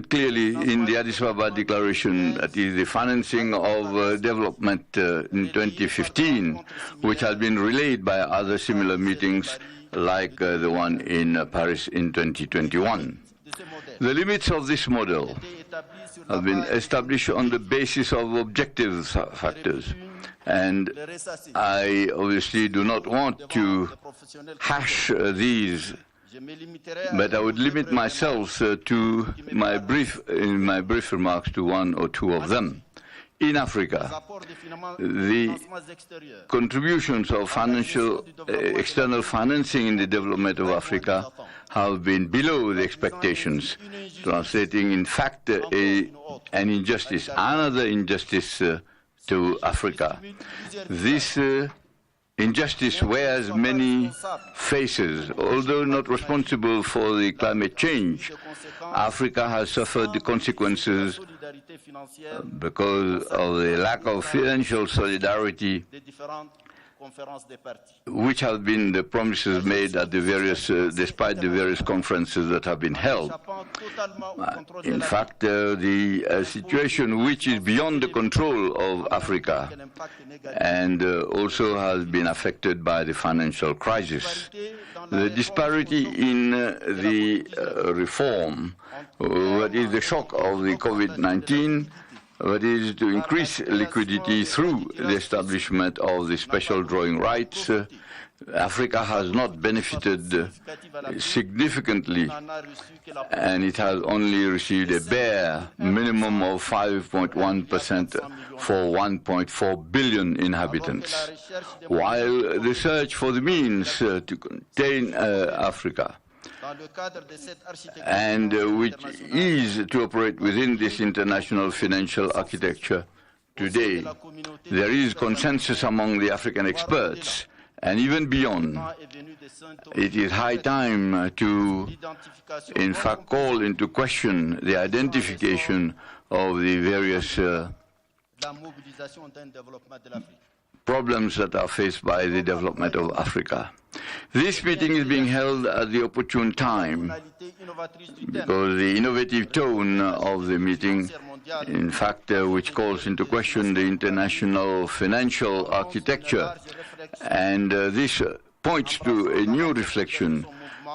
clearly in the Addis Ababa Declaration, that is the financing of development in 2015, which has been relayed by other similar meetings like the one in Paris in 2021. The limits of this model have been established on the basis of objective factors, and I obviously do not want to hash these, but I would limit myself to my brief remarks to one or two of them. In Africa, the contributions of external financing in the development of Africa have been below the expectations, translating in fact an injustice, another injustice to Africa. This injustice wears many faces. Although not responsible for the climate change, Africa has suffered the consequences because of the lack of financial solidarity, which have been the promises made at the various, despite the various conferences that have been held. In fact, the situation which is beyond the control of Africa and also has been affected by the financial crisis. The disparity in the reform, what is the shock of the COVID-19, what is to increase liquidity through the establishment of the special drawing rights. Africa has not benefited significantly, and it has only received a bare minimum of 5.1% for 1.4 billion inhabitants, while the search for the means to contain Africa and which is to operate within this international financial architecture today. There is consensus among the African experts, and even beyond. It is high time to, in fact, call into question the identification of the various problems that are faced by the development of Africa. This meeting is being held at the opportune time because the innovative tone of the meeting, in fact, which calls into question the international financial architecture, and this points to a new reflection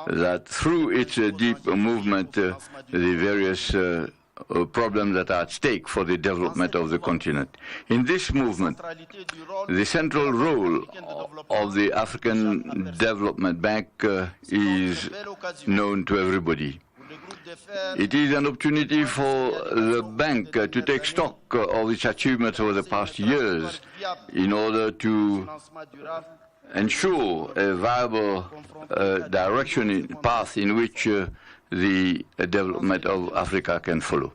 that through its deep movement, the various problems that are at stake for the development of the continent. In this movement, the central role of the African Development Bank is known to everybody. It is an opportunity for the bank to take stock of its achievements over the past years in order to ensure a viable path in which the development of Africa can follow.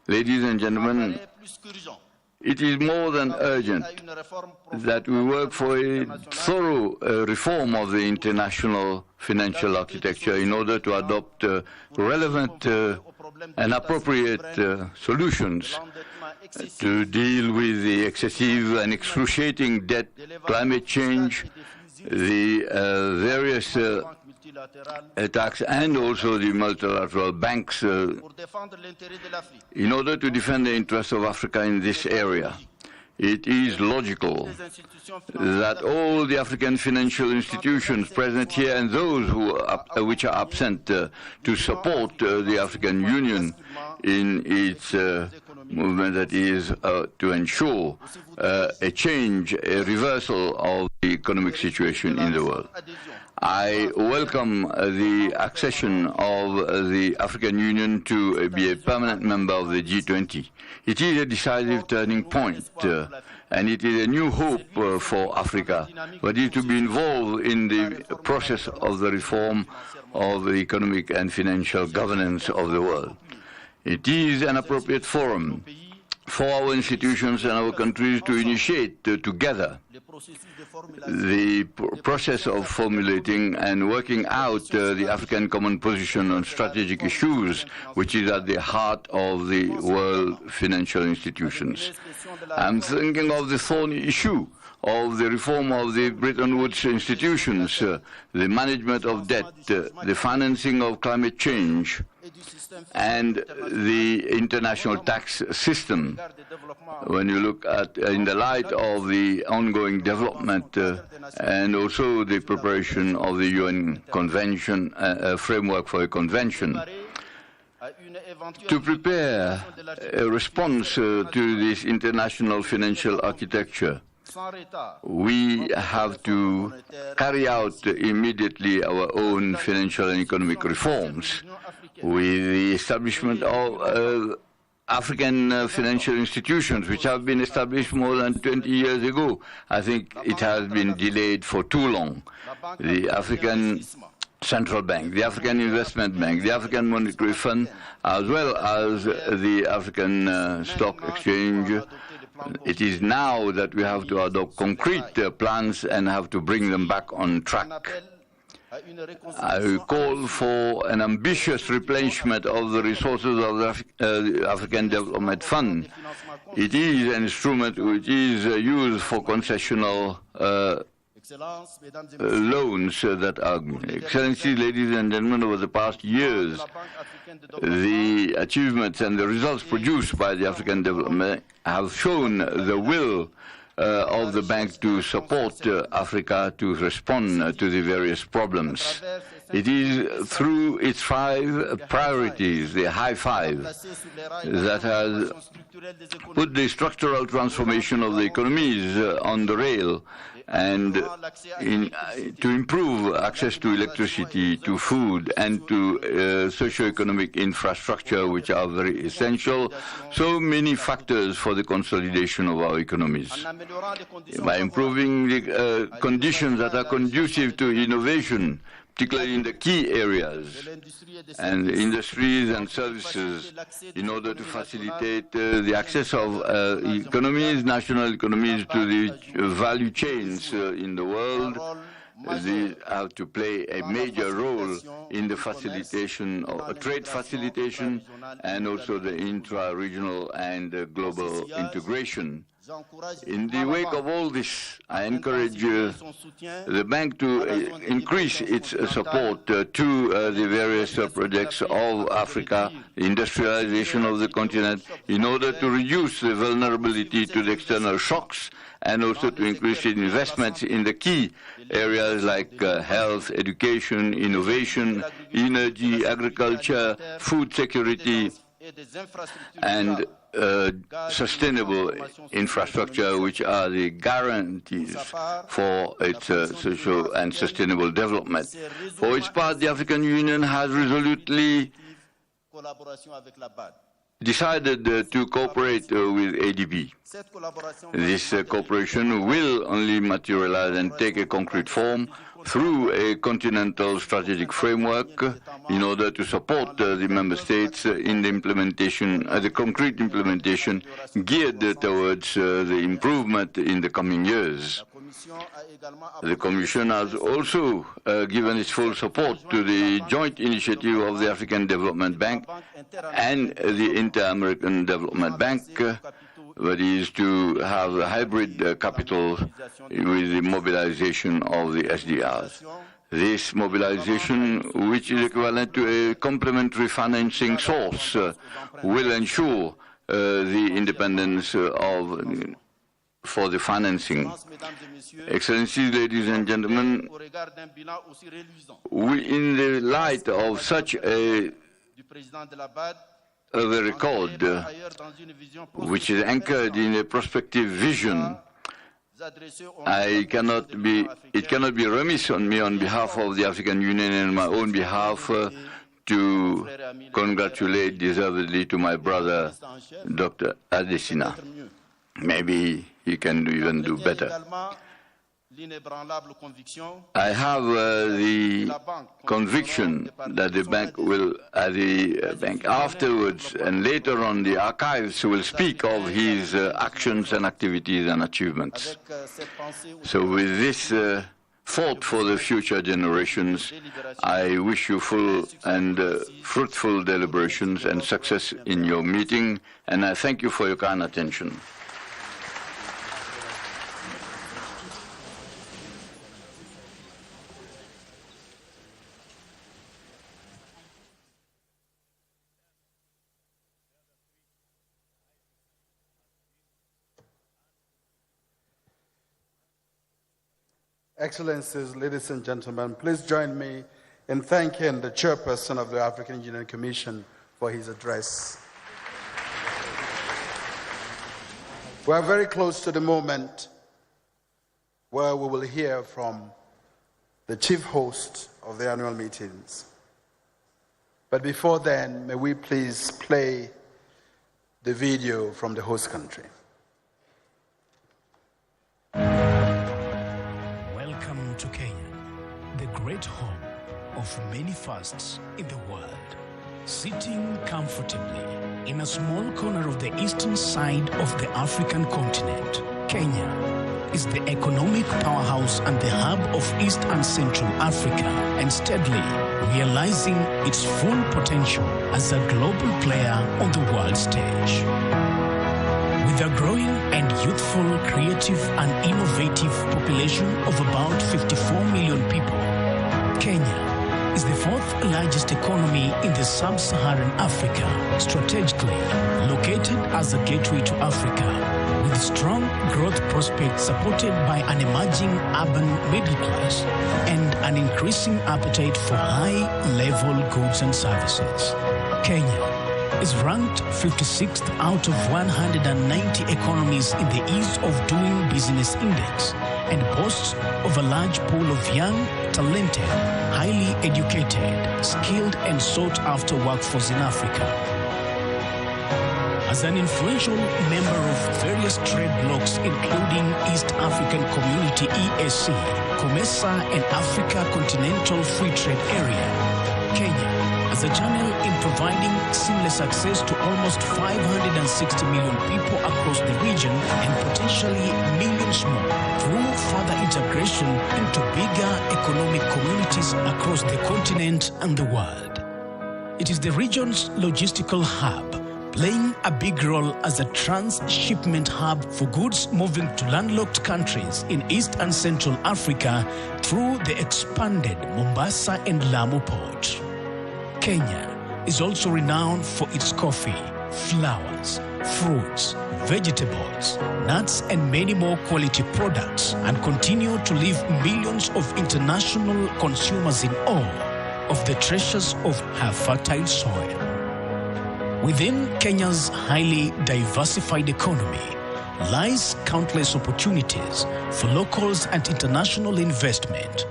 Ladies and gentlemen, it is more than urgent that we work for a thorough reform of the international financial architecture in order to adopt relevant and appropriate solutions to deal with the excessive and excruciating debt, climate change, the various attacks, and also the multilateral banks in order to defend the interests of Africa in this area. It is logical that all the African financial institutions present here and those which are absent to support the African Union in its movement that is to ensure a change, a reversal of the economic situation in the world. I welcome the accession of the African Union to be a permanent member of the G20. It is a decisive turning point, and it is a new hope for Africa, but it is to be involved in the process of the reform of the economic and financial governance of the world. It is an appropriate forum for our institutions and our countries to initiate together the process of formulating and working out the African common position on strategic issues, which is at the heart of the world financial institutions. I'm thinking of the thorny issue of the reform of the Bretton Woods institutions, the management of debt, the financing of climate change, and the international tax system. When you look at, in the light of the ongoing development and also the preparation of the UN Convention, framework for a convention, to prepare a response to this international financial architecture, we have to carry out immediately our own financial and economic reforms with the establishment of African financial institutions, which have been established more than 20 years ago. I think it has been delayed for too long. The African Central Bank, the African Investment Bank, the African Monetary Fund, as well as the African Stock Exchange. It is now that we have to adopt concrete plans and have to bring them back on track. I call for an ambitious replenishment of the resources of the African Development Fund. It is an instrument which is used for concessional loans that are, Excellencies, ladies and gentlemen, over the past years, the achievements and the results produced by the African Development have shown the will of the bank to support Africa to respond to the various problems. It is through its 5 priorities, the high 5, that has put the structural transformation of the economies on the rail and to improve access to electricity, to food, and to socio-economic infrastructure, which are very essential. So many factors for the consolidation of our economies. By improving the conditions that are conducive to innovation, particularly in the key areas and industries and services, in order to facilitate the access of economies, national economies, to the value chains in the world. They have to play a major role in the facilitation of trade facilitation and also the intra-regional and global integration. In the wake of all this, I encourage the bank to increase its support to the various projects of Africa, the industrialization of the continent, in order to reduce the vulnerability to the external shocks and also to increase investments in the key areas like health, education, innovation, energy, agriculture, food security, and sustainable infrastructure, which are the guarantees for its social and sustainable development. For its part, the African Union has resolutely decided to cooperate with AfDB. This cooperation will only materialize and take a concrete form through a continental strategic framework in order to support the member states in the implementation, the concrete implementation geared towards the improvement in the coming years. The Commission has also given its full support to the joint initiative of the African Development Bank and the Inter-American Development Bank, that is to have a hybrid capital with the mobilization of the SDRs. This mobilization, which is equivalent to a complementary financing source, will ensure the independence for the financing. Excellencies, ladies and gentlemen, in the light of such a record, which is anchored in a prospective vision, it cannot be remiss on me on behalf of the African Union and my own behalf to congratulate deservedly to my brother, Dr. Adesina. Maybe he can even do better. I have the conviction that the bank will, afterwards and later on, the archives will speak of his actions and activities and achievements. So with this thought for the future generations, I wish you full and fruitful deliberations and success in your meeting, and I thank you for your kind attention. Excellencies, ladies and gentlemen, please join me in thanking the chairperson of the African Union Commission for his address. We are very close to the moment where we will hear from the chief host of the annual meetings. But before then, may we please play the video from the host country. To Kenya, the great home of many fasts in the world. Sitting comfortably in a small corner of the eastern side of the African continent, Kenya is the economic powerhouse and the hub of East and Central Africa, and steadily realizing its full potential as a global player on the world stage. With a growing and youthful, creative and innovative population of about 54 million people, Kenya is the fourth largest economy in the sub-Saharan Africa, strategically located as a gateway to Africa, with strong growth prospects supported by an emerging urban middle class and an increasing appetite for high-level goods and services. Kenya is ranked 56th out of 190 economies in the Ease of Doing Business Index and boasts of a large pool of young, talented, highly educated, skilled and sought-after workforce in Africa. As an influential member of various trade blocs including East African Community EAC, COMESA and Africa Continental Free Trade Area, Kenya as a channel in providing seamless access to almost 560 million people across the region and potentially millions more through further integration into bigger economic communities across the continent and the world. It is the region's logistical hub, playing a big role as a transshipment hub for goods moving to landlocked countries in East and Central Africa through the expanded Mombasa and Lamu port. Kenya is also renowned for its coffee, flowers, fruits, vegetables, nuts and many more quality products, and continue to leave millions of international consumers in awe of the treasures of her fertile soil. Within Kenya's highly diversified economy lies countless opportunities for locals and international investment.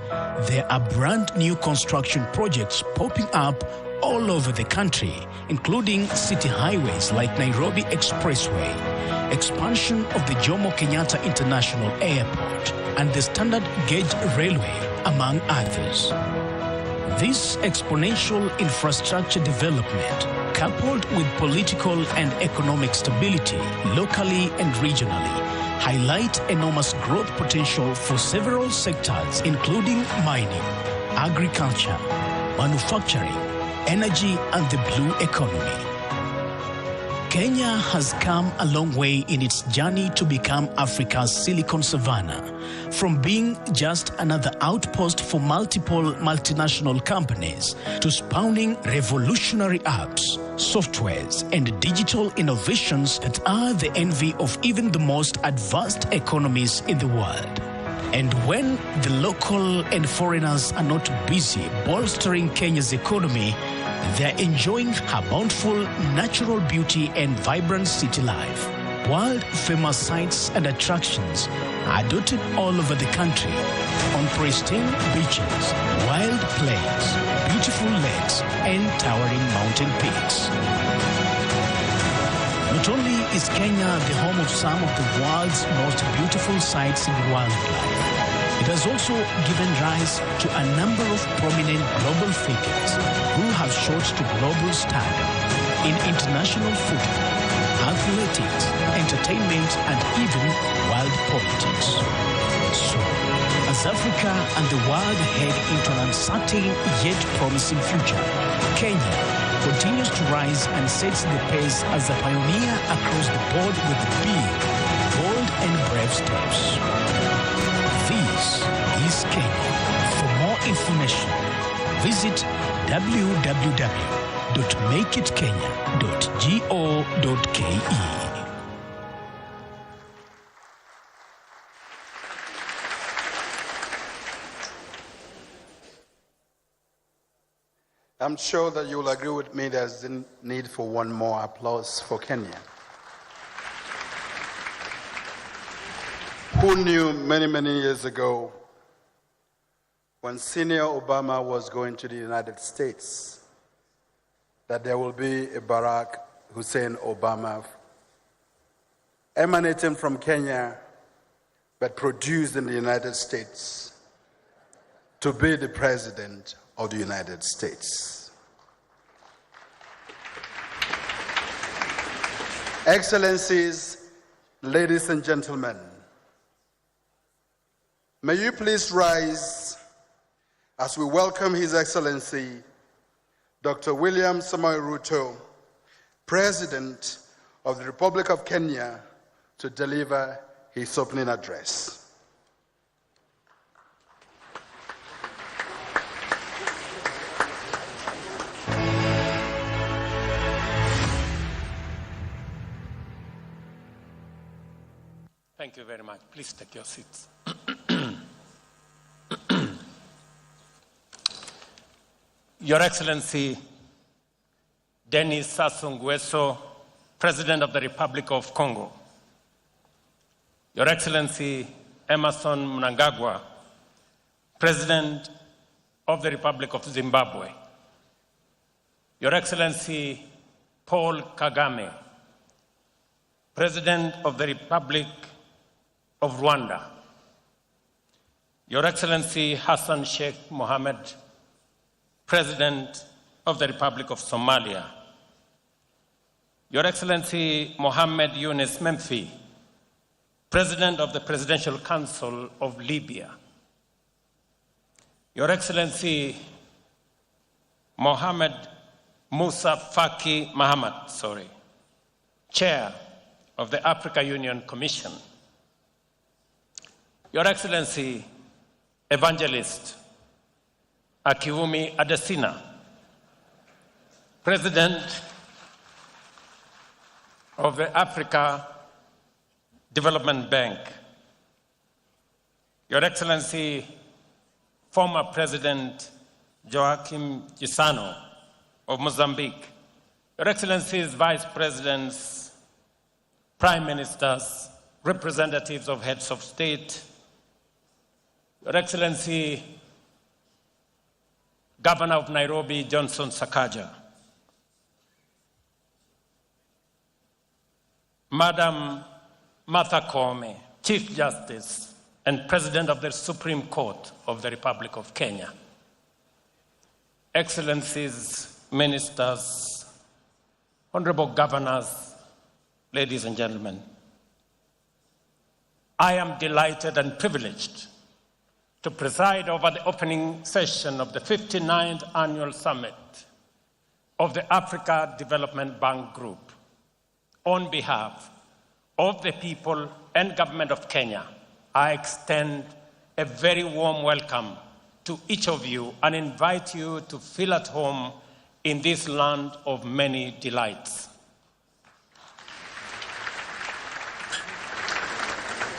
There are brand new construction projects popping up all over the country, including city highways like Nairobi Expressway, expansion of the Jomo Kenyatta International Airport, and the Standard Gauge Railway, among others. This exponential infrastructure development, coupled with political and economic stability locally and regionally, highlight enormous growth potential for several sectors including mining, agriculture, manufacturing, energy and the blue economy. Kenya has come a long way in its journey to become Africa's Silicon Savannah, from being just another outpost for multiple multinational companies to spawning revolutionary apps, softwares, and digital innovations that are the envy of even the most advanced economies in the world. And when the local and foreigners are not busy bolstering Kenya's economy, they're enjoying her bountiful natural beauty and vibrant city life. World-famous sites and attractions are dotted all over the country, on pristine beaches, wild plains, beautiful lakes, and towering mountain peaks. Not only is Kenya the home of some of the world's most beautiful sights and wildlife, It has also given rise to a number of prominent global figures who have shot to global stardom in international football, athletics, entertainment, and even world politics. So, as Africa and the world head into an uncertain yet promising future, Kenya continues to rise and sets the pace as a pioneer across the board with big, bold, and brave steps. This is Kenya. For more information, visit www.makeitkenya.go.ke. I'm sure that you will agree with me there's a need for one more applause for Kenya. Who knew many, many years ago when Senior Obama was going to the United States that there will be a Barack Hussein Obama emanating from Kenya but produced in the United States to be the President of the United States. Excellencies, ladies and gentlemen, may you please rise as we welcome His Excellency, Dr. William Samoei Ruto, President of the Republic of Kenya, to deliver his opening address. Thank you very much. Please take your seats. Your Excellency, Denis Sassou Nguesso, President of the Republic of Congo. Your Excellency, Emmerson Mnangagwa, President of the Republic of Zimbabwe. Your Excellency, Paul Kagame, President of the Republic of Rwanda. Your Excellency, Hassan Sheikh Mohammed, President of the Republic of Somalia. Your Excellency, Mohammed Yunus Memfi, President of the Presidential Council of Libya. Your Excellency, Mohammed Musa Faki Mahamat, Chair of the Africa Union Commission. Your Excellency, Evangelist Akiwumi Adesina, President of the Africa Development Bank. Your Excellency, former President Joaquim Chissano of Mozambique. Your Excellencies, Vice Presidents, Prime Ministers, representatives of heads of state, Your Excellency, Governor of Nairobi, Johnson Sakaja, Madam Martha Koome, Chief Justice and President of the Supreme Court of the Republic of Kenya, Excellencies, Ministers, Honorable Governors, ladies and gentlemen, I am delighted and privileged to preside over the opening session of the 59th Annual Summit of the Africa Development Bank Group. On behalf of the people and government of Kenya, I extend a very warm welcome to each of you and invite you to feel at home in this land of many delights.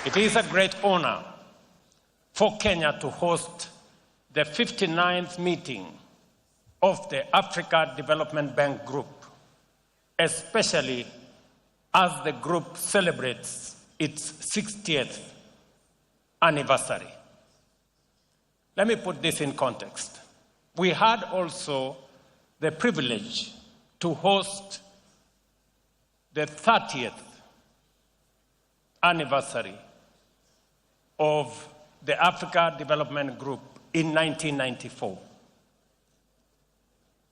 It is a great honor for Kenya to host the 59th meeting of the Africa Development Bank Group, especially as the group celebrates its 60th anniversary. Let me put this in context. We had also the privilege to host the 30th anniversary of the Africa Development Group in 1994.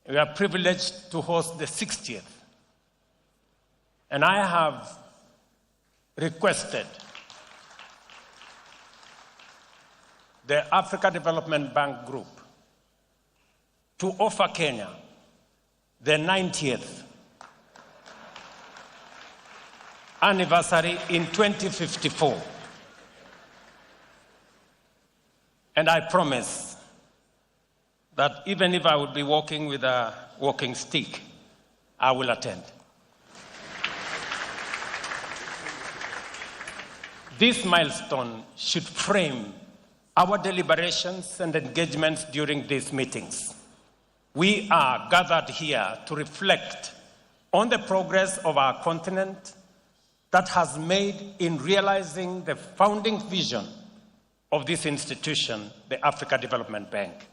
We are privileged to host the 60th. And I have requested the Africa Development Bank Group to offer Kenya the 90th anniversary in 2054. And I promise that even if I would be walking with a walking stick, I will attend. This milestone should frame our deliberations and engagements during these meetings. We are gathered here to reflect on the progress of our continent that has made in realizing the founding vision of this institution, the Africa Development Bank.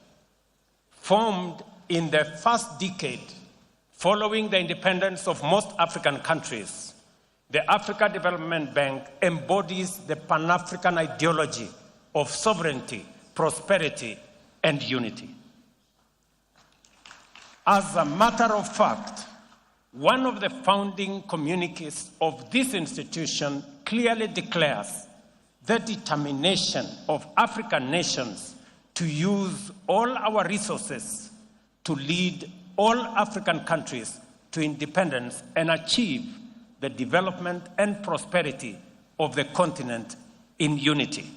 Formed in the first decade following the independence of most African countries, the Africa Development Bank embodies the Pan-African ideology of sovereignty, prosperity, and unity. As a matter of fact, one of the founding communiques of this institution clearly declares the determination of African nations to use all our resources to lead all African countries to independence and achieve the development and prosperity of the continent in unity.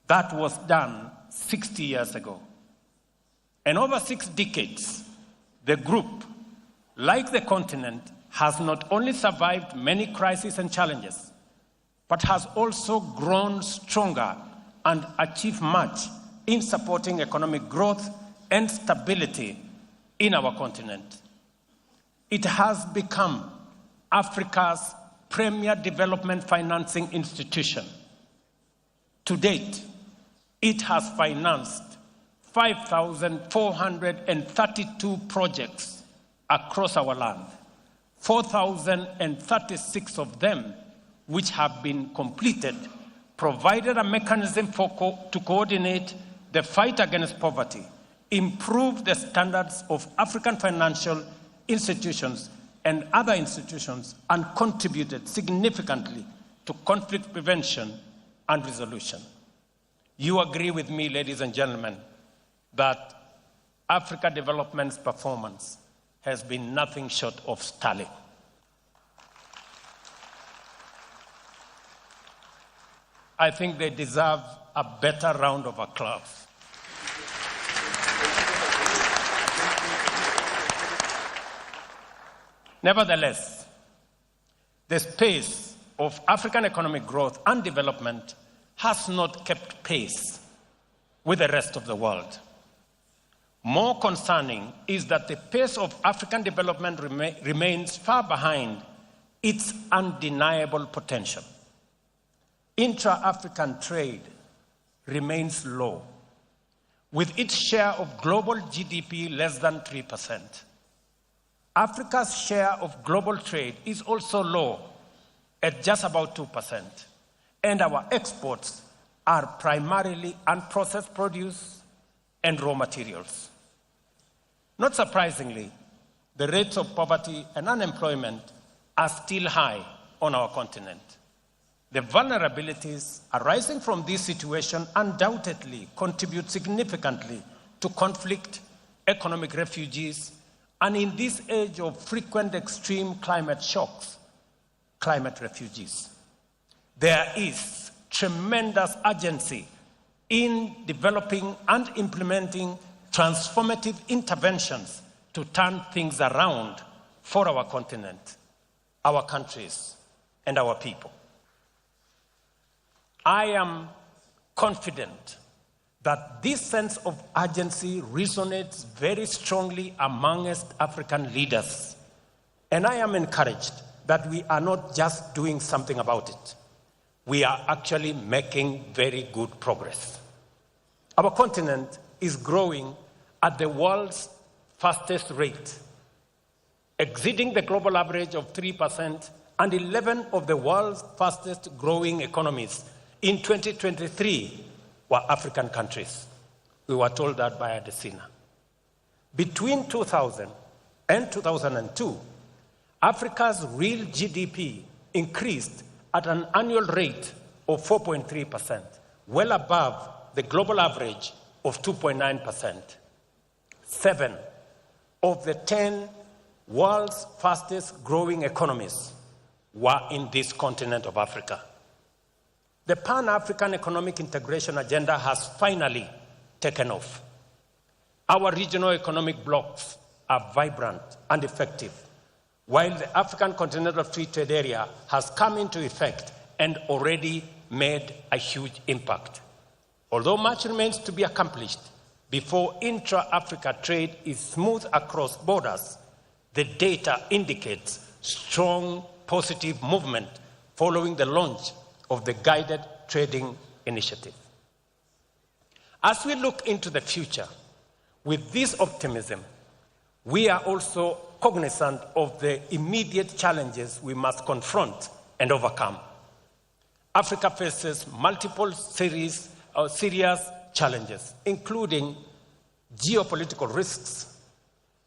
That was done 60 years ago. And over 6 decades, the group, like the continent, has not only survived many crises and challenges, but has also grown stronger and achieved much in supporting economic growth and stability in our continent. It has become Africa's premier development financing institution. To date, it has financed 5,432 projects across our land, 4,036 of them which have been completed, provided a mechanism to coordinate the fight against poverty, improve the standards of African financial institutions and other institutions, and contributed significantly to conflict prevention and resolution. You agree with me, ladies and gentlemen, that Africa Development's performance has been nothing short of sterling. I think they deserve a better round of applause. Nevertheless, the pace of African economic growth and development has not kept pace with the rest of the world. More concerning is that the pace of African development remains far behind its undeniable potential. Intra-African trade remains low, with its share of global GDP less than 3%. Africa's share of global trade is also low, at just about 2%, and our exports are primarily unprocessed produce and raw materials. Not surprisingly, the rates of poverty and unemployment are still high on our continent. The vulnerabilities arising from this situation undoubtedly contribute significantly to conflict, economic refugees, and in this age of frequent extreme climate shocks, climate refugees. There is tremendous urgency in developing and implementing transformative interventions to turn things around for our continent, our countries, and our people. I am confident that this sense of urgency resonates very strongly amongst African leaders. And I am encouraged that we are not just doing something about it. We are actually making very good progress. Our continent is growing at the world's fastest rate, exceeding the global average of 3%, and 11 of the world's fastest growing economies in 2023 were African countries. We were told that by Adesina. Between 2000 and 2002, Africa's real GDP increased at an annual rate of 4.3%, well above the global average of 2.9%. 7 of the 10 world's fastest growing economies were in this continent of Africa. The Pan-African Economic Integration Agenda has finally taken off. Our regional economic blocs are vibrant and effective, while the African Continental Free Trade Area has come into effect and already made a huge impact. Although much remains to be accomplished before intra-Africa trade is smooth across borders, the data indicates strong positive movement following the launch of the Guided Trading Initiative. As we look into the future, with this optimism, we are also cognizant of the immediate challenges we must confront and overcome. Africa faces multiple serious challenges, including geopolitical risks,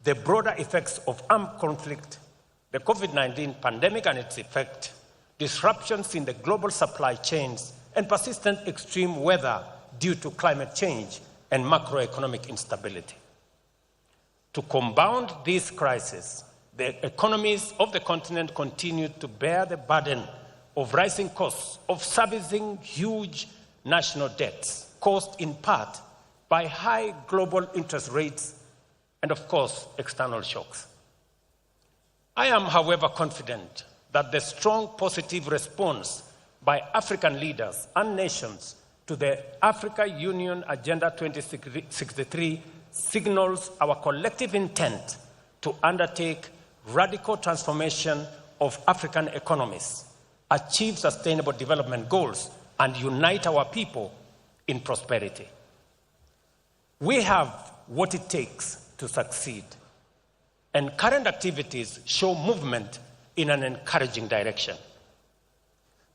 the broader effects of armed conflict, the COVID-19 pandemic and its effect, disruptions in the global supply chains, and persistent extreme weather due to climate change and macroeconomic instability. To compound this crisis, the economies of the continent continue to bear the burden of rising costs of servicing huge national debts, caused in part by high global interest rates and, of course, external shocks. I am, however, confident that the strong positive response by African leaders and nations to the Africa Union Agenda 2063 signals our collective intent to undertake radical transformation of African economies, achieve sustainable development goals, and unite our people in prosperity. We have what it takes to succeed, and current activities show movement in an encouraging direction.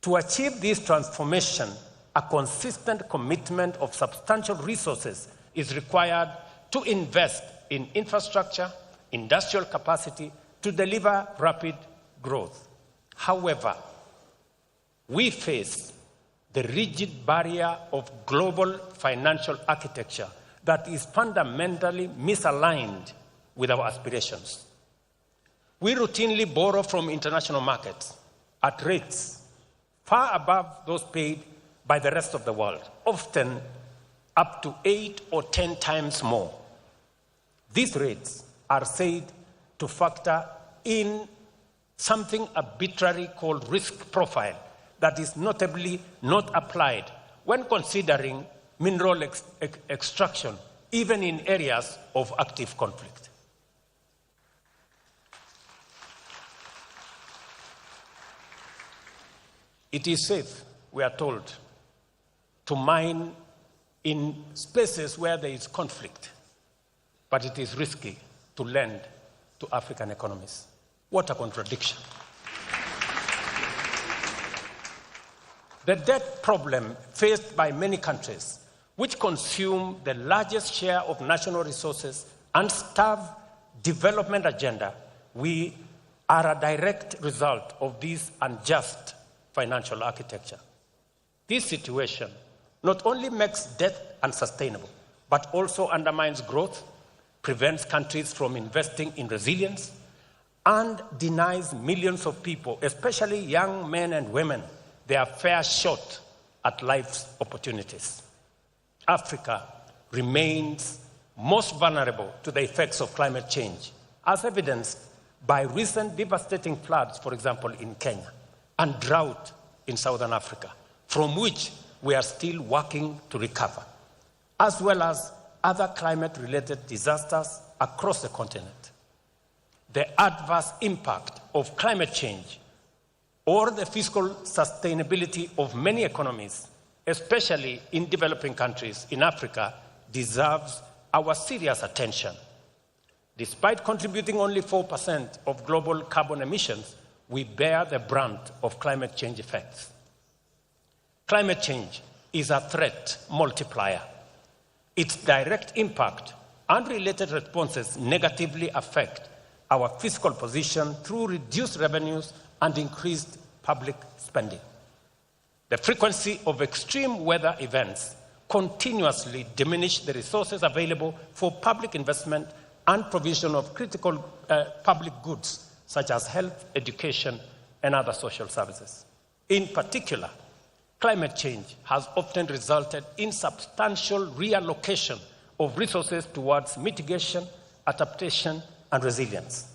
To achieve this transformation, a consistent commitment of substantial resources is required to invest in infrastructure, industrial capacity to deliver rapid growth. However, we face the rigid barrier of global financial architecture that is fundamentally misaligned with our aspirations. We routinely borrow from international markets at rates far above those paid by the rest of the world, often up to 8 or 10 times more. These rates are said to factor in something arbitrary called risk profile that is notably not applied when considering mineral extraction, even in areas of active conflict. It is safe, we are told, to mine in spaces where there is conflict, but it is risky to lend to African economies. What a contradiction. The debt problem faced by many countries, which consume the largest share of national resources and starve development agenda, we are a direct result of this unjust financial architecture. This situation not only makes debt unsustainable, but also undermines growth, prevents countries from investing in resilience, and denies millions of people, especially young men and women, their fair shot at life's opportunities. Africa remains most vulnerable to the effects of climate change, as evidenced by recent devastating floods, for example, in Kenya, and drought in Southern Africa, from which we are still working to recover, as well as other climate-related disasters across the continent. The adverse impact of climate change or the fiscal sustainability of many economies, especially in developing countries in Africa, deserves our serious attention. Despite contributing only 4% of global carbon emissions, we bear the brunt of climate change effects. climate change is a threat multiplier. Its direct impact and related responses negatively affect our fiscal position through reduced revenues and increased public spending. The frequency of extreme weather events continuously diminish the resources available for public investment and provision of critical public goods such as health, education, and other social services. In particular, climate change has often resulted in substantial reallocation of resources towards mitigation, adaptation, and resilience.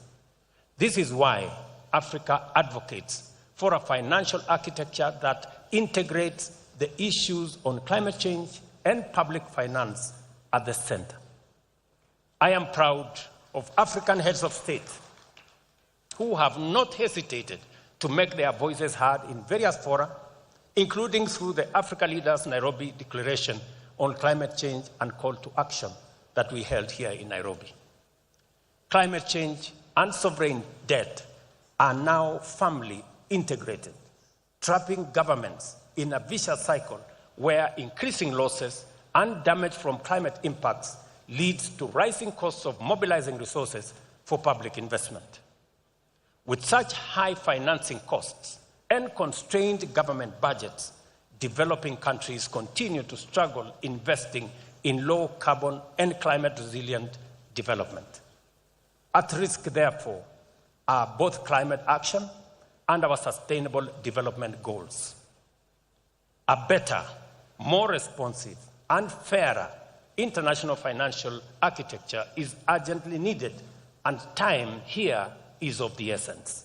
This is why Africa advocates for a financial architecture that integrates the issues on climate change and public finance at the center. I am proud of African heads of state who have not hesitated to make their voices heard in various fora, including through the Africa Leaders Nairobi Declaration on Climate Change and Call to Action that we held here in Nairobi. Climate change and sovereign debt are now firmly integrated, trapping governments in a vicious cycle where increasing losses and damage from climate impacts leads to rising costs of mobilizing resources for public investment. With such high financing costs and constrained government budgets, developing countries continue to struggle investing in low carbon and climate resilient development. At risk, therefore, are both climate action and our sustainable development goals. A better, more responsive, and fairer international financial architecture is urgently needed, and time here is of the essence.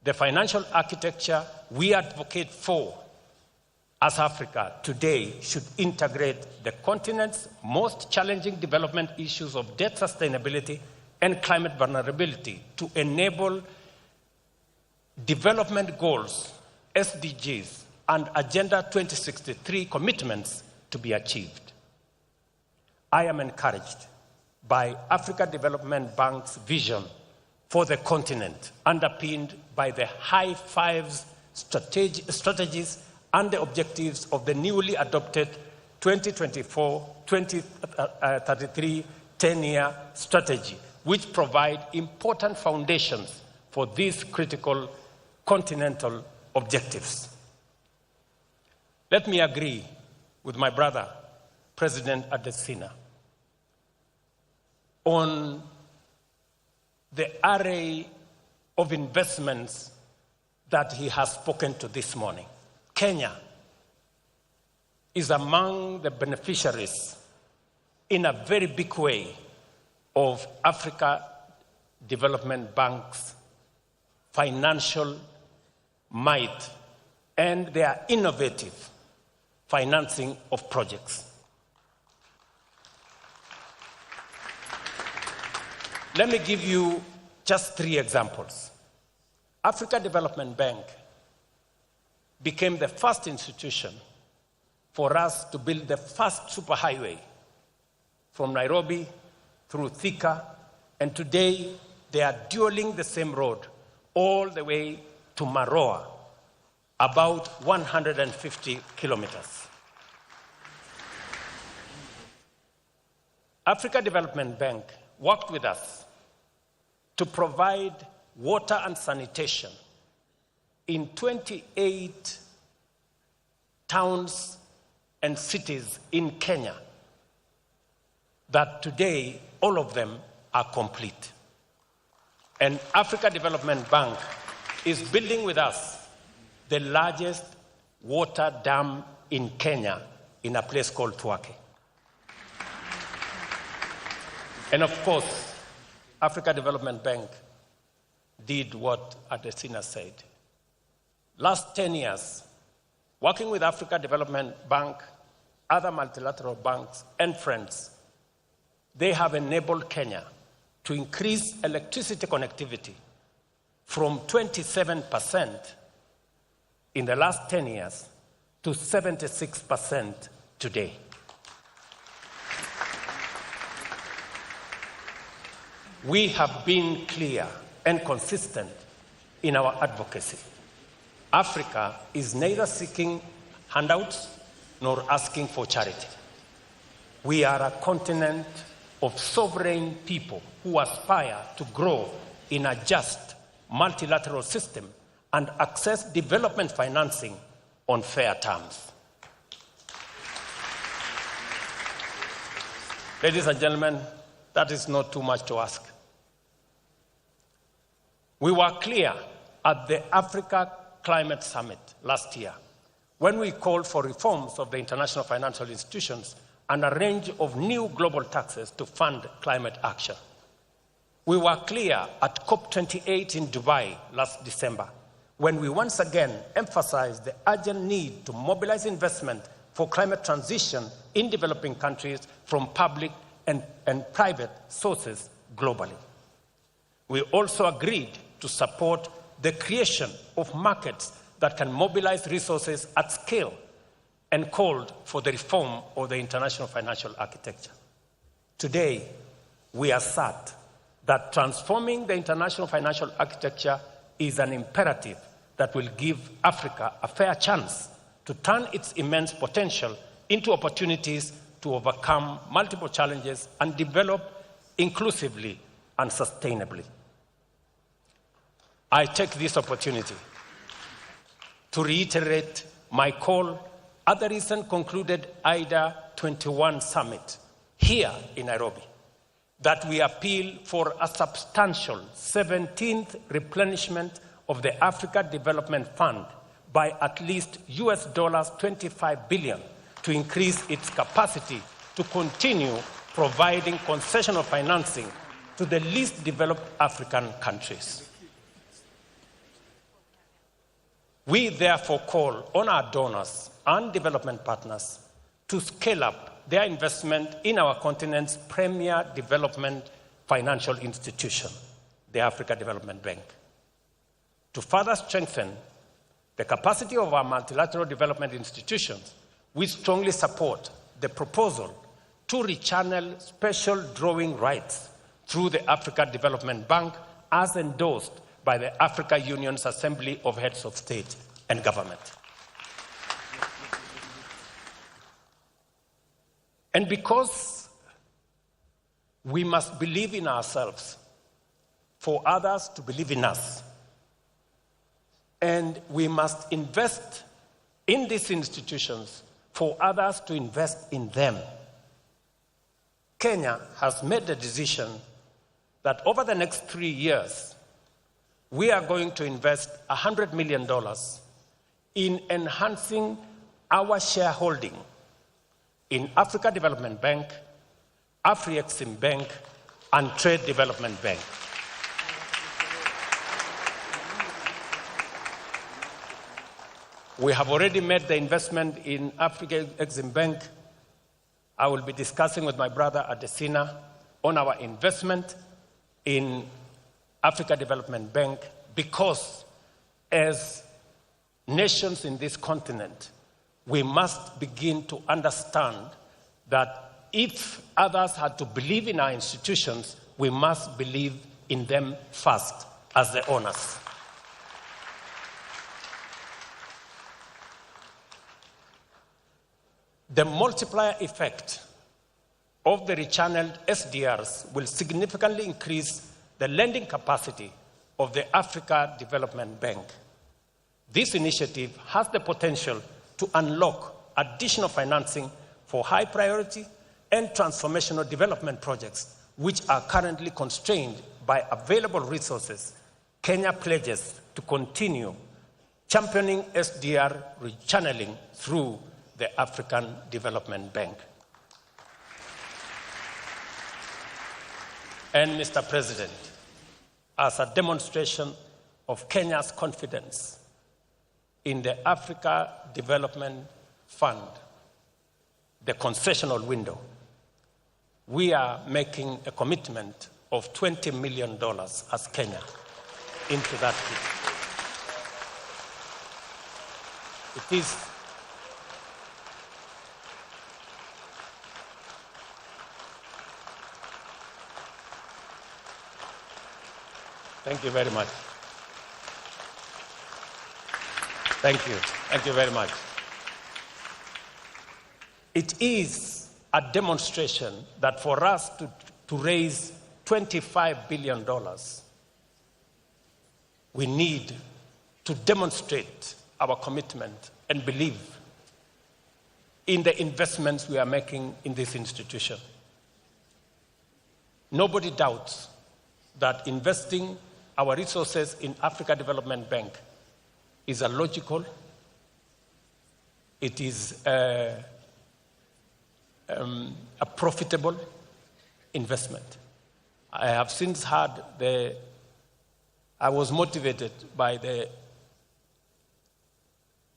The financial architecture we advocate for as Africa today should integrate the continent's most challenging development issues of debt sustainability and climate vulnerability to enable development goals, SDGs, and Agenda 2063 commitments to be achieved. I am encouraged by Africa Development Bank's vision for the continent, underpinned by the high fives strategies and the objectives of the newly adopted 2024-2033 10-year strategy, which provide important foundations for these critical continental objectives. Let me agree with my brother, President Adesina, on the array of investments that he has spoken to this morning. Kenya is among the beneficiaries in a very big way of Africa Development Bank's financial might and their innovative financing of projects. Let me give you just 3 examples. Africa Development Bank became the first institution for us to build the first superhighway from Nairobi through Thika, and today they are dueling the same road all the way to Maroa, about 150 kilometers. Africa Development Bank worked with us to provide water and sanitation in 28 towns and cities in Kenya that today all of them are complete. And Africa Development Bank is building with us the largest water dam in Kenya in a place called Tuake. And of course, Africa Development Bank did what Adesina said. Last 10 years, working with Africa Development Bank, other multilateral banks, and friends, they have enabled Kenya to increase electricity connectivity from 27% in the last 10 years to 76% today. We have been clear and consistent in our advocacy. Africa is neither seeking handouts nor asking for charity. We are a continent of sovereign people who aspire to grow in a just multilateral system and access development financing on fair terms. Ladies and gentlemen, that is not too much to ask. We were clear at the Africa Climate Summit last year when we called for reforms of the international financial institutions and a range of new global taxes to fund climate action. We were clear at COP28 in Dubai last December when we once again emphasized the urgent need to mobilize investment for climate transition in developing countries from public and private sources globally. We also agreed to support the creation of markets that can mobilize resources at scale and called for the reform of the international financial architecture. Today, we assert that transforming the international financial architecture is an imperative that will give Africa a fair chance to turn its immense potential into opportunities to overcome multiple challenges and develop inclusively and sustainably. I take this opportunity to reiterate my call at the recent concluded IDA 21 summit here in Nairobi, that we appeal for a substantial 17th replenishment of the Africa Development Fund by at least US $25 billion to increase its capacity to continue providing concessional financing to the least developed African countries. We therefore call on our donors and development partners to scale up their investment in our continent's premier development financial institution, the Africa Development Bank. To further strengthen the capacity of our multilateral development institutions, we strongly support the proposal to rechannel special drawing rights through the Africa Development Bank as endorsed by the Africa Union's Assembly of Heads of State and Government. And because we must believe in ourselves for others to believe in us, and we must invest in these institutions for others to invest in them, Kenya has made the decision that over the next 3 years, we are going to invest $100 million in enhancing our shareholding in Africa Development Bank, Afri-Exim Bank, and Trade Development Bank. We have already made the investment in Afri-Exim Bank. I will be discussing with my brother Adesina on our investment in Africa Development Bank, because as nations in this continent, we must begin to understand that if others had to believe in our institutions, we must believe in them first as the owners. The multiplier effect of the rechanneled SDRs will significantly increase the lending capacity of the Africa Development Bank. This initiative has the potential to unlock additional financing for high priority and transformational development projects, which are currently constrained by available resources. Kenya pledges to continue championing SDR rechanneling through the African Development Bank. And Mr. President, as a demonstration of Kenya's confidence in the Africa Development Fund, the concessional window, we are making a commitment of $20 million as Kenya into that kit. It is Thank you very much. Thank you. Thank you very much. It is a demonstration that for us to raise $25 billion, we need to demonstrate our commitment and belief in the investments we are making in this institution. Nobody doubts that investing our resources in Africa Development Bank is a logical, it is a profitable investment. I have since had I was motivated by the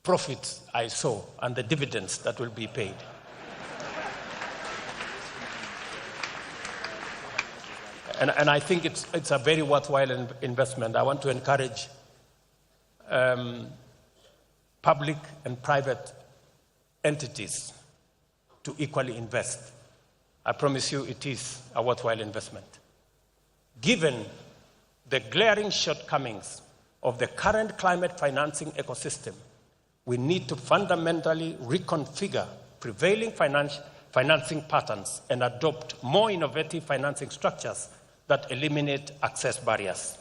profits I saw and the dividends that will be paid. And I think it's a very worthwhile investment. I want to encourage public and private entities to equally invest. I promise you it is a worthwhile investment. Given the glaring shortcomings of the current climate financing ecosystem, we need to fundamentally reconfigure prevailing financing patterns and adopt more innovative financing structures that eliminate access barriers.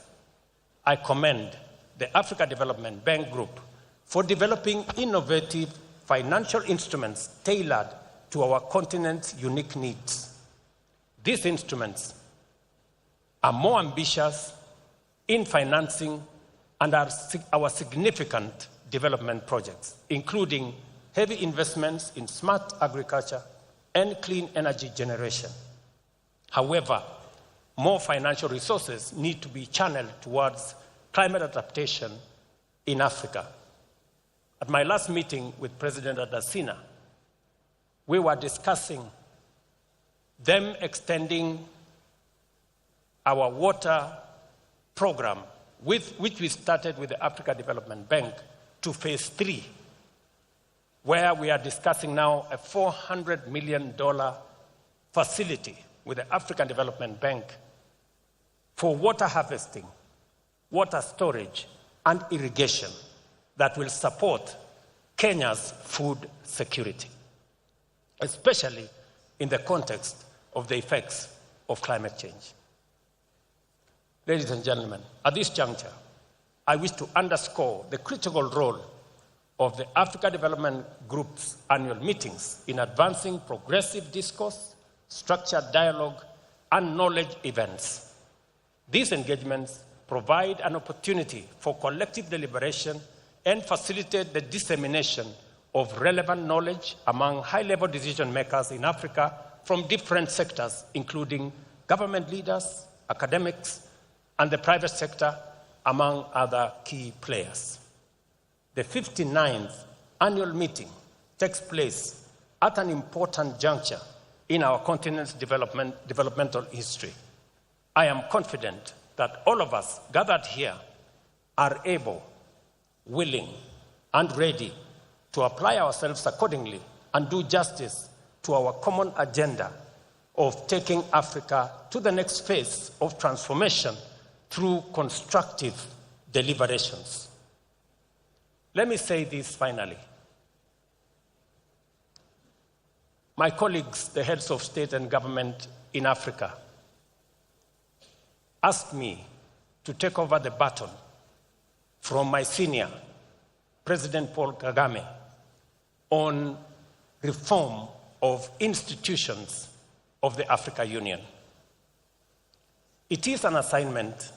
I commend the Africa Development Bank Group for developing innovative financial instruments tailored to our continent's unique needs. These instruments are more ambitious in financing and our significant development projects, including heavy investments in smart agriculture and clean energy generation. However, more financial resources need to be channeled towards climate adaptation in Africa. At my last meeting with President Adesina, we were discussing them extending our water program, which we started with the Africa Development Bank, to phase 3, where we are discussing now a $400 million facility with the African Development Bank for water harvesting, water storage, and irrigation that will support Kenya's food security, especially in the context of the effects of climate change. Ladies and gentlemen, at this juncture, I wish to underscore the critical role of the Africa Development Group's annual meetings in advancing progressive discourse, structured dialogue, and knowledge events. These engagements provide an opportunity for collective deliberation and facilitate the dissemination of relevant knowledge among high-level decision makers in Africa from different sectors, including government leaders, academics, and the private sector, among other key players. The 59th annual meeting takes place at an important juncture in our continent's developmental history. I am confident that all of us gathered here are able, willing, and ready to apply ourselves accordingly and do justice to our common agenda of taking Africa to the next phase of transformation through constructive deliberations. Let me say this finally. My colleagues, the heads of state and government in Africa, asked me to take over the baton from my senior, President Paul Kagame, on reform of institutions of the Africa Union. It is an assignment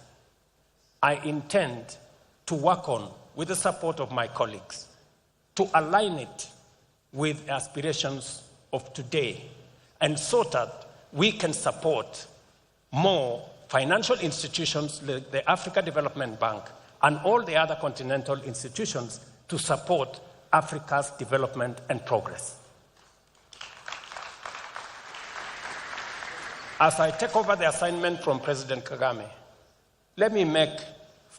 I intend to work on with the support of my colleagues to align it with aspirations of today, and so that we can support more financial institutions like the Africa Development Bank and all the other continental institutions to support Africa's development and progress. As I take over the assignment from President Kagame, let me make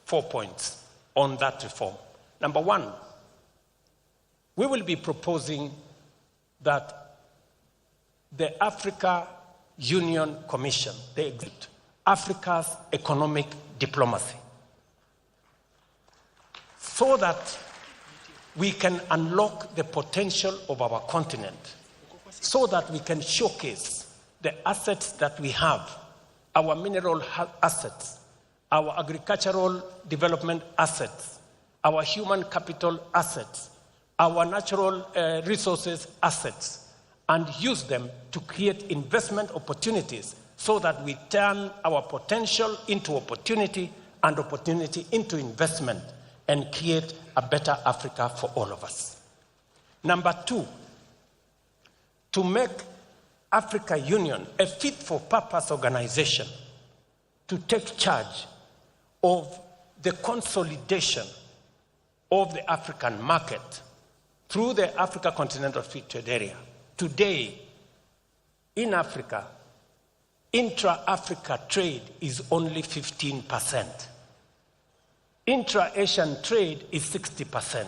4 points on that reform. Number one, we will be proposing that the Africa Union Commission, they exist, Africa's economic diplomacy, so that we can unlock the potential of our continent so that we can showcase the assets that we have, our mineral assets, our agricultural development assets, our human capital assets, our natural resources assets, and use them to create investment opportunities so that we turn our potential into opportunity and opportunity into investment and create a better Africa for all of us. Number two, to make Africa Union a fit-for-purpose organization to take charge of the consolidation of the African market through the Africa Continental Free Trade Area. Today, in Africa, intra-Africa trade is only 15%. Intra-Asian trade is 60%.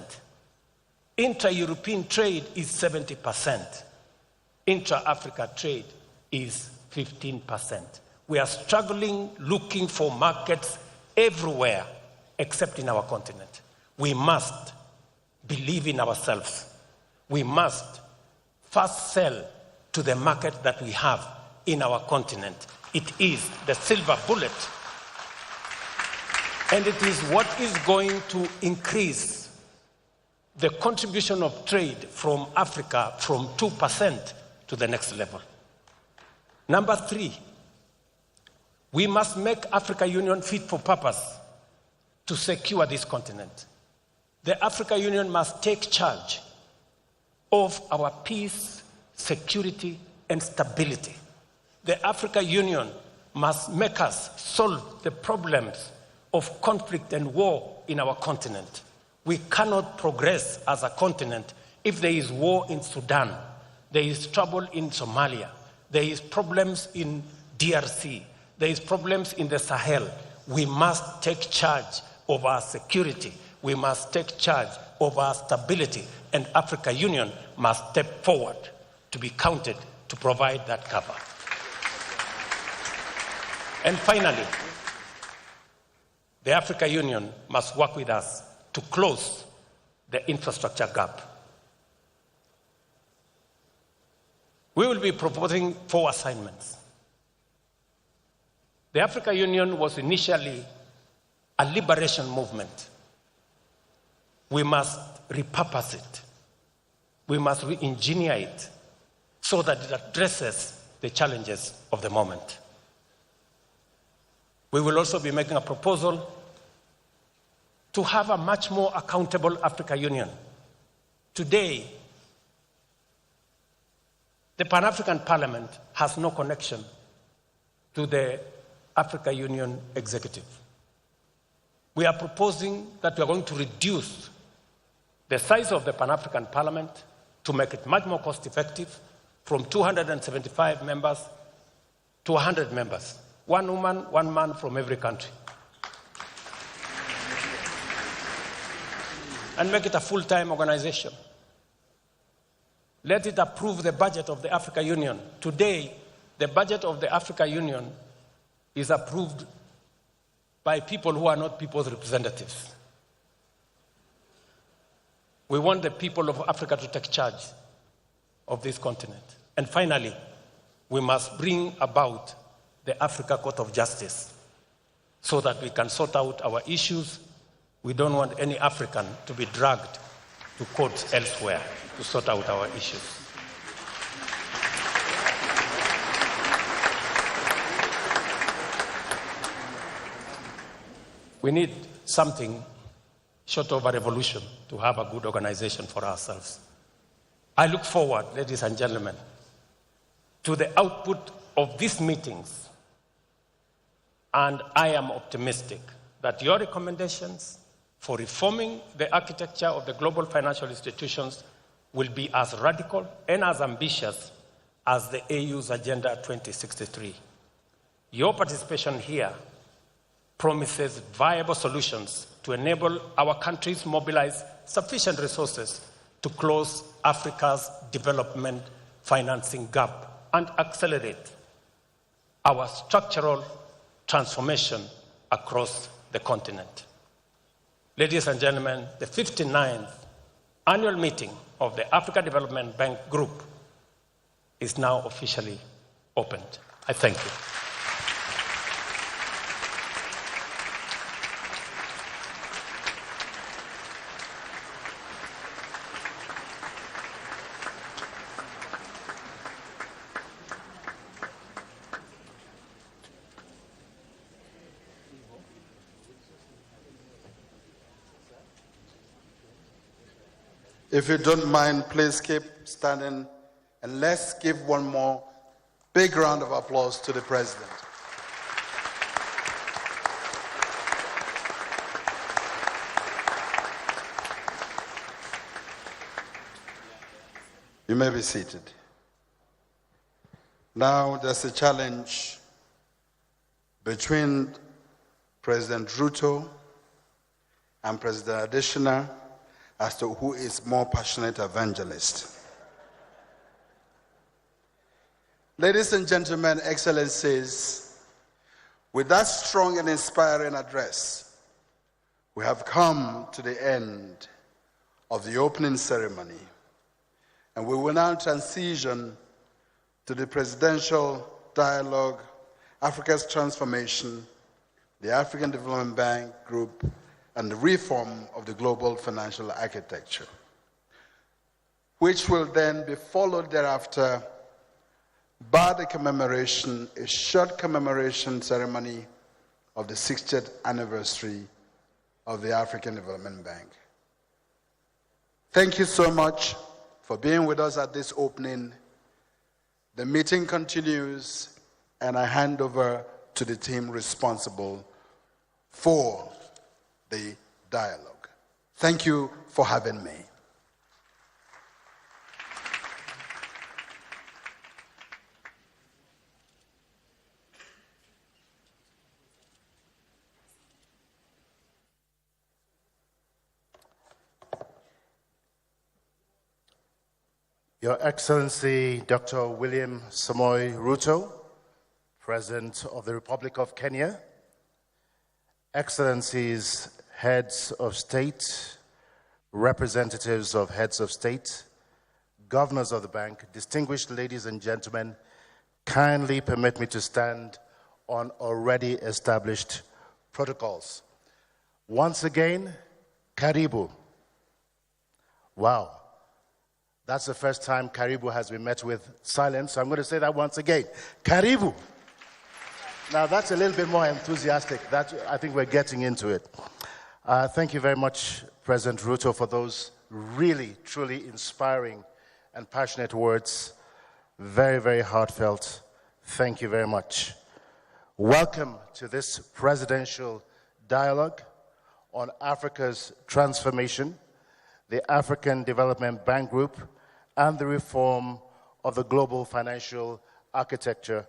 Intra-European trade is 70%. Intra-Africa trade is 15%. We are struggling looking for markets everywhere except in our continent. We must believe in ourselves. We must first sell to the market that we have in our continent. It is the silver bullet. And it is what is going to increase the contribution of trade from Africa from 2% to the next level. Number three, we must make Africa Union fit for purpose to secure this continent. The Africa Union must take charge of our peace, security, and stability. The Africa Union must make us solve the problems of conflict and war in our continent. We cannot progress as a continent if there is war in Sudan, there is trouble in Somalia, there is problems in DRC, there is problems in the Sahel. We must take charge of our security. We must take charge of our stability, and Africa Union must step forward to be counted to provide that cover. And finally, the Africa Union must work with us to close the infrastructure gap. We will be proposing 4 assignments. The Africa Union was initially a liberation movement. We must repurpose it. We must re-engineer it so that it addresses the challenges of the moment. We will also be making a proposal to have a much more accountable Africa Union. Today, the Pan-African Parliament has no connection to the Africa Union executive. We are proposing that we are going to reduce the size of the Pan-African Parliament to make it much more cost-effective from 275 members to 100 members. 1 woman, 1 man from every country. And make it a full-time organization. Let it approve the budget of the Africa Union. Today, the budget of the Africa Union is approved by people who are not people's representatives. We want the people of Africa to take charge of this continent. And finally, we must bring about the Africa Court of Justice so that we can sort out our issues. We don't want any African to be dragged to courts elsewhere to sort out our issues. We need something short of a revolution to have a good organization for ourselves. I look forward, ladies and gentlemen, to the output of these meetings, and I am optimistic that your recommendations for reforming the architecture of the global financial institutions will be as radical and as ambitious as the AU's Agenda 2063. Your participation here promises viable solutions to enable our countries mobilize sufficient resources to close Africa's development financing gap and accelerate our structural transformation across the continent. Ladies and gentlemen, the 59th annual meeting of the Africa Development Bank Group is now officially opened. I thank you. If you don't mind, please keep standing, and let's give one more big round of applause to the President. You may be seated. Now there's a challenge between President Ruto and President Adesina as to who is more passionate evangelist. Ladies and gentlemen, Excellencies, with that strong and inspiring address, we have come to the end of the opening ceremony, and we will now transition to the presidential dialogue, Africa's transformation, the African Development Bank Group, and the reform of the global financial architecture, which will then be followed thereafter by the commemoration, a short commemoration ceremony of the 60th anniversary of the African Development Bank. Thank you so much for being with us at this opening. The meeting continues, and I hand over to the team responsible for the dialogue. Thank you for having me. Your Excellency, Dr. William Samoei Ruto, President of the Republic of Kenya, Excellencies, Heads of State, representatives of heads of state, governors of the bank, distinguished ladies and gentlemen, kindly permit me to stand on already established protocols. Once again, Karibu. Wow. That's the first time Karibu has been met with silence, so I'm going to say that once again. Karibu. Now that's a little bit more enthusiastic. I think we're getting into it. Thank you very much, President Ruto, for those really, truly inspiring and passionate words. Very, very heartfelt. Thank you very much. Welcome to this presidential dialogue on Africa's transformation, the African Development Bank Group, and the reform of the global financial architecture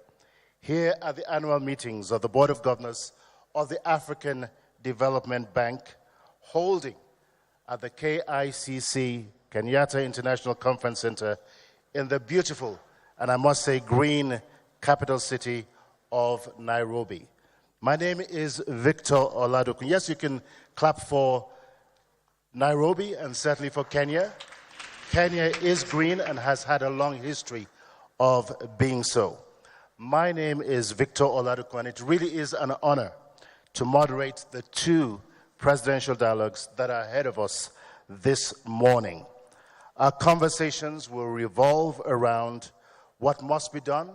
here at the annual meetings of the Board of Governors of the African Development Bank, holding at the KICC, Kenyatta International Conference Center, in the beautiful, and I must say green, capital city of Nairobi. My name is Victor Oladokun. Yes, you can clap for Nairobi and certainly for Kenya. Kenya is green and has had a long history of being so. My name is Victor Oladokun, and it really is an honor to moderate the two presidential dialogues that are ahead of us this morning. Our conversations will revolve around what must be done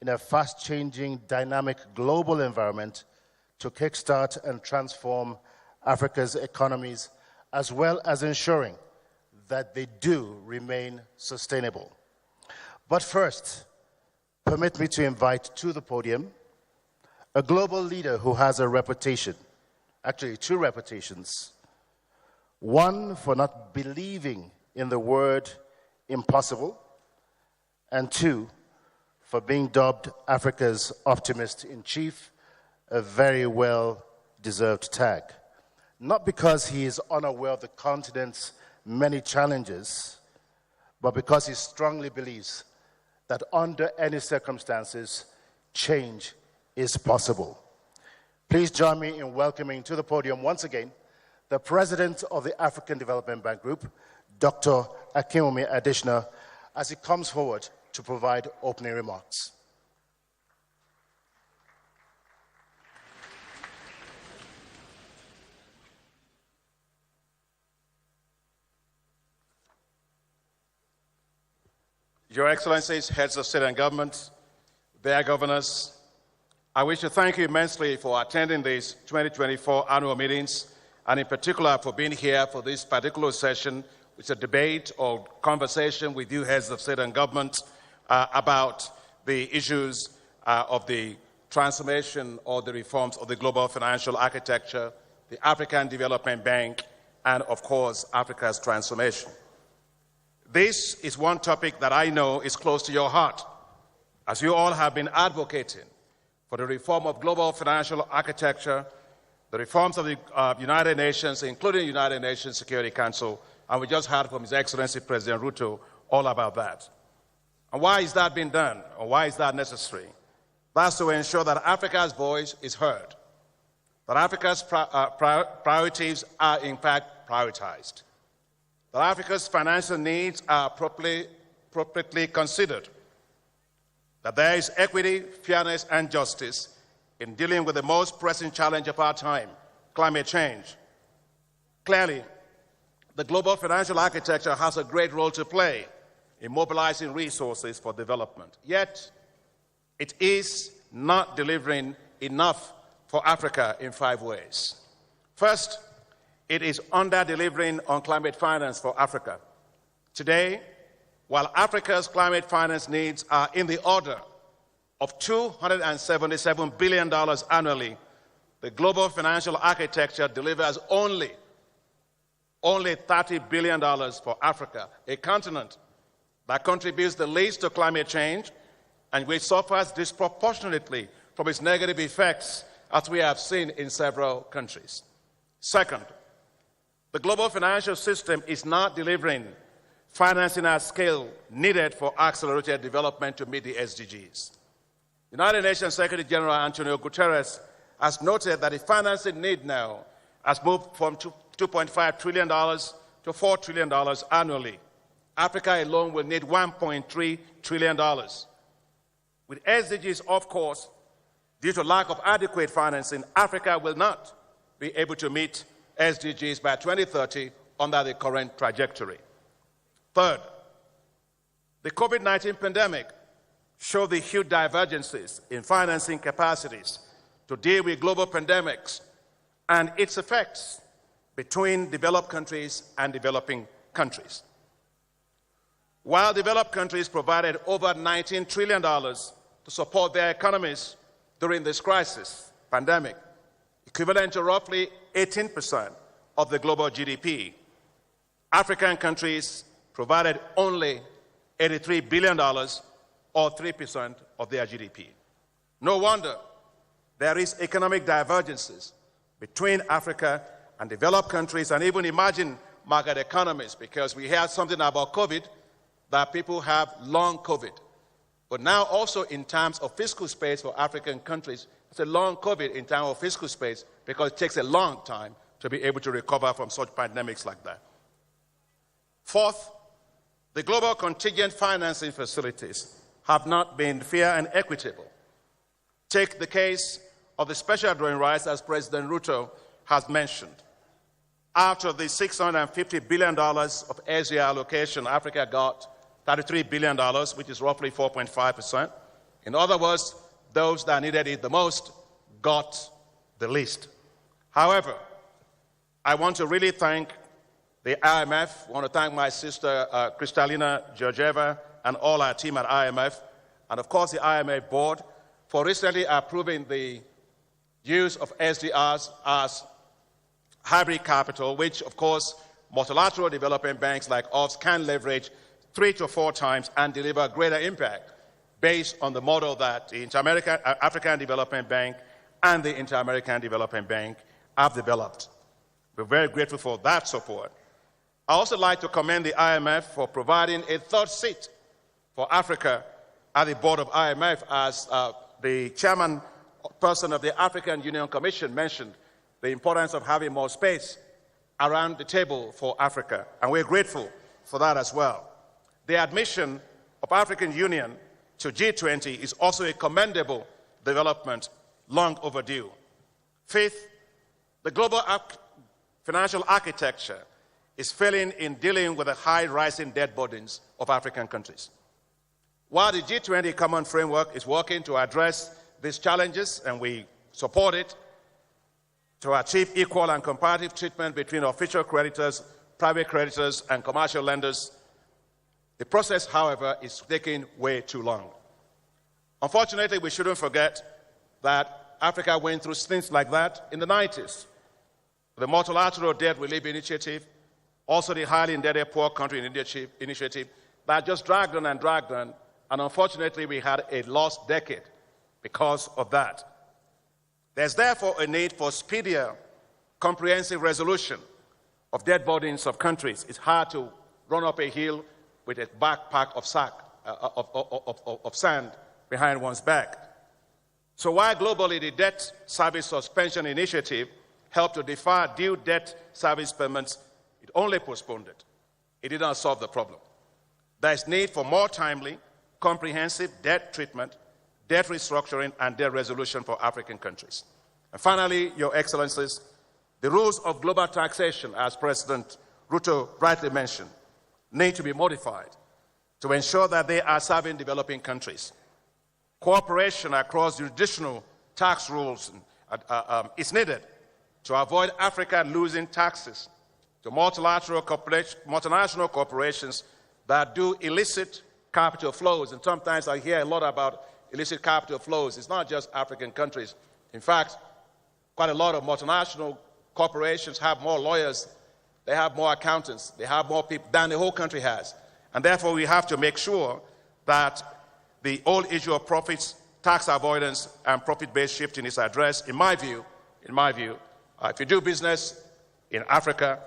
in a fast-changing, dynamic global environment to kickstart and transform Africa's economies, as well as ensuring that they do remain sustainable. But first, permit me to invite to the podium a global leader who has a reputation, actually two reputations. One for not believing in the word impossible, and two, for being dubbed Africa's optimist-in-chief, a very well-deserved tag. Not because he is unaware of the continent's many challenges, but because he strongly believes that under any circumstances, change is possible. Please join me in welcoming to the podium once again the President of the African Development Bank Group, Dr. Akinwumi Adesina, as he comes forward to provide opening remarks. Your Excellencies, heads of state and government, their governors, I wish to thank you immensely for attending these 2024 annual meetings, and in particular for being here for this particular session, which is a debate or conversation with you heads of state and government about the issues of the transformation or the reforms of the global financial architecture, the African Development Bank, and of course, Africa's transformation. This is one topic that I know is close to your heart, as you all have been advocating for the reform of global financial architecture, the reforms of the United Nations, including the United Nations Security Council, and we just heard from His Excellency President Ruto all about that. And why is that being done, or why is that necessary? That's to ensure that Africa's voice is heard, that Africa's priorities are in fact prioritized, that Africa's financial needs are appropriately considered, that there is equity, fairness, and justice in dealing with the most pressing challenge of our time, climate change. Clearly, the global financial architecture has a great role to play in mobilizing resources for development. Yet, it is not delivering enough for Africa in 5 ways. First, it is under-delivering on climate finance for Africa. Today, while Africa's climate finance needs are in the order of $277 billion annually, the global financial architecture delivers only $30 billion for Africa, a continent that contributes the least to climate change and which suffers disproportionately from its negative effects, as we have seen in several countries. Second, the global financial system is not delivering financing at scale needed for accelerated development to meet the SDGs. United Nations Secretary General Antonio Guterres has noted that the financing need now has moved from $2.5 trillion to $4 trillion annually. Africa alone will need $1.3 trillion. With SDGs, of course, due to lack of adequate financing, Africa will not be able to meet SDGs by 2030 under the current trajectory. Third, the COVID-19 pandemic showed the huge divergences in financing capacities to deal with global pandemics and its effects between developed countries and developing countries. While developed countries provided over $19 trillion to support their economies during this crisis, pandemic, equivalent to roughly 18% of the global GDP, African countries provided only $83 billion, or 3% of their GDP. No wonder there is economic divergences between Africa and developed countries and even emerging market economies, because we heard something about COVID, that people have long COVID. But now also in terms of fiscal space for African countries, it's a long COVID in terms of fiscal space because it takes a long time to be able to recover from such pandemics like that. Fourth, the global contingent financing facilities have not been fair and equitable. Take the case of the special drawing rights, as President Ruto has mentioned. Out of the $650 billion of Asia allocation, Africa got $33 billion, which is roughly 4.5%. In other words, those that needed it the most got the least. However, I want to really thank the IMF. I want to thank my sister, Kristalina Georgieva, and all our team at IMF, and of course the IMF board, for recently approving the use of SDRs as hybrid capital, which of course multilateral development banks like us can leverage 3 to 4 times and deliver greater impact based on the model that the African Development Bank and the Inter-American Development Bank have developed. We're very grateful for that support. I also like to commend the IMF for providing a third seat for Africa at the board of IMF, as the chairman person of the African Union Commission mentioned the importance of having more space around the table for Africa, and we're grateful for that as well. The admission of African Union to G20 is also a commendable development, long overdue. Fifth, the global financial architecture is failing in dealing with the high rising debt burdens of African countries. While the G20 Common Framework is working to address these challenges, and we support it, to achieve equal and comparative treatment between official creditors, private creditors, and commercial lenders, the process, however, is taking way too long. Unfortunately, we shouldn't forget that Africa went through things like that in the 90s. The Multilateral Debt Relief Initiative, also the Highly Indebted Poor Country Initiative, that just dragged on, and unfortunately, we had a lost decade because of that. There's therefore a need for speedier, comprehensive resolution of debt burdens of countries. It's hard to run up a hill with a backpack of sand behind one's back. So while globally the Debt Service Suspension Initiative helped to defer due debt service payments, it only postponed it. It did not solve the problem. There is need for more timely, comprehensive debt treatment, debt restructuring, and debt resolution for African countries. And finally, Your Excellencies, the rules of global taxation, as President Ruto rightly mentioned, need to be modified to ensure that they are serving developing countries. Cooperation across jurisdictional tax rules is needed to avoid Africa losing taxes to multinational corporations that do illicit capital flows. And sometimes I hear a lot about illicit capital flows. It's not just African countries. In fact, quite a lot of multinational corporations have more lawyers, they have more accountants, they have more people than the whole country has. And therefore, we have to make sure that the whole issue of profits, tax avoidance, and profit-based shifting is addressed. In my view, if you do business in Africa,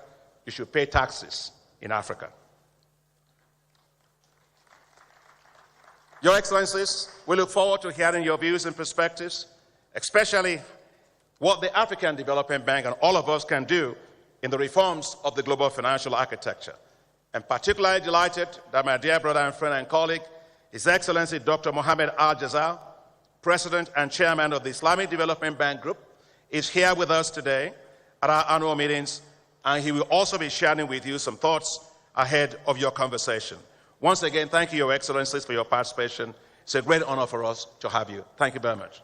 you should pay taxes in Africa. Your Excellencies, we look forward to hearing your views and perspectives, especially what the African Development Bank and all of us can do in the reforms of the global financial architecture. I'm particularly delighted that my dear brother and friend and colleague, His Excellency Dr. Mohamed Al-Jazar, President and Chairman of the Islamic Development Bank Group, is here with us today at our annual meetings, and he will also be sharing with you some thoughts ahead of your conversation. Once again, thank you, Your Excellencies, for your participation. It's a great honor for us to have you. Thank you very much.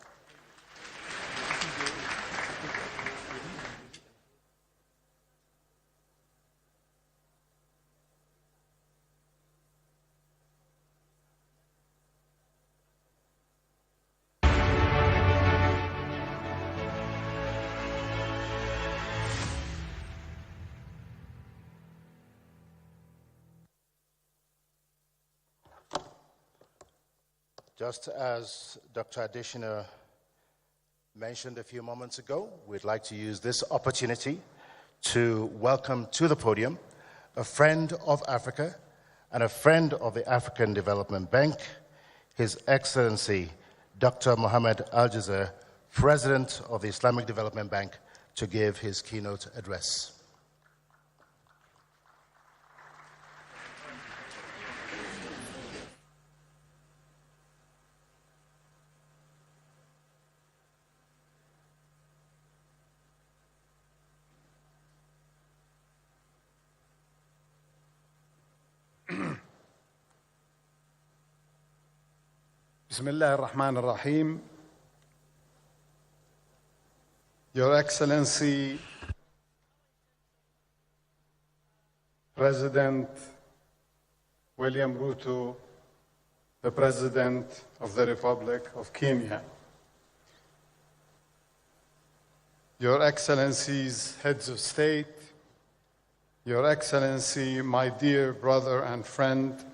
Just as Dr. Adesina mentioned a few moments ago, we'd like to use this opportunity to welcome to the podium a friend of Africa and a friend of the African Development Bank, His Excellency Dr. Mohamed Al-Jazar, President of the Islamic Development Bank, to give his keynote address. بسم الله الرحمن الرحيم. Your Excellency, President William Ruto, the President of the Republic of Kenya, Your Excellencies, Heads of State, Your Excellency, my dear brother and friend,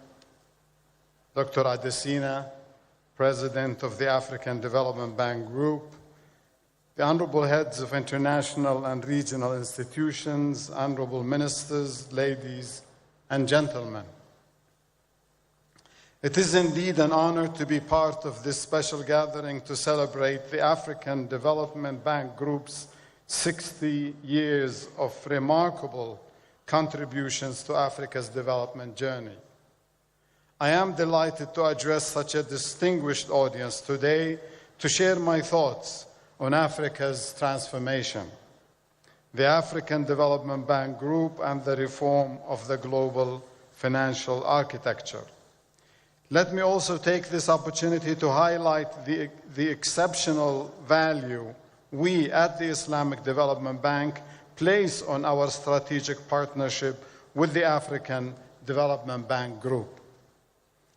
Dr. Adesina, President of the African Development Bank Group, the Honorable Heads of international and regional institutions, Honorable Ministers, ladies and gentlemen. It is indeed an honor to be part of this special gathering to celebrate the African Development Bank Group's 60 years of remarkable contributions to Africa's development journey. I am delighted to address such a distinguished audience today to share my thoughts on Africa's transformation, the African Development Bank Group, and the reform of the global financial architecture. Let me also take this opportunity to highlight the exceptional value we at the Islamic Development Bank place on our strategic partnership with the African Development Bank Group.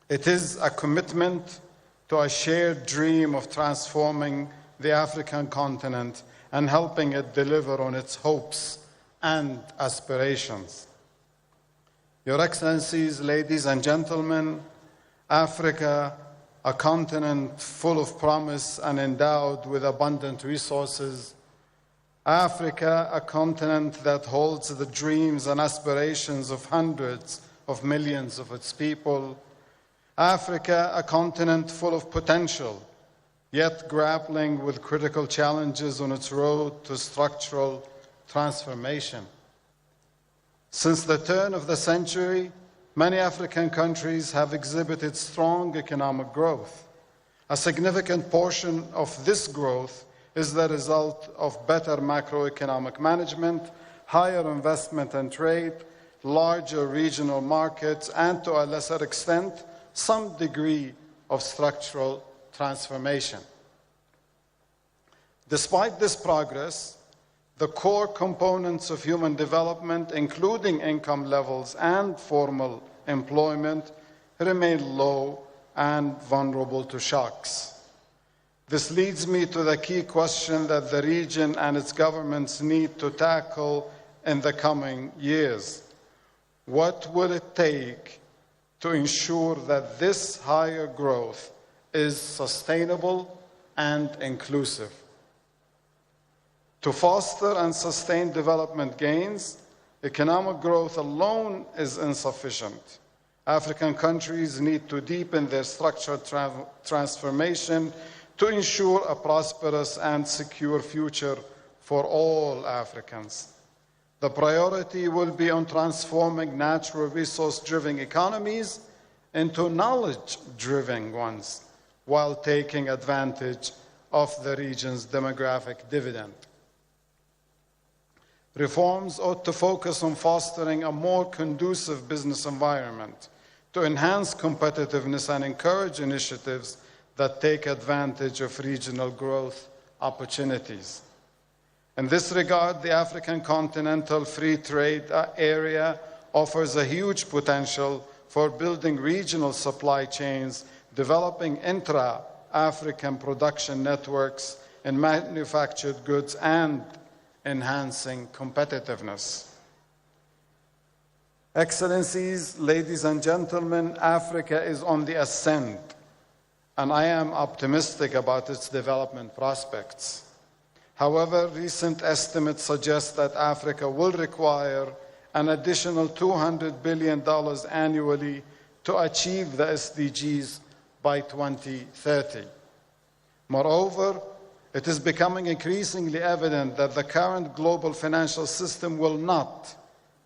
It is a commitment to a shared dream of transforming the African continent and helping it deliver on its hopes and aspirations. Your Excellencies, ladies and gentlemen, Africa, a continent full of promise and endowed with abundant resources. Africa, a continent that holds the dreams and aspirations of hundreds of millions of its people. Africa, a continent full of potential, yet grappling with critical challenges on its road to structural transformation. Since the turn of the century, many African countries have exhibited strong economic growth. A significant portion of this growth is the result of better macroeconomic management, higher investment and trade, larger regional markets, and to a lesser extent, some degree of structural transformation. Despite this progress, the core components of human development, including income levels and formal employment, remain low and vulnerable to shocks. This leads me to the key question that the region and its governments need to tackle in the coming years. What will it take to ensure that this higher growth is sustainable and inclusive? To foster and sustain development gains, economic growth alone is insufficient. African countries need to deepen their structural transformation to ensure a prosperous and secure future for all Africans. The priority will be on transforming natural resource-driven economies into knowledge-driven ones, while taking advantage of the region's demographic dividend. Reforms ought to focus on fostering a more conducive business environment to enhance competitiveness and encourage initiatives that take advantage of regional growth opportunities. In this regard, the African Continental Free Trade Area offers a huge potential for building regional supply chains, developing intra-African production networks in manufactured goods, and enhancing competitiveness. Excellencies, ladies and gentlemen, Africa is on the ascent, and I am optimistic about its development prospects. However, recent estimates suggest that Africa will require an additional $200 billion annually to achieve the SDGs by 2030. Moreover, it is becoming increasingly evident that the current global financial system will not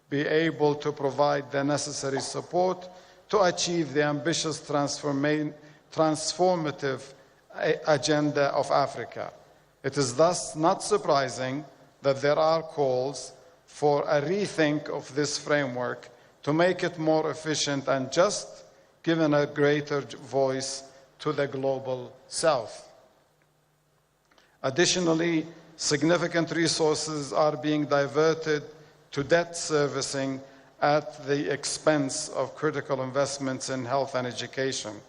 be able to provide the necessary support to achieve the ambitious transformative agenda of Africa. It is thus not surprising that there are calls for a rethink of this framework to make it more efficient and just, giving a greater voice to the global South. Additionally, significant resources are being diverted to debt servicing at the expense of critical investments in health and education.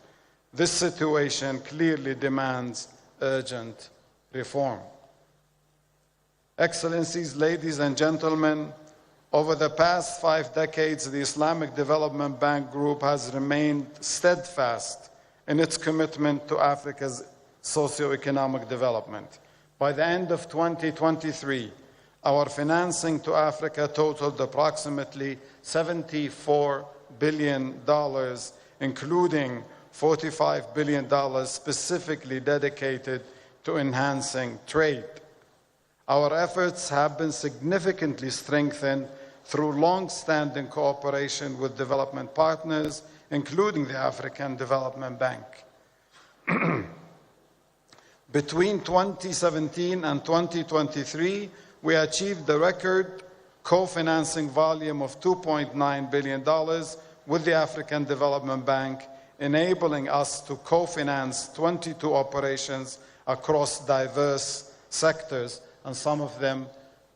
This situation clearly demands urgent reform. Excellencies, ladies and gentlemen, over the past 5 decades, the Islamic Development Bank Group has remained steadfast in its commitment to Africa's socio-economic development. By the end of 2023, our financing to Africa totaled approximately $74 billion, including $45 billion specifically dedicated to enhancing trade. Our efforts have been significantly strengthened through long-standing cooperation with development partners, including the African Development Bank. Between 2017 and 2023, we achieved the record co-financing volume of $2.9 billion with the African Development Bank, enabling us to co-finance 22 operations across diverse sectors, and some of them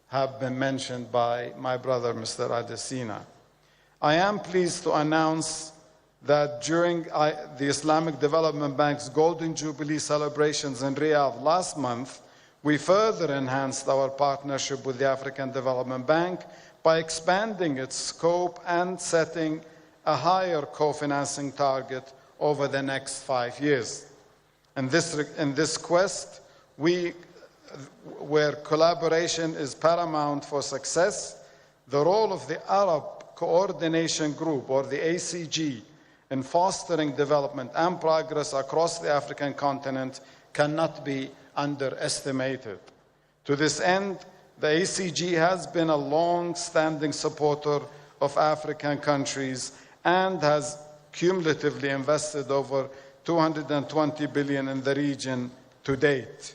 have been mentioned by my brother, Mr. Adesina. I am pleased to announce that during the Islamic Development Bank's Golden Jubilee celebrations in Riyadh last month, we further enhanced our partnership with the African Development Bank by expanding its scope and setting a higher co-financing target over the next 5 years. In this quest, where collaboration is paramount for success, the role of the Arab Coordination Group, or the ACG, in fostering development and progress across the African continent cannot be underestimated. To this end, the ACG has been a long-standing supporter of African countries and has cumulatively invested over $220 billion in the region to date.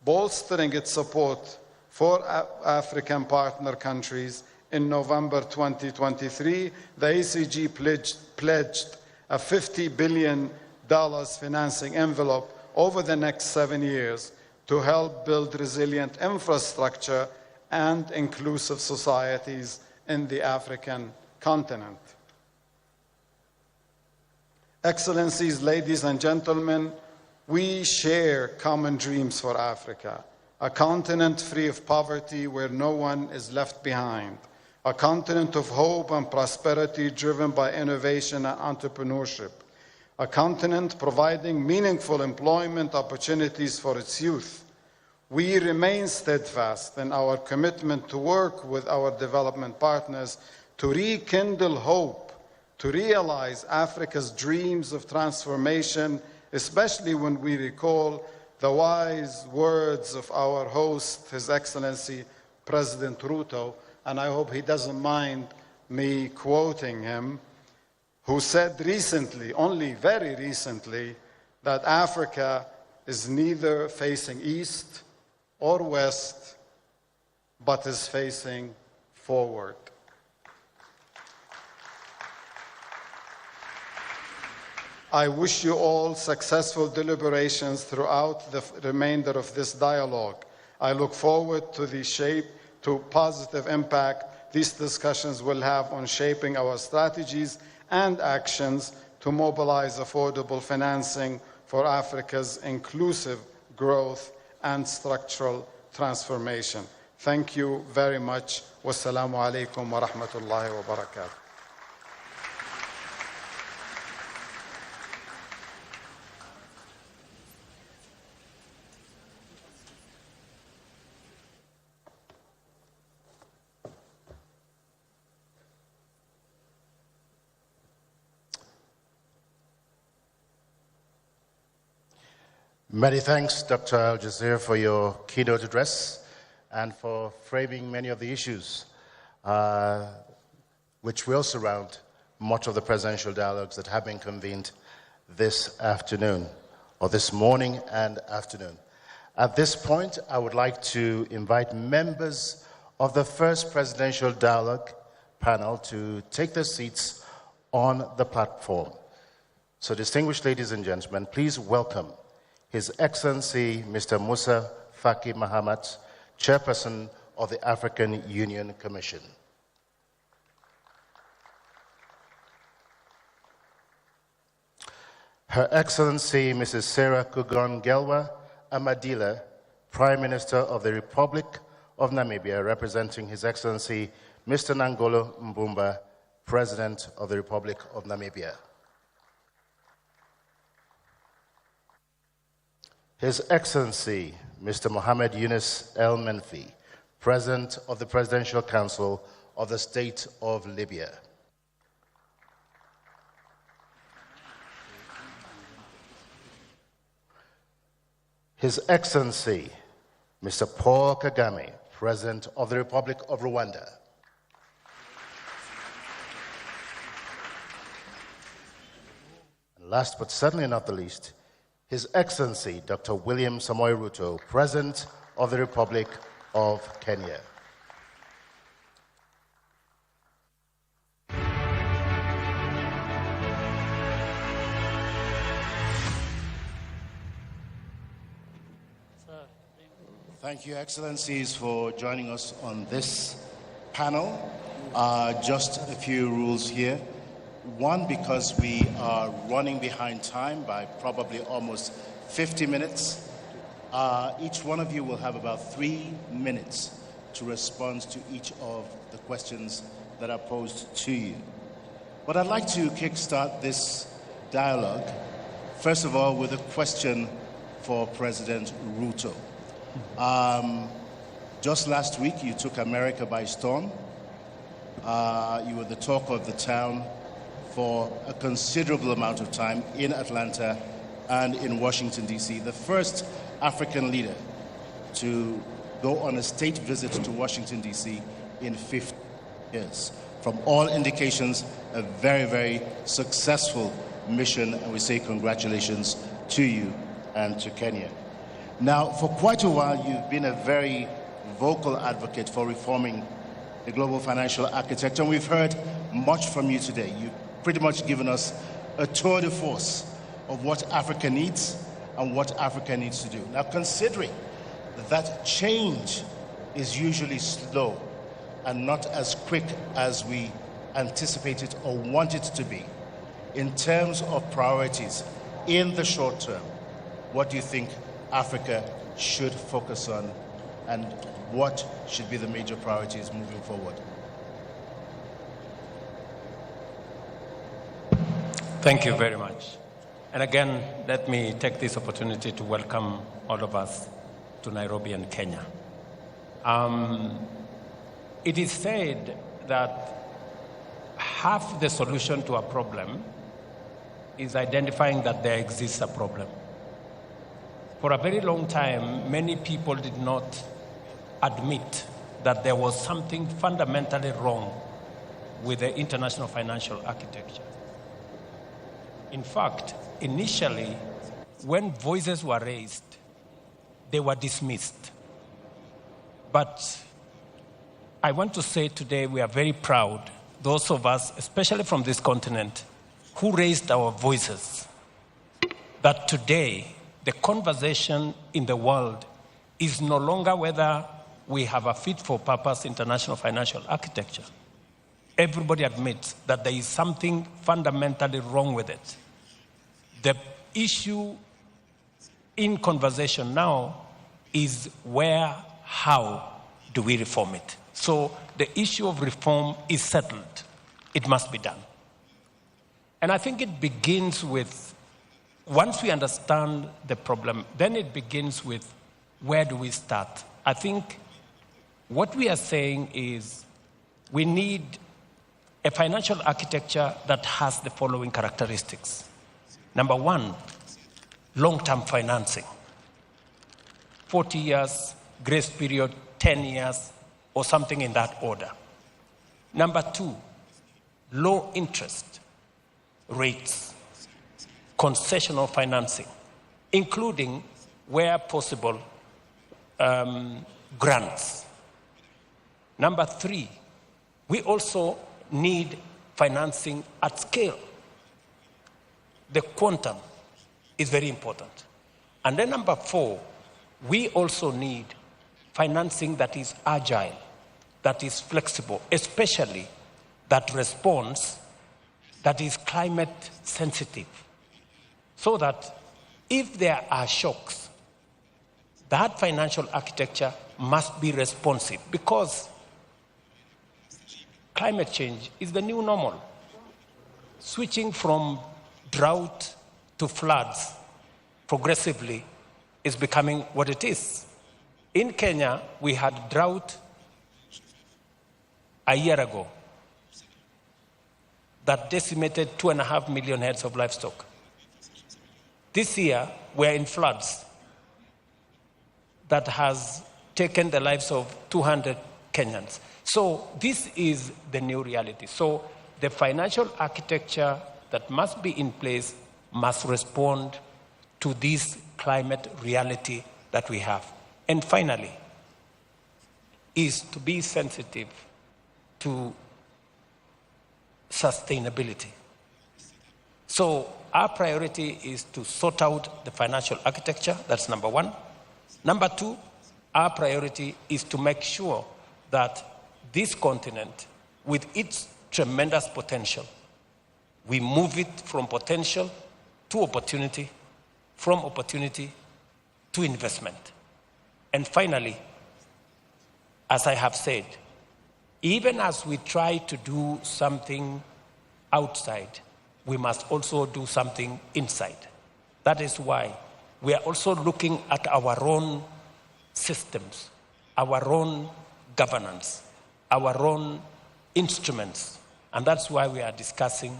Bolstering its support for African partner countries, in November 2023, the ACG pledged a $50 billion financing envelope over the next 7 years to help build resilient infrastructure and inclusive societies in the African continent. Excellencies, ladies and gentlemen, we share common dreams for Africa, a continent free of poverty where no one is left behind, a continent of hope and prosperity driven by innovation and entrepreneurship, a continent providing meaningful employment opportunities for its youth. We remain steadfast in our commitment to work with our development partners to rekindle hope, to realize Africa's dreams of transformation, especially when we recall the wise words of our host, His Excellency President Ruto, and I hope he doesn't mind me quoting him, who said recently, only very recently, that Africa is neither facing east or west, but is facing forward. I wish you all successful deliberations throughout the remainder of this dialogue. I look forward to positive impact these discussions will have on shaping our strategies and actions to mobilize affordable financing for Africa's inclusive growth and structural transformation. Thank you very much. Wassalamu alaikum wa rahmatullahi wa barakatuh. Many thanks, Dr. Al-Jazeer, for your keynote address and for framing many of the issues which will surround much of the presidential dialogues that have been convened this afternoon, or this morning and afternoon. At this point, I would like to invite members of the first presidential dialogue panel to take their seats on the platform. So, distinguished ladies and gentlemen, please welcome His Excellency Mr. Musa Faki Mahamat, Chairperson of the African Union Commission. Her Excellency Mrs. Sarah Kugon-Gelwa Amadila, Prime Minister of the Republic of Namibia, representing His Excellency Mr. Nangolo Mbumba, President of the Republic of Namibia. His Excellency Mr. Mohammed Yunus El Menfi, President of the Presidential Council of the State of Libya. His Excellency Mr. Paul Kagame, President of the Republic of Rwanda. last but certainly not the least, His Excellency Dr. William Samoei Ruto, President of the Republic of Kenya. Thank you, Excellencies, for joining us on this panel. Just a few rules here. One, because we are running behind time by probably almost 50 minutes, each one of you will have about 3 minutes to respond to each of the questions that are posed to you. But I'd like to kickstart this dialogue, first of all, with a question for President Ruto. Just last week, you took America by storm. You were the talk of the town for a considerable amount of time in Atlanta and in Washington, D.C. The first African leader to go on a state visit to Washington, D.C. in 50 years. From all indications, a very, very successful mission, and we say congratulations to you and to Kenya. Now, for quite a while, you've been a very vocal advocate for reforming the global financial architecture, and we've heard much from you today. You've pretty much given us a tour de force of what Africa needs and what Africa needs to do. Now, considering that change is usually slow and not as quick as we anticipate it or want it to be, in terms of priorities in the short term, what do you think Africa should focus on, and what should be the major priorities moving forward? Thank you very much. And again, let me take this opportunity to welcome all of us to Nairobi and Kenya. It is said that half the solution to a problem is identifying that there exists a problem. For a very long time, many people did not admit that there was something fundamentally wrong with the international financial architecture. In fact, initially, when voices were raised, they were dismissed. But I want to say today we are very proud, those of us, especially from this continent, who raised our voices, that today the conversation in the world is no longer whether we have a fit-for-purpose international financial architecture. Everybody admits that there is something fundamentally wrong with it. The issue in conversation now is where, how do we reform it? So the issue of reform is settled. It must be done. And I think it begins with, once we understand the problem, then it begins with where do we start? I think what we are saying is we need a financial architecture that has the following characteristics. Number one, long-term financing. 40 years, grace period, 10 years, or something in that order. Number two, low interest rates, concessional financing, including, where possible, grants. Number three, we also need financing at scale. The quantum is very important. And then number four, we also need financing that is agile, that is flexible, especially that responds, that is climate sensitive, so that if there are shocks, that financial architecture must be responsive, because climate change is the new normal. Switching from drought to floods progressively is becoming what it is. In Kenya, we had drought a year ago that decimated 2.5 million heads of livestock. This year, we're in floods that has taken the lives of 200 Kenyans. So this is the new reality. So the financial architecture that must be in place must respond to this climate reality that we have. And finally, is to be sensitive to sustainability. So our priority is to sort out the financial architecture. That's number one. Number two, our priority is to make sure that this continent, with its tremendous potential, we move it from potential to opportunity, from opportunity to investment. And finally, as I have said, even as we try to do something outside, we must also do something inside. That is why we are also looking at our own systems, our own governance, our own instruments. And that's why we are discussing,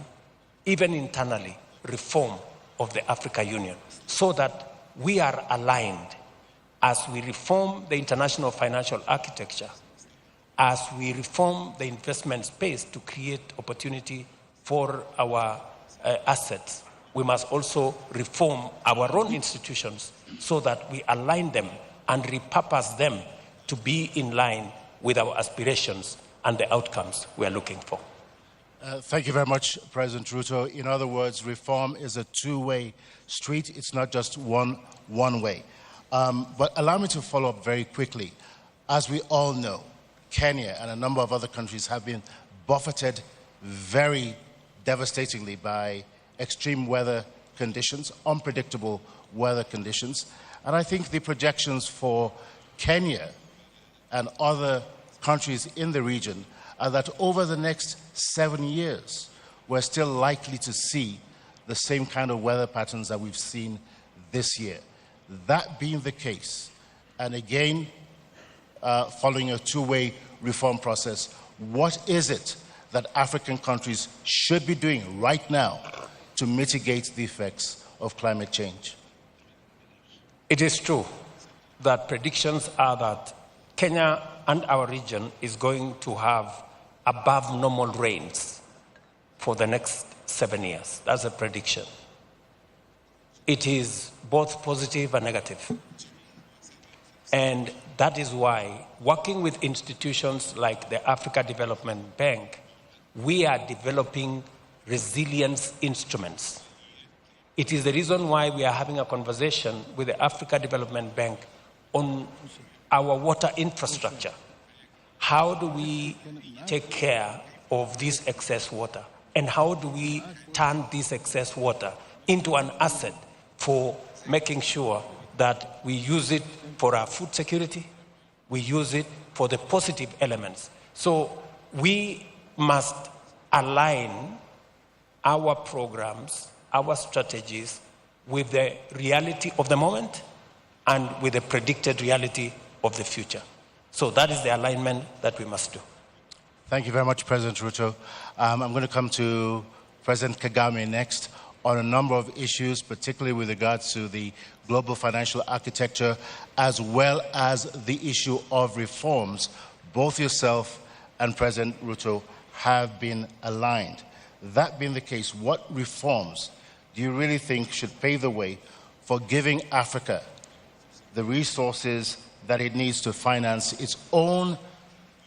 even internally, reform of the African Union, so that we are aligned as we reform the international financial architecture, as we reform the investment space to create opportunity for our assets. We must also reform our own institutions so that we align them and repurpose them to be in line with our aspirations and the outcomes we are looking for. Thank you very much, President Ruto. In other words, reform is a two-way street. It's not just one way. But allow me to follow up very quickly. As we all know, Kenya and a number of other countries have been buffeted very devastatingly by extreme weather conditions, unpredictable weather conditions. And I think the projections for Kenya and other countries in the region are that over the next 7 years, we're still likely to see the same kind of weather patterns that we've seen this year. That being the case, and again, following a two-way reform process, what is it that African countries should be doing right now to mitigate the effects of climate change? It is true that predictions are that Kenya and our region is going to have above normal rains for the next 7 years. That's a prediction. It is both positive and negative. And that is why, working with institutions like the Africa Development Bank, we are developing resilience instruments. It is the reason why we are having a conversation with the Africa Development Bank on our water infrastructure. How do we take care of this excess water? And how do we turn this excess water into an asset for making sure that we use it for our food security, we use it for the positive elements. So we must align our programs, our strategies with the reality of the moment and with the predicted reality of the future. So that is the alignment that we must do. Thank you very much, President Ruto. I'm going to come to President Kagame next on a number of issues, particularly with regards to the global financial architecture, as well as the issue of reforms. Both yourself and President Ruto have been aligned. That being the case, what reforms do you really think should pave the way for giving Africa the resources that it needs to finance its own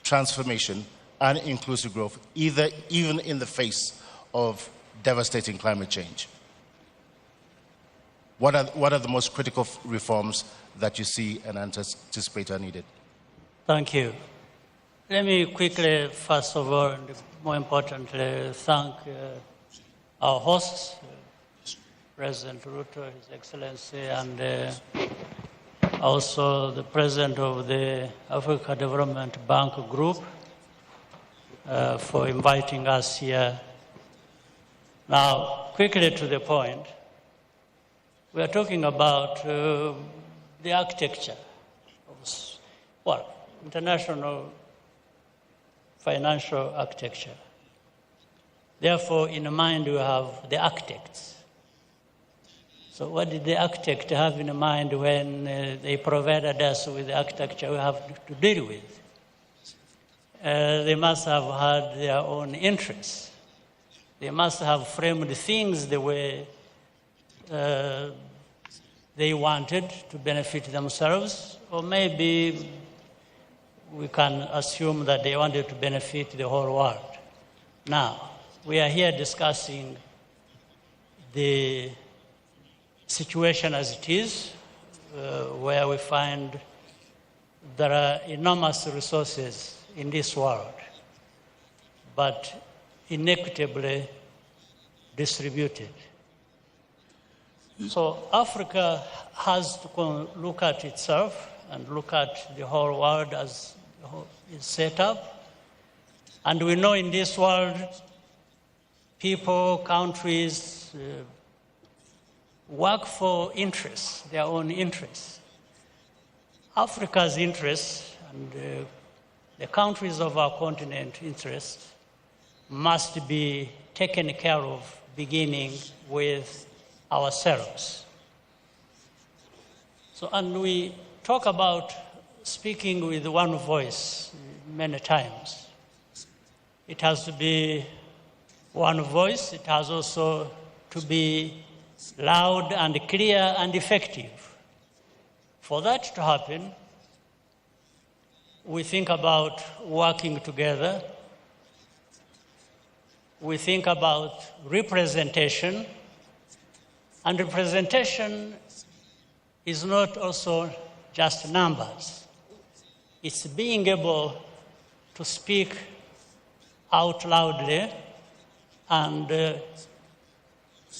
transformation and inclusive growth, even in the face of devastating climate change? What are the most critical reforms that you see and anticipate are needed? Thank you. Let me quickly, first of all, and more importantly, thank our hosts, President Ruto, His Excellency, and also the President of the Africa Development Bank Group for inviting us here. Now, quickly to the point, we are talking about the architecture of, international financial architecture. Therefore, in mind, we have the architects. So what did the architect have in mind when they provided us with the architecture we have to deal with? They must have had their own interests. They must have framed things the way they wanted to benefit themselves, or maybe we can assume that they wanted to benefit the whole world. Now, we are here discussing the situation as it is, where we find there are enormous resources in this world, but inequitably distributed. So Africa has to look at itself and look at the whole world as it's set up. And we know in this world, people, countries, work for interests, their own interests. Africa's interests and the countries of our continent interests must be taken care of, beginning with ourselves. So, and we talk about speaking with one voice many times. It has to be one voice. It has also to be loud and clear and effective. For that to happen, we think about working together. We think about representation. And representation is not also just numbers. It's being able to speak out loudly and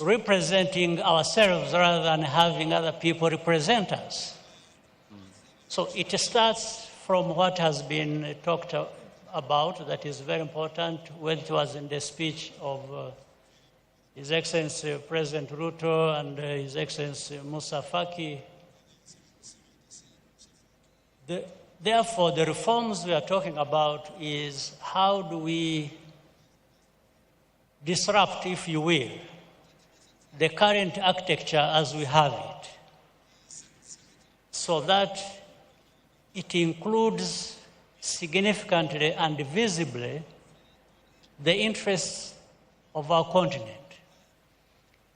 representing ourselves rather than having other people represent us. So it starts from what has been talked about, that is very important, when it was in the speech of His Excellency President Ruto and His Excellency Musa Faki. Therefore, the reforms we are talking about is how do we disrupt, if you will, the current architecture as we have it, so that it includes significantly and visibly the interests of our continent.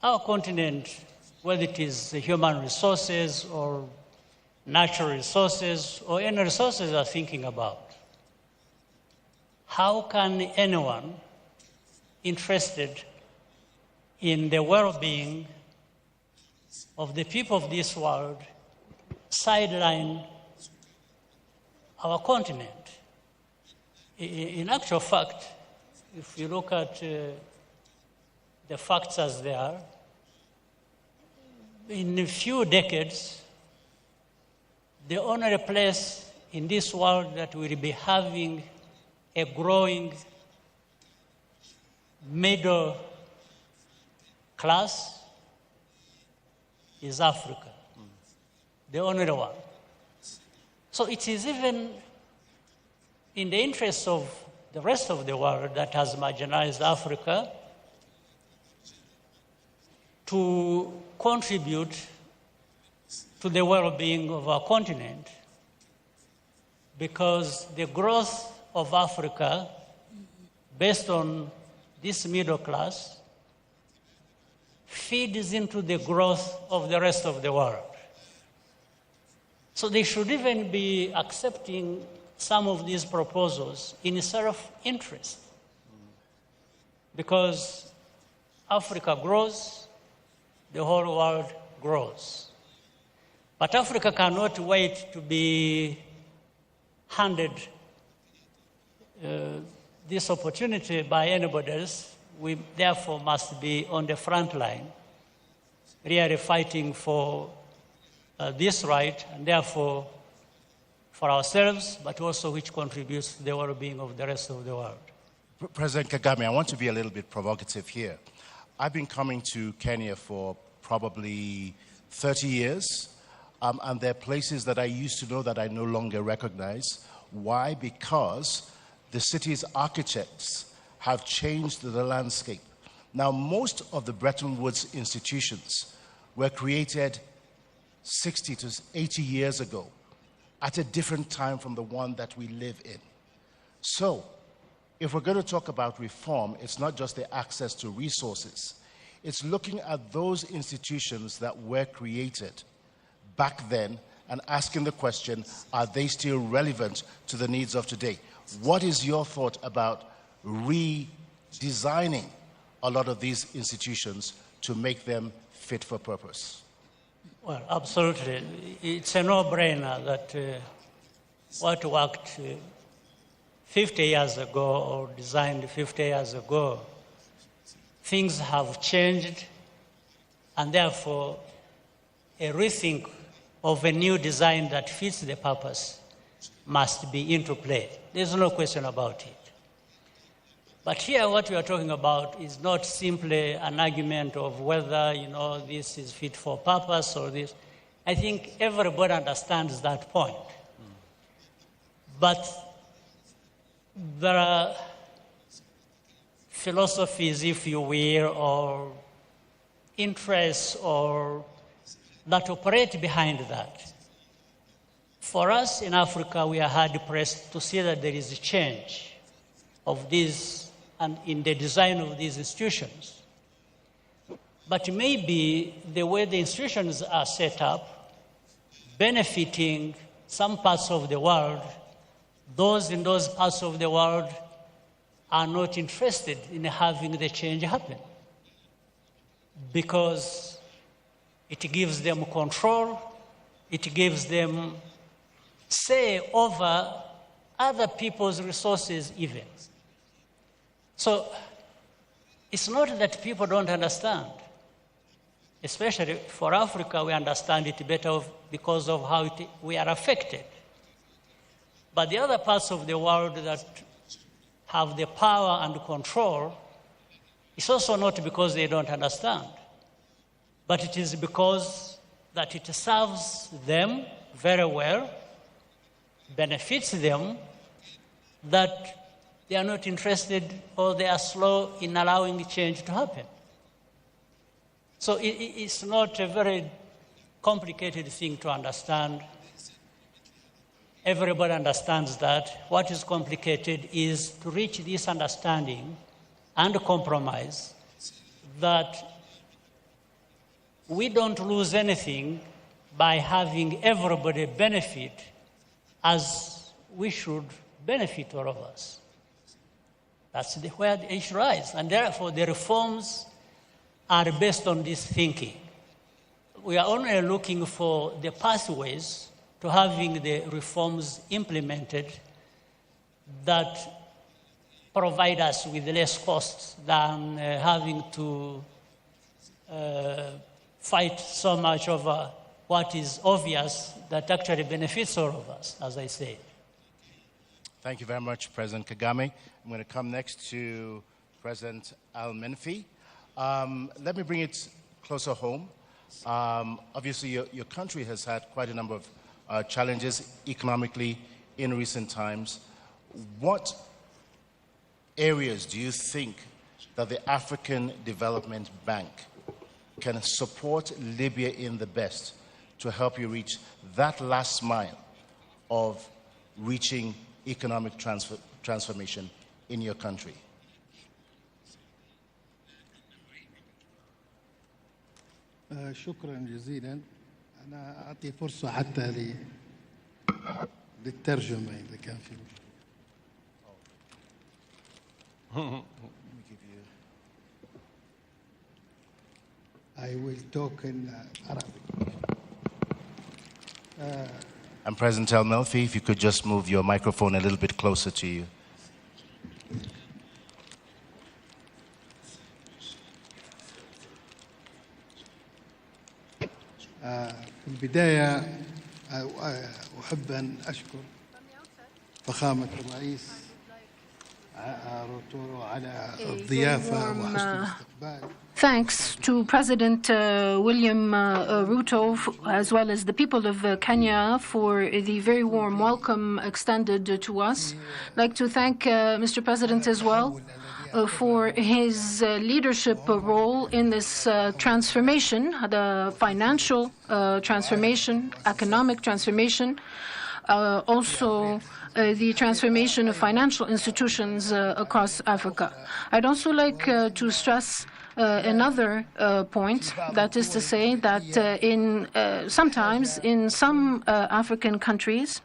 Our continent, whether it is human resources or natural resources or any resources we are thinking about, how can anyone interested in the well-being of the people of this world sideline our continent? In actual fact, if you look at the facts as they are, in a few decades, the only place in this world that will be having a growing middle class is Africa. The only one. So it is even in the interest of the rest of the world that has marginalized Africa to contribute to the well-being of our continent, because the growth of Africa, based on this middle class, feeds into the growth of the rest of the world. So they should even be accepting some of these proposals in self-interest, because Africa grows, the whole world grows. But Africa cannot wait to be handed this opportunity by anybody else. We therefore must be on the front line, really fighting for this right, and therefore for ourselves, but also which contributes to the well-being of the rest of the world. President Kagame, I want to be a little bit provocative here. I've been coming to Kenya for probably 30 years, and there are places that I used to know that I no longer recognize. Why? Because the city's architects have changed the landscape. Now, most of the Bretton Woods institutions were created 60 to 80 years ago, at a different time from the one that we live in. So, if we're going to talk about reform, it's not just the access to resources. It's looking at those institutions that were created back then and asking the question, are they still relevant to the needs of today? What is your thought about redesigning a lot of these institutions to make them fit for purpose? Well, absolutely. It's a no-brainer that what worked 50 years ago or designed 50 years ago, things have changed, and therefore a rethink of a new design that fits the purpose must be into play. There's no question about it. But here what we are talking about is not simply an argument of whether, this is fit for purpose or this. I think everybody understands that point. But there are philosophies, if you will, or interests or that operate behind that. For us in Africa, we are hard-pressed to see that there is a change of these and in the design of these institutions. But maybe the way the institutions are set up, benefiting some parts of the world, those in those parts of the world are not interested in having the change happen because it gives them control, it gives them say over other people's resources even. So it's not that people don't understand. Especially for Africa, we understand it better because of how we are affected. But the other parts of the world that have the power and control, it's also not because they don't understand, but it is because that it serves them very well, benefits them, that they are not interested or they are slow in allowing change to happen. So it's not a very complicated thing to understand. Everybody understands that. What is complicated is to reach this understanding and compromise that we don't lose anything by having everybody benefit as we should benefit, all of us. That's where the issue lies. And therefore, the reforms are based on this thinking. We are only looking for the pathways to having the reforms implemented that provide us with less costs than having to fight so much over what is obvious that actually benefits all of us, as I said. Thank you very much, President Kagame. I'm going to come next to President Al-Menfi. Let me bring it closer home. Obviously, your country has had quite a number of challenges economically in recent times. What areas do you think that the African Development Bank can support Libya in the best to help you reach that last mile of reaching economic transformation in your country? شكرا جزيلا. أنا أعطي فرصة حتى للترجمة إذا كان في. I will talk in Arabic. And President Al-Menfi, if you could just move your microphone a little bit closer to you. في البداية أحب أن أشكر فخامة الرئيس روتورو على الضيافة وحسن الاستقبال. Thanks to President William Ruto, as well as the people of Kenya, for the very warm welcome extended to us. I'd like to thank Mr. President as well for his leadership role in this transformation, the financial transformation, economic transformation also the transformation of financial institutions across Africa. I'd also like to stress another point, that is to say that sometimes in some African countries,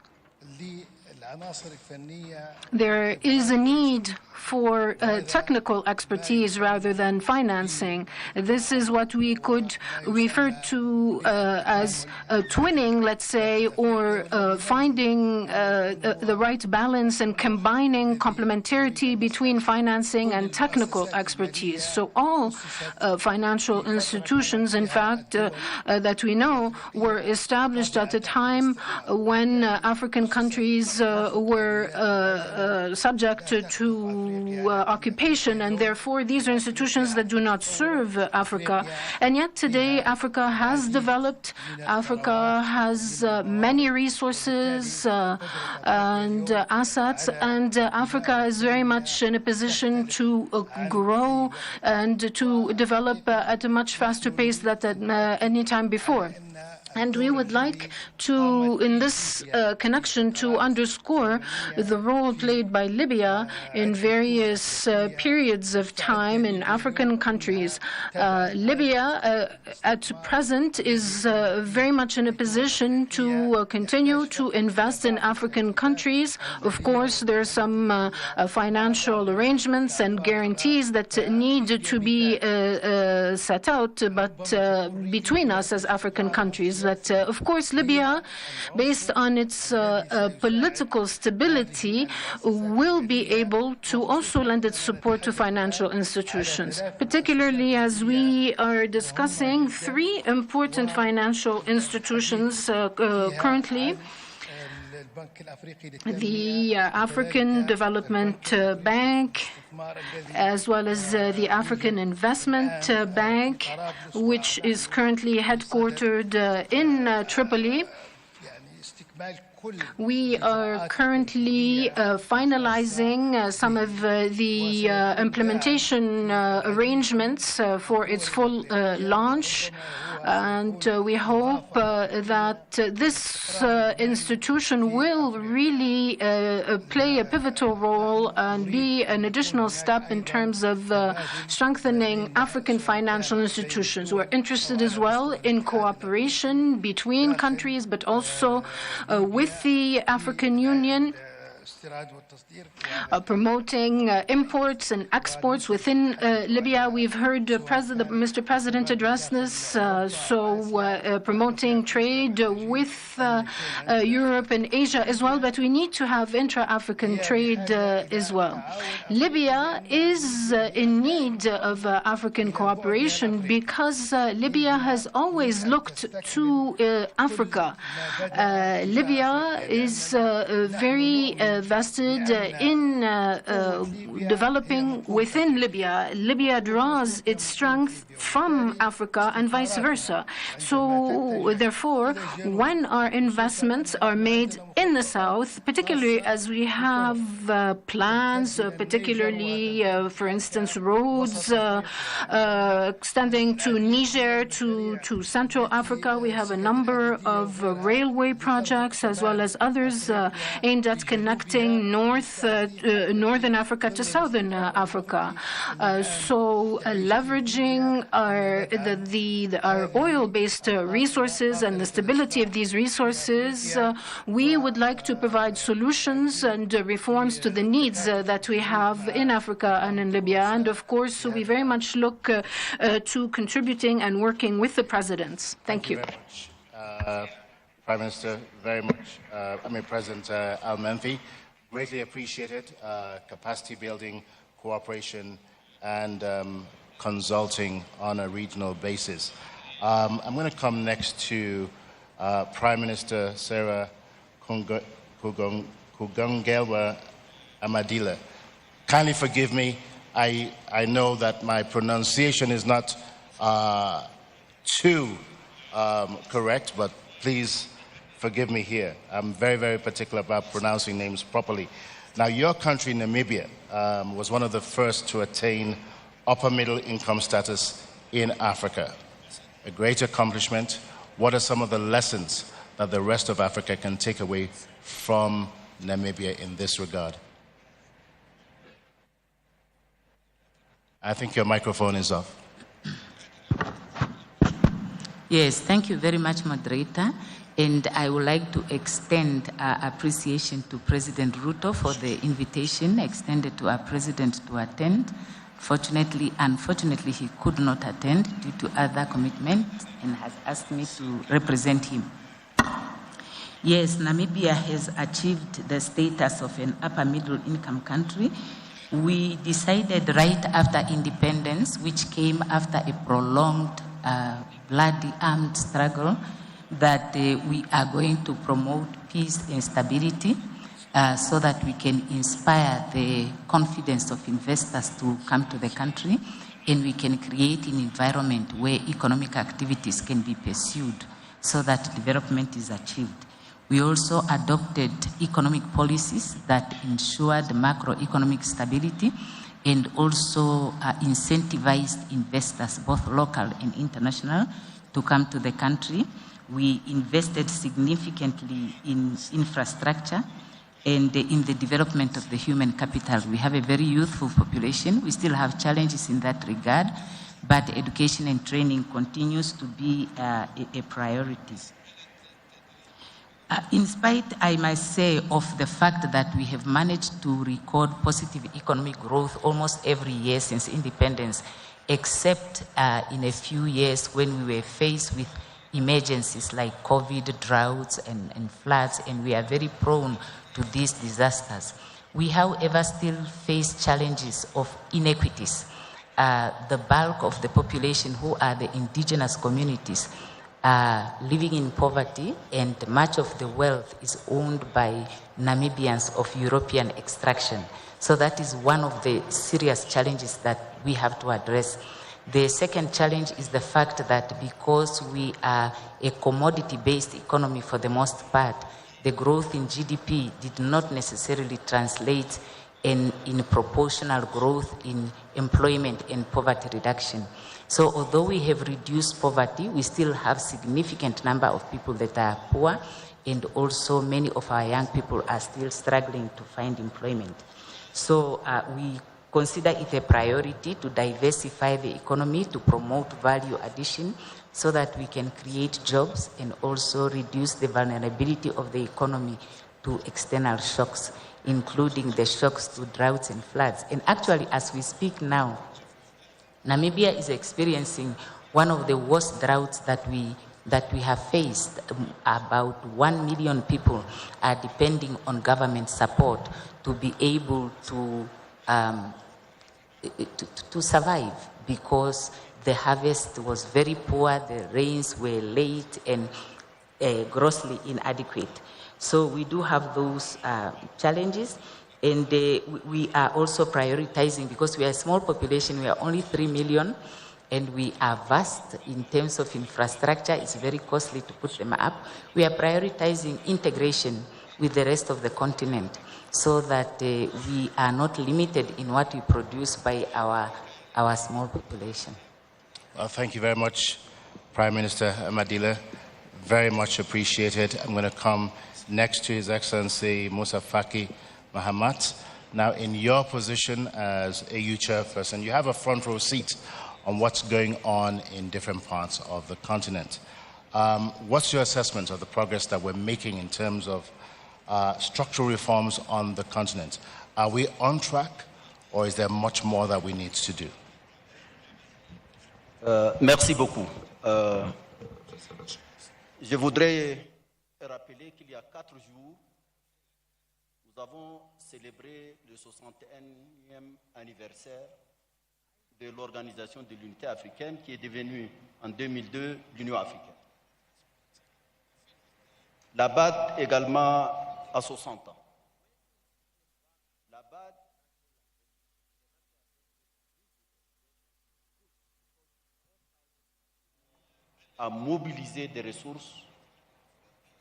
there is a need for technical expertise rather than financing. This is what we could refer to as twinning, let's say, or finding the right balance and combining complementarity between financing and technical expertise. So all financial institutions, in fact, that we know, were established at a time when African countries were subject to occupation, and therefore these are institutions that do not serve Africa. And yet today Africa has developed, Africa has many resources and assets, and Africa is very much in a position to grow and to develop at a much faster pace than at any time before. And we would like to, in this connection, to underscore the role played by Libya in various periods of time in African countries. Libya, at present, is very much in a position to continue to invest in African countries. Of course, there are some financial arrangements and guarantees that need to be set out, but between us as African countries. But, of course, Libya, based on its political stability, will be able to also lend its support to financial institutions, particularly as we are discussing three important financial institutions currently: the African Development Bank, as well as the African Investment Bank, which is currently headquartered in Tripoli. We are currently finalizing some of the implementation arrangements for its full launch. And we hope that this institution will really play a pivotal role and be an additional step in terms of strengthening African financial institutions. We're interested as well in cooperation between countries, but also with the African Union, promoting imports and exports within Libya. We've heard Mr. President address this, promoting trade with Europe and Asia as well, but we need to have intra-African trade as well. Libya is in need of African cooperation because Libya has always looked to Africa. Libya is very vested in developing within Libya. Libya draws its strength from Africa and vice versa. So, therefore, when our investments are made in the south, particularly as we have plans, particularly, for instance, roads extending to Niger, to Central Africa, we have a number of railway projects as well as others aimed at connecting Northern Africa to Southern Africa. Leveraging our oil-based resources and the stability of these resources, we would like to provide solutions and reforms to the needs that we have in Africa and in Libya. And of course, we very much look to contributing and working with the presidents. Thank you. Very much, Prime Minister, very much. President Al-Menfi, greatly appreciated. Capacity building, cooperation, and consulting on a regional basis. I'm going to come next to Prime Minister Sarah Kugangelwa Amadila. Kindly forgive me. I know that my pronunciation is not too correct, but please forgive me here. I'm very, very particular about pronouncing names properly. Now, your country, Namibia, was one of the first to attain upper middle income status in Africa. A great accomplishment. What are some of the lessons that the rest of Africa can take away from Namibia in this regard? I think your microphone is off. Yes, thank you very much, moderator. And I would like to extend our appreciation to President Ruto for the invitation extended to our president to attend. Unfortunately, he could not attend due to other commitments and has asked me to represent him. Yes, Namibia has achieved the status of an upper middle income country. We decided right after independence, which came after a prolonged bloody armed struggle, that we are going to promote peace and stability so that we can inspire the confidence of investors to come to the country, and we can create an environment where economic activities can be pursued so that development is achieved. We also adopted economic policies that ensured macroeconomic stability and also incentivized investors, both local and international, to come to the country. We invested significantly in infrastructure and in the development of the human capital. We have a very youthful population. We still have challenges in that regard, but education and training continues to be a priority. In spite, I must say, of the fact that we have managed to record positive economic growth almost every year since independence, except in a few years when we were faced with emergencies like COVID, droughts, and floods, and we are very prone to these disasters. We, however, still face challenges of inequities. The bulk of the population, who are the indigenous communities, are living in poverty, and much of the wealth is owned by Namibians of European extraction. So that is one of the serious challenges that we have to address. The second challenge is the fact that because we are a commodity-based economy for the most part, the growth in GDP did not necessarily translate in proportional growth in employment and poverty reduction. So although we have reduced poverty, we still have significant number of people that are poor, and also many of our young people are still struggling to find employment. So we consider it a priority to diversify the economy, to promote value addition so that we can create jobs and also reduce the vulnerability of the economy to external shocks, including the shocks to droughts and floods. And actually, as we speak now, Namibia is experiencing one of the worst droughts that we have faced. About 1 million people are depending on government support to be able to survive, because the harvest was very poor, the rains were late and grossly inadequate. So we do have those challenges, and we are also prioritizing, because we are a small population, we are only 3 million, and we are vast in terms of infrastructure. It's very costly to put them up. We are prioritizing integration with the rest of the continent so that we are not limited in what we produce by our small population. Well, thank you very much, Prime Minister Madila. Very much appreciated. I'm going to come next to His Excellency Musa Faki Mahamat. Now, in your position as AU chairperson, you have a front row seat on what's going on in different parts of the continent. What's your assessment of the progress that we're making in terms of structural reforms on the continent? Are we on track, or is there much more that we need to do? Merci beaucoup. Je voudrais rappeler qu'il y a 4 jours, nous avons célébré le 61e anniversaire de l'Organisation de l'Unité africaine, qui est devenue en 2002 l'Union africaine. La BAD également à 60 ans. La BAD a mobilisé des ressources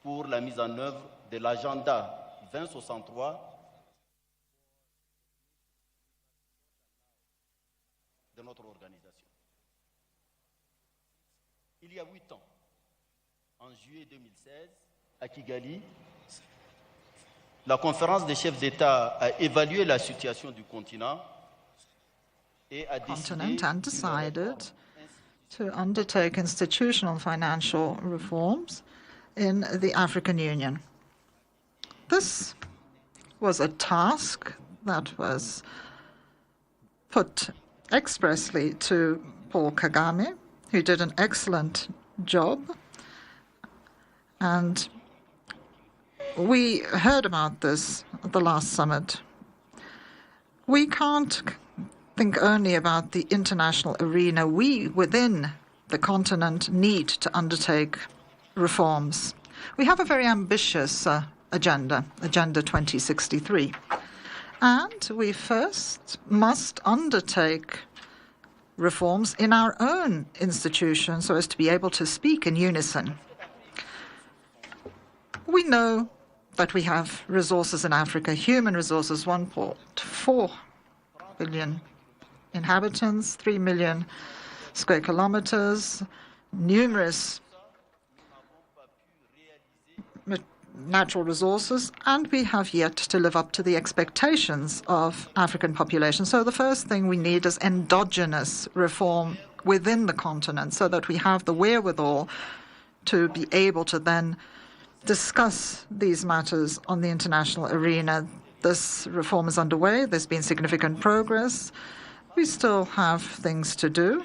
pour la mise en œuvre de l'agenda 2063 de notre organisation. Il y a 8 ans, en juillet 2016, à Kigali, la conférence des chefs d'État a évalué la situation du continent and decided to undertake institutional and financial reforms in the African Union. This was a task that was put expressly to Paul Kagame, who did an excellent job. And we heard about this at the last summit. We can't think only about the international arena. We, within the continent, need to undertake reforms. We have a very ambitious agenda, Agenda 2063. And we first must undertake reforms in our own institutions so as to be able to speak in unison. We know that we have resources in Africa, human resources, 1.4 billion inhabitants, 3 million square kilometers, numerous natural resources, and we have yet to live up to the expectations of African populations. So the first thing we need is endogenous reform within the continent so that we have the wherewithal to be able to then discuss these matters on the international arena. This reform is underway. There's been significant progress. We still have things to do.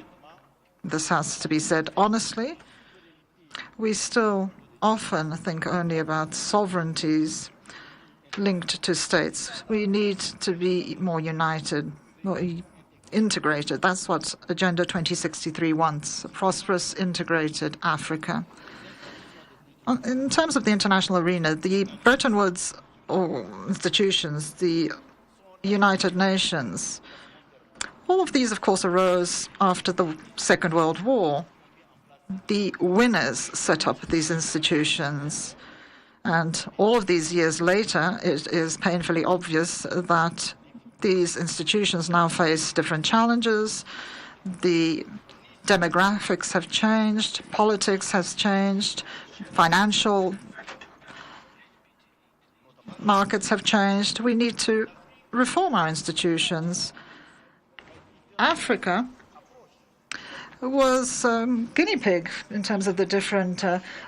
This has to be said honestly. We still often think only about sovereignties linked to states. We need to be more united, more integrated. That's what Agenda 2063 wants, a prosperous, integrated Africa. In terms of the international arena, the Bretton Woods institutions, the United Nations, all of these, of course, arose after the Second World War. The winners set up these institutions. And all of these years later, it is painfully obvious that these institutions now face different challenges. The demographics have changed, politics has changed, financial markets have changed. We need to reform our institutions. Africa was guinea pig in terms of the different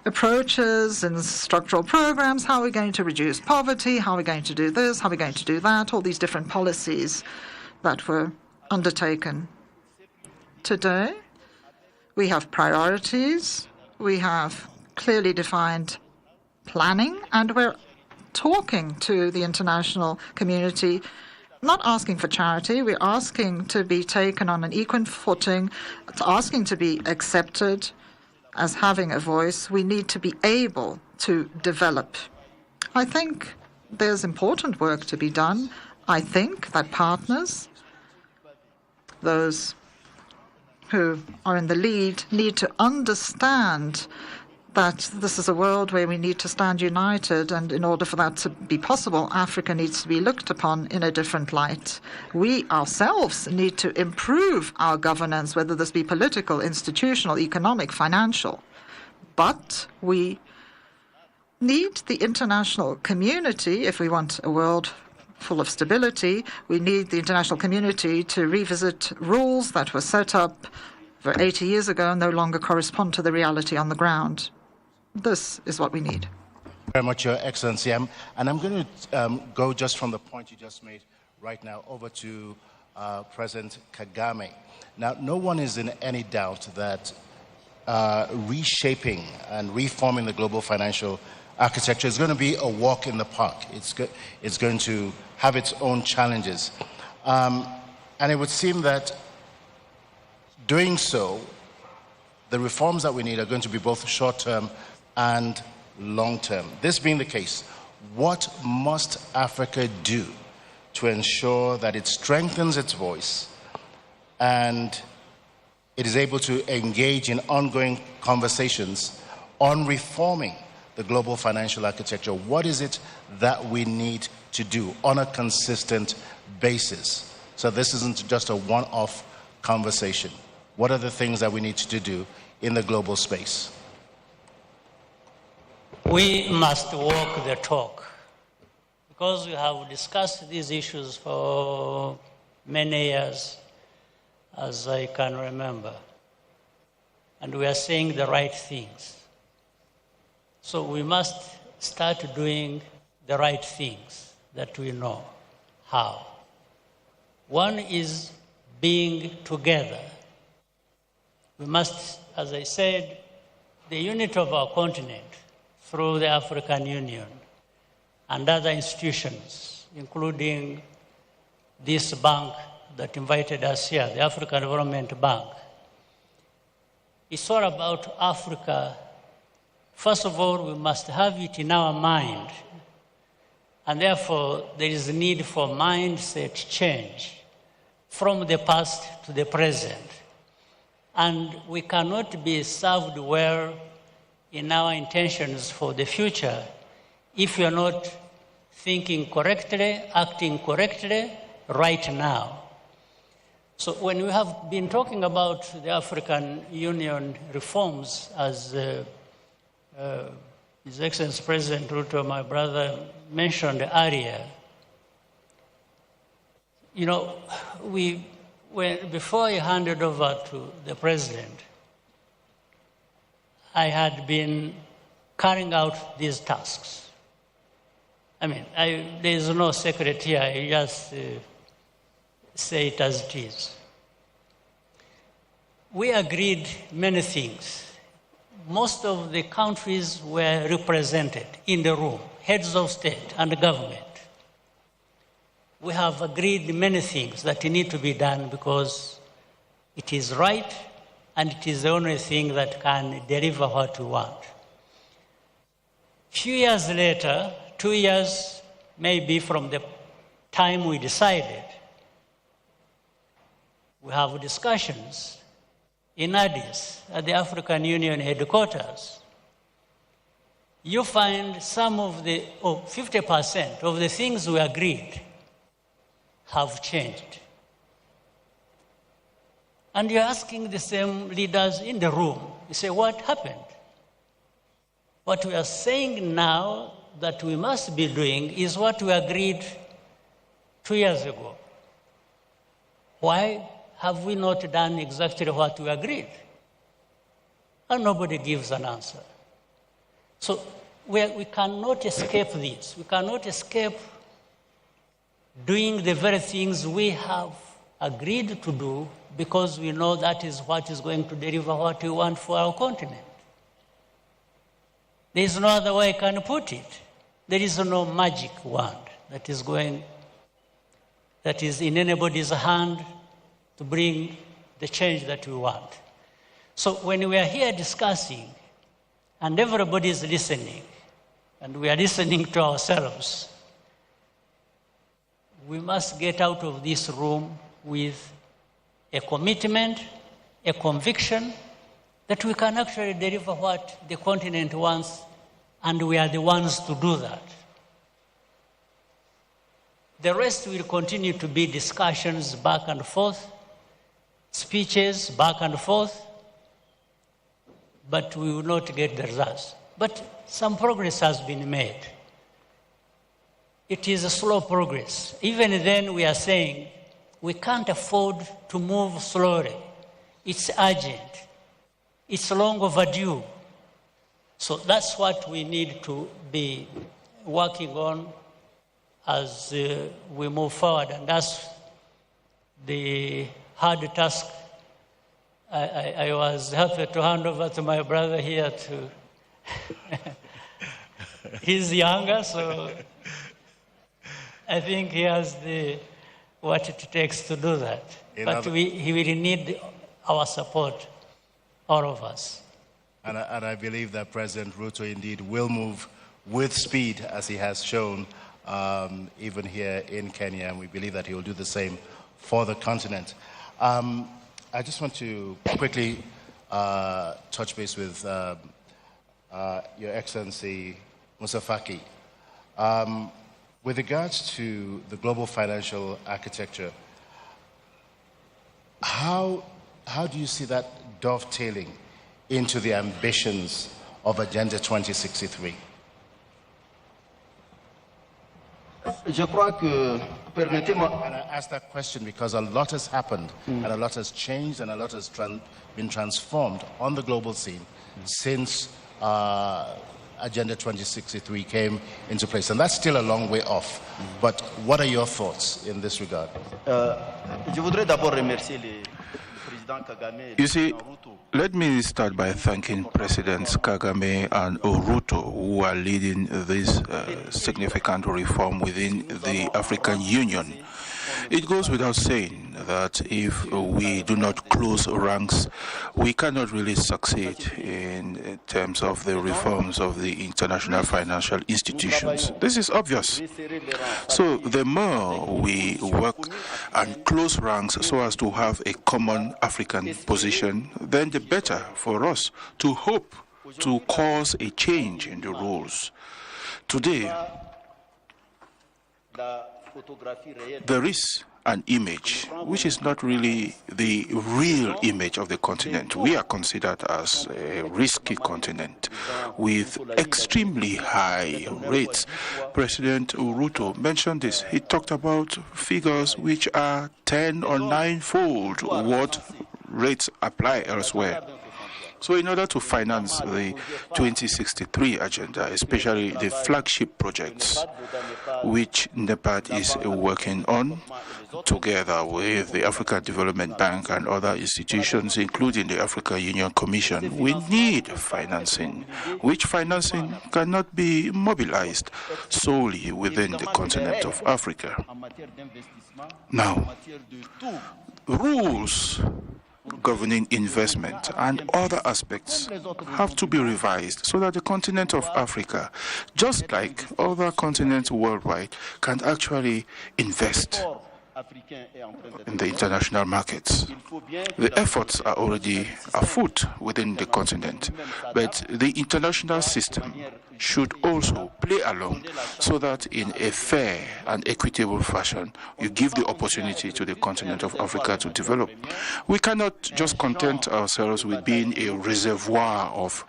approaches and structural programs. How are we going to reduce poverty? How are we going to do this? How are we going to do that? All these different policies that were undertaken. Today, we have priorities. We have clearly defined planning, and we're talking to the international community, not asking for charity. We're asking to be taken on an equal footing, asking to be accepted as having a voice. We need to be able to develop. I think there's important work to be done. I think that partners, those who are in the lead, need to understand that this is a world where we need to stand united, and in order for that to be possible, Africa needs to be looked upon in a different light. We ourselves need to improve our governance, whether this be political, institutional, economic, financial. But we need the international community, if we want a world full of stability, we need the international community to revisit rules that were set up over 80 years ago and no longer correspond to the reality on the ground. This is what we need. Very much, Your Excellency. And I'm going to go just from the point you just made right now over to President Kagame. Now, no one is in any doubt that reshaping and reforming the global financial architecture is going to be a walk in the park. It's going to have its own challenges. And it would seem that doing so, the reforms that we need are going to be both short-term and long-term. This being the case, what must Africa do to ensure that it strengthens its voice and it is able to engage in ongoing conversations on reforming the global financial architecture? What is it that we need to do on a consistent basis? So this isn't just a one-off conversation. What are the things that we need to do in the global space? We must walk the talk, because we have discussed these issues for many years, as I can remember, and we are saying the right things. So we must start doing the right things that we know. How? One is being together. We must, as I said, the unity of our continent through the African Union and other institutions, including this bank that invited us here, the African Development Bank. It's all about Africa. First of all, we must have it in our mind. And therefore, there is a need for mindset change from the past to the present. And we cannot be served well in our intentions for the future if you're not thinking correctly, acting correctly right now. So when we have been talking about the African Union reforms, as His Excellency President Ruto, my brother, mentioned earlier, you know, before I handed over to the President, I had been carrying out these tasks. I mean, there is no secret here. I just say it as it is. We agreed many things. Most of the countries were represented in the room, heads of state and government. We have agreed many things that need to be done because it is right and it is the only thing that can deliver what we want. Few years later, 2 years maybe from the time we decided, we have discussions in Addis at the African Union headquarters. You find some of the, 50% of the things we agreed have changed. And you're asking the same leaders in the room, you say, what happened? What we are saying now that we must be doing is what we agreed 2 years ago. Why have we not done exactly what we agreed? And nobody gives an answer. So we cannot escape this. We cannot escape doing the very things we have agreed to do because we know that is what is going to deliver what we want for our continent. There is no other way I can put it. There is no magic wand that is in anybody's hand to bring the change that we want. So when we are here discussing and everybody is listening and we are listening to ourselves, we must get out of this room with a commitment, a conviction that we can actually deliver what the continent wants, and we are the ones to do that. The rest will continue to be discussions back and forth, speeches back and forth, but we will not get the results. But some progress has been made. It is a slow progress. Even then we are saying we can't afford to move slowly. It's urgent. It's long overdue. So that's what we need to be working on as we move forward. And that's the hard task. I was happy to hand over to my brother here to... He's younger, so I think he has what it takes to do that. But he will need our support, all of us. And I believe that President Ruto indeed will move with speed, as he has shown, even here in Kenya, and we believe that he will do the same for the continent. I just want to quickly touch base with Your Excellency Musa Faki. With regards to the global financial architecture, how do you see that dovetailing into the ambitions of Agenda 2063? Je crois que, permettez-moi. And I ask that question because a lot has happened, and a lot has changed, and a lot has been transformed on the global scene since Agenda 2063 came into place. And that's still a long way off. But what are your thoughts in this regard? Je voudrais d'abord remercier le président Kagame. You see, let me start by thanking Presidents Kagame and Ruto, who are leading this significant reform within the African Union. It goes without saying that if we do not close ranks, we cannot really succeed in terms of the reforms of the international financial institutions. This is obvious. So the more we work and close ranks so as to have a common African position, then the better for us to hope to cause a change in the rules. Today, there is an image which is not really the real image of the continent. We are considered as a risky continent with extremely high rates. President Ruto mentioned this. He talked about figures which are 10 or 9-fold what rates apply elsewhere. So in order to finance the 2063 agenda, especially the flagship projects which NEPAD is working on, together with the African Development Bank and other institutions, including the African Union Commission, we need financing, which financing cannot be mobilized solely within the continent of Africa. Now, rules governing investment and other aspects have to be revised so that the continent of Africa, just like other continents worldwide, can actually invest in the international markets. The efforts are already afoot within the continent, but the international system should also play along so that in a fair and equitable fashion, you give the opportunity to the continent of Africa to develop. We cannot just content ourselves with being a reservoir of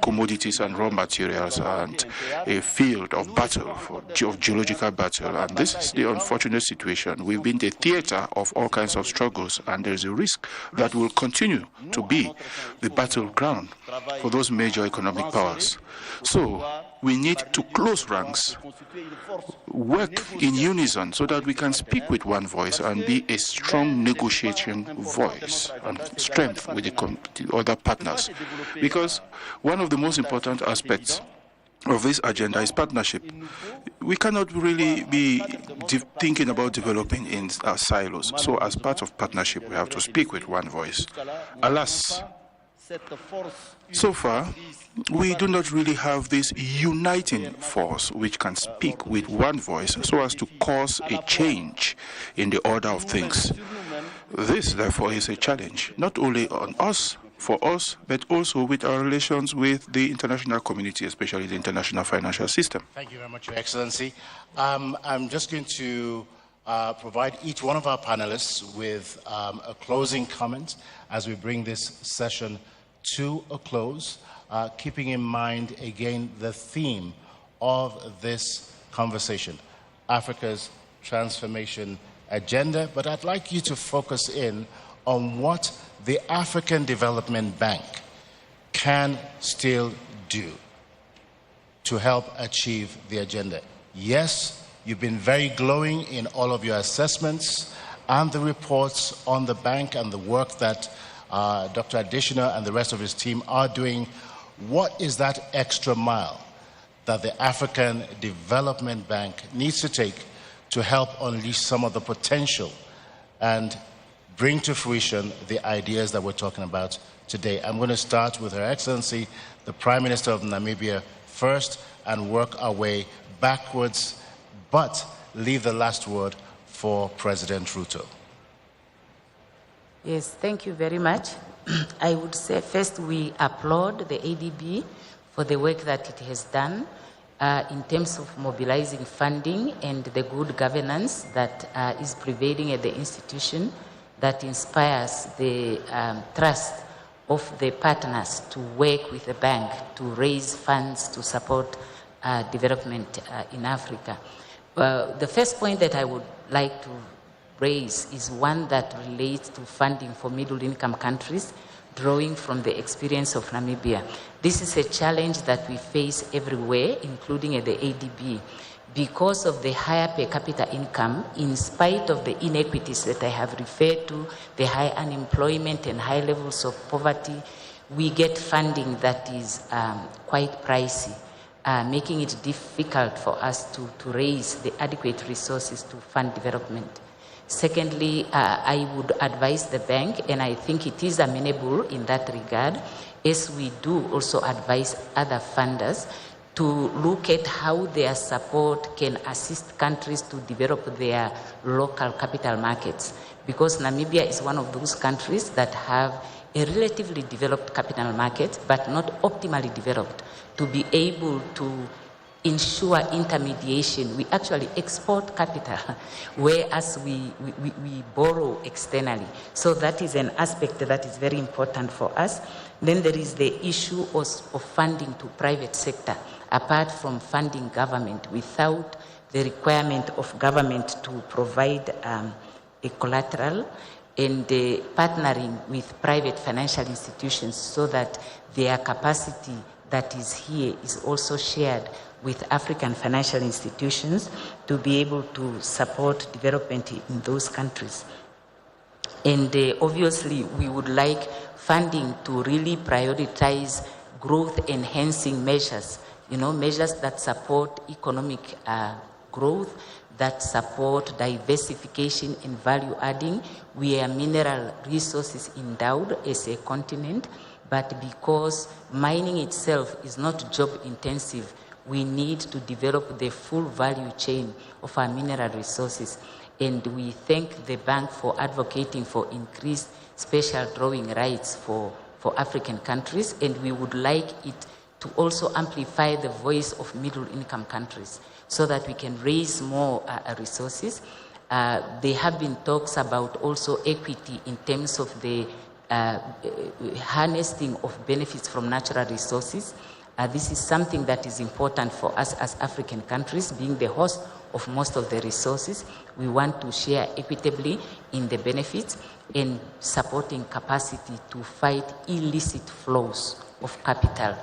commodities and raw materials and a field of battle, of geological battle. And this is the unfortunate situation. We've been the theater of all kinds of struggles, and there's a risk that will continue to be the battleground for those major economic powers. So we need to close ranks, work in unison so that we can speak with one voice and be a strong negotiating voice and strength with the other partners. Because one of the most important aspects of this agenda is partnership. We cannot really be thinking about developing in silos. So as part of partnership, we have to speak with one voice. Alas, so far, we do not really have this uniting force which can speak with one voice so as to cause a change in the order of things. This, therefore, is a challenge, not only on us, for us, but also with our relations with the international community, especially the international financial system. Thank you very much, Your Excellency. I'm just going to provide each one of our panelists with a closing comment as we bring this session to a close, keeping in mind, again, the theme of this conversation, Africa's transformation agenda. But I'd like you to focus in on what the African Development Bank can still do to help achieve the agenda. Yes, you've been very glowing in all of your assessments and the reports on the bank and the work that Dr. Additioner and the rest of his team are doing. What is that extra mile that the African Development Bank needs to take to help unleash some of the potential and bring to fruition the ideas that we're talking about today? I'm going to start with Her Excellency, the Prime Minister of Namibia first, and work our way backwards, but leave the last word for President Ruto. Yes, thank you very much. I would say first we applaud the ADB for the work that it has done in terms of mobilizing funding and the good governance that is prevailing at the institution that inspires the trust of the partners to work with the bank to raise funds to support development in Africa. The first point that I would like to raise is one that relates to funding for middle-income countries, drawing from the experience of Namibia. This is a challenge that we face everywhere, including at the ADB. Because of the higher per capita income, in spite of the inequities that I have referred to, the high unemployment and high levels of poverty, we get funding that is quite pricey, making it difficult for us to raise the adequate resources to fund development. Secondly, I would advise the bank, and I think it is amenable in that regard, as we do also advise other funders, to look at how their support can assist countries to develop their local capital markets. Because Namibia is one of those countries that have a relatively developed capital market, but not optimally developed, to be able to ensure intermediation. We actually export capital, whereas we borrow externally. So that is an aspect that is very important for us. Then there is the issue of funding to private sector, apart from funding government, without the requirement of government to provide a collateral, and partnering with private financial institutions so that their capacity that is here is also shared with African financial institutions to be able to support development in those countries. And obviously, we would like funding to really prioritize growth-enhancing measures, measures that support economic growth, that support diversification and value adding. We are mineral resources endowed as a continent, but because mining itself is not job intensive, we need to develop the full value chain of our mineral resources. And we thank the bank for advocating for increased special drawing rights for African countries, and we would like it to also amplify the voice of middle-income countries so that we can raise more resources. There have been talks about also equity in terms of the harnessing of benefits from natural resources. This is something that is important for us as African countries, being the host of most of the resources. We want to share equitably in the benefits and supporting capacity to fight illicit flows of capital,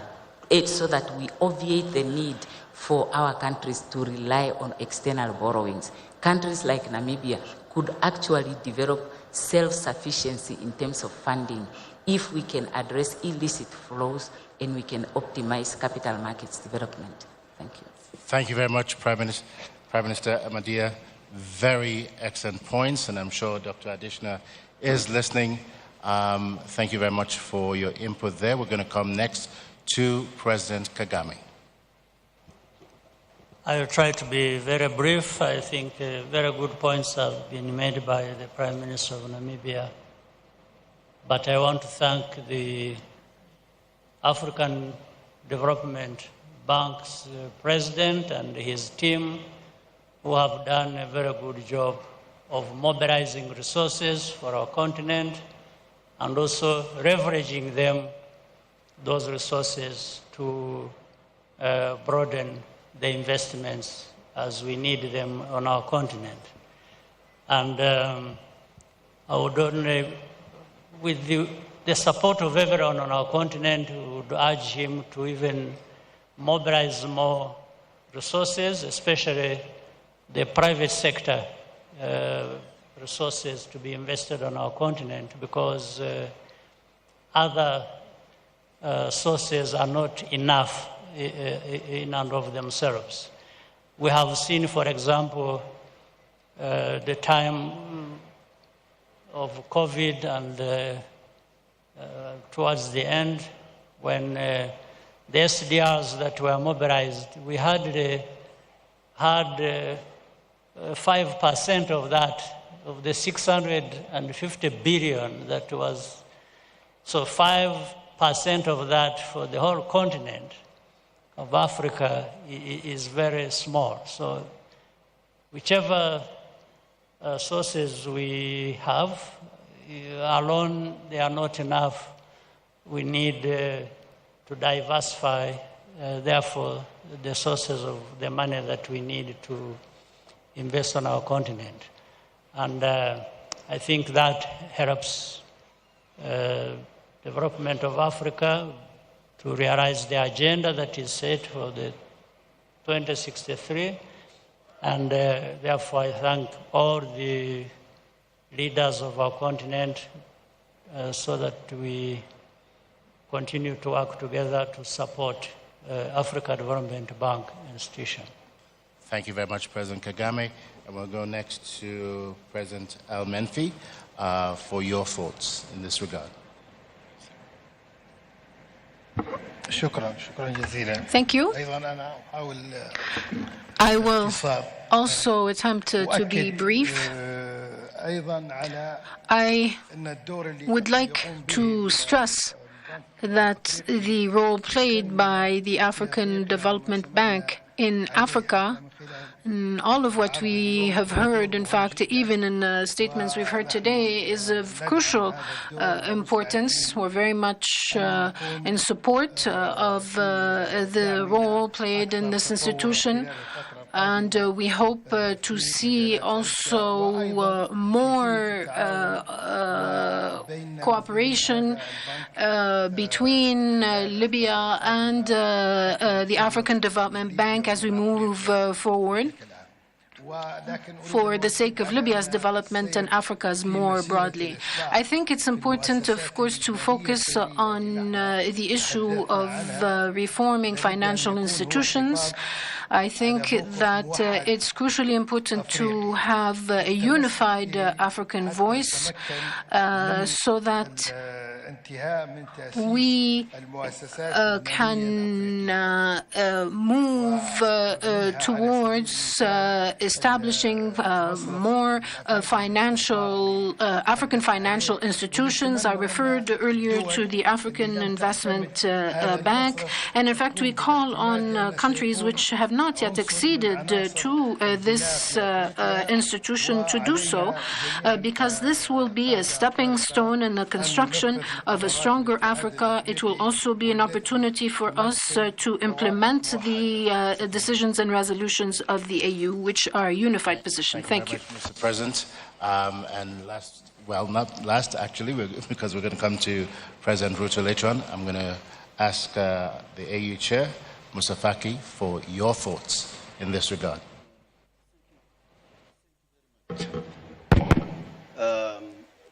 so that we obviate the need for our countries to rely on external borrowings. Countries like Namibia could actually develop self-sufficiency in terms of funding if we can address illicit flows and we can optimize capital markets development. Thank you. Thank you very much, Prime Minister Amadiah. Very excellent points, and I'm sure Dr. Adishna is listening. Thank you very much for your input there. We're going to come next to President Kagame. I will try to be very brief. I think very good points have been made by the Prime Minister of Namibia. But I want to thank the African Development Bank's president and his team, who have done a very good job of mobilizing resources for our continent and also leveraging those resources to broaden the investments as we need them on our continent. And I would only, with the support of everyone on our continent, would urge him to even mobilize more resources, especially the private sector resources to be invested on our continent, because other sources are not enough in and of themselves. We have seen, for example, the time of COVID and towards the end, when the SDRs that were mobilized, we had 5% of that, of the 650 billion that was, so 5% of that for the whole continent of Africa is very small. So whichever sources we have, alone they are not enough. We need to diversify, therefore, the sources of the money that we need to invest on our continent. And I think that helps development of Africa to realize the agenda that is set for the 2063. And therefore, I thank all the leaders of our continent so that we continue to work together to support Africa Development Bank institution. Thank you very much, President Kagame. And we'll go next to President Al-Menfi for your thoughts in this regard. Thank you. I will also attempt to be brief. I would like to stress that the role played by the African Development Bank in Africa, and all of what we have heard, in fact, even in statements we've heard today, is of crucial importance. We're very much in support of the role played in this institution. And we hope to see also more cooperation between Libya and the African Development Bank as we move forward, for the sake of Libya's development and Africa's more broadly. I think it's important, of course, to focus on the issue of reforming financial institutions. I think that it's crucially important to have a unified African voice so that we can move towards establishing more African financial institutions. I referred earlier to the African Investment Bank, and in fact we call on countries which have not yet acceded to this institution to do so, because this will be a stepping stone in the construction of a stronger Africa. It will also be an opportunity for us to implement the decisions and resolutions of the AU, which are a unified position. Thank you. Mr. President. And last, well, not last actually, because we're going to come to President Ruto later on, I'm going to ask the AU Chair, Musa Faki, for your thoughts in this regard.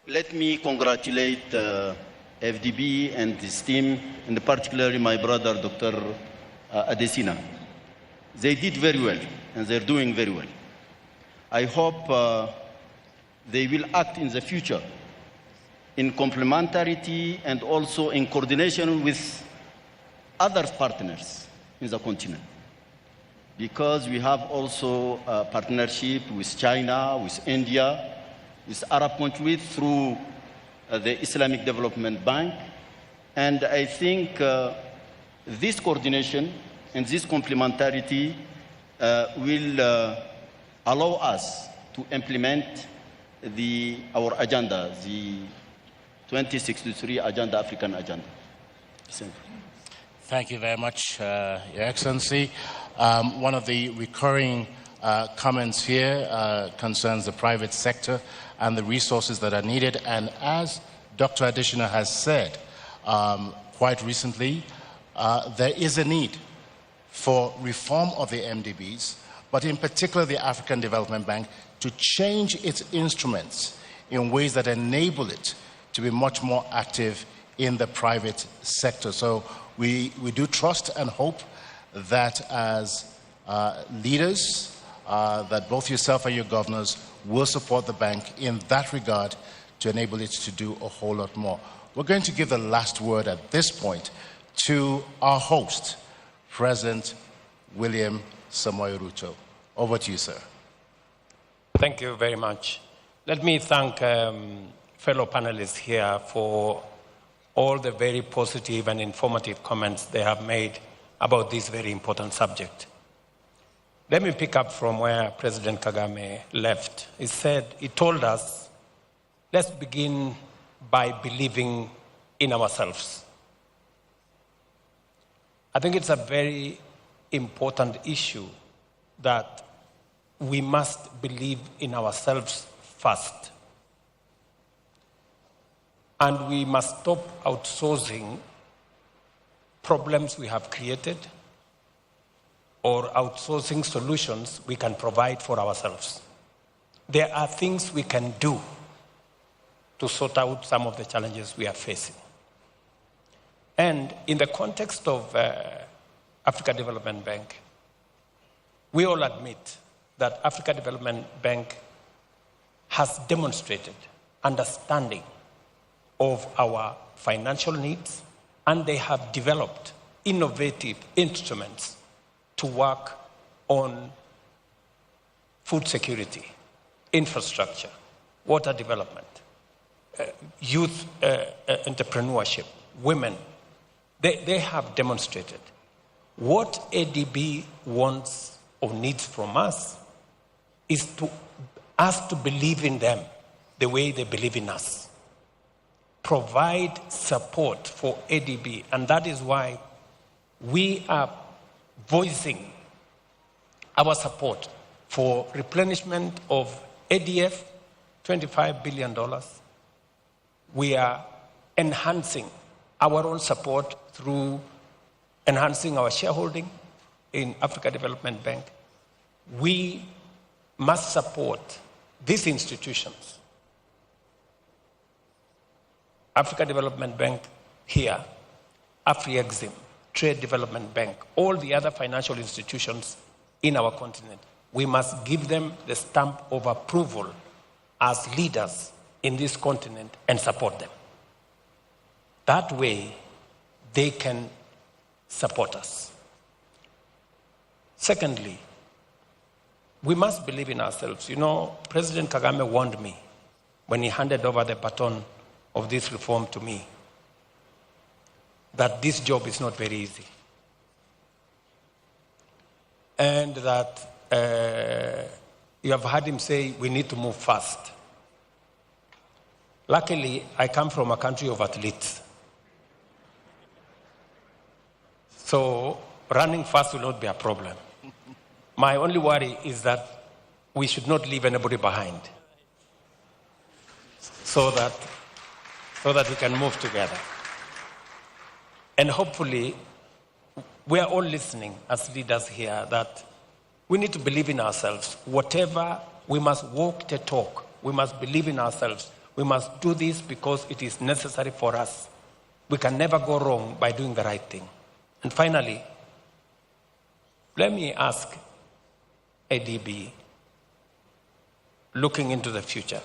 Let me congratulate AfDB and his team, and particularly my brother, Dr. Adesina. They did very well, and they're doing very well. I hope they will act in the future in complementarity and also in coordination with other partners in the continent. Because we have also a partnership with China, with India, with Arab countries through the Islamic Development Bank. And I think this coordination and this complementarity will allow us to implement our agenda, the 2063 Agenda, African Agenda. Thank you very much, Your Excellency. One of the recurring comments here concerns the private sector and the resources that are needed. And as Dr. Adesina has said quite recently, there is a need for reform of the MDBs, but in particular the African Development Bank, to change its instruments in ways that enable it to be much more active in the private sector. So we do trust and hope that as leaders, that both yourself and your governors will support the bank in that regard to enable it to do a whole lot more. We're going to give the last word at this point to our host, President William Samoei Ruto. Over to you, sir. Thank you very much. Let me thank fellow panelists here for all the very positive and informative comments they have made about this very important subject. Let me pick up from where President Kagame left. He told us, let's begin by believing in ourselves. I think it's a very important issue that we must believe in ourselves first. And we must stop outsourcing problems we have created or outsourcing solutions we can provide for ourselves. There are things we can do to sort out some of the challenges we are facing. And in the context of Africa Development Bank, we all admit that Africa Development Bank has demonstrated understanding of our financial needs, and they have developed innovative instruments to work on food security, infrastructure, water development, youth entrepreneurship, women. They have demonstrated. What ADB wants or needs from us is to us to believe in them the way they believe in us. Provide support for ADB, and that is why we are voicing our support for replenishment of ADF, $25 billion. We are enhancing our own support through enhancing our shareholding in Africa Development Bank. We must support these institutions. Africa Development Bank here, AfriExim, Trade Development Bank, all the other financial institutions in our continent. We must give them the stamp of approval as leaders in this continent and support them. That way, they can support us. Secondly, we must believe in ourselves. You know, President Kagame warned me when he handed over the baton of this reform to me that this job is not very easy. And that you have heard him say we need to move fast. Luckily, I come from a country of athletes. So running fast will not be a problem. My only worry is that we should not leave anybody behind so that we can move together. And hopefully, we are all listening as leaders here that we need to believe in ourselves. Whatever, we must walk the talk. We must believe in ourselves. We must do this because it is necessary for us. We can never go wrong by doing the right thing. And finally, let me ask ADB, looking into the future,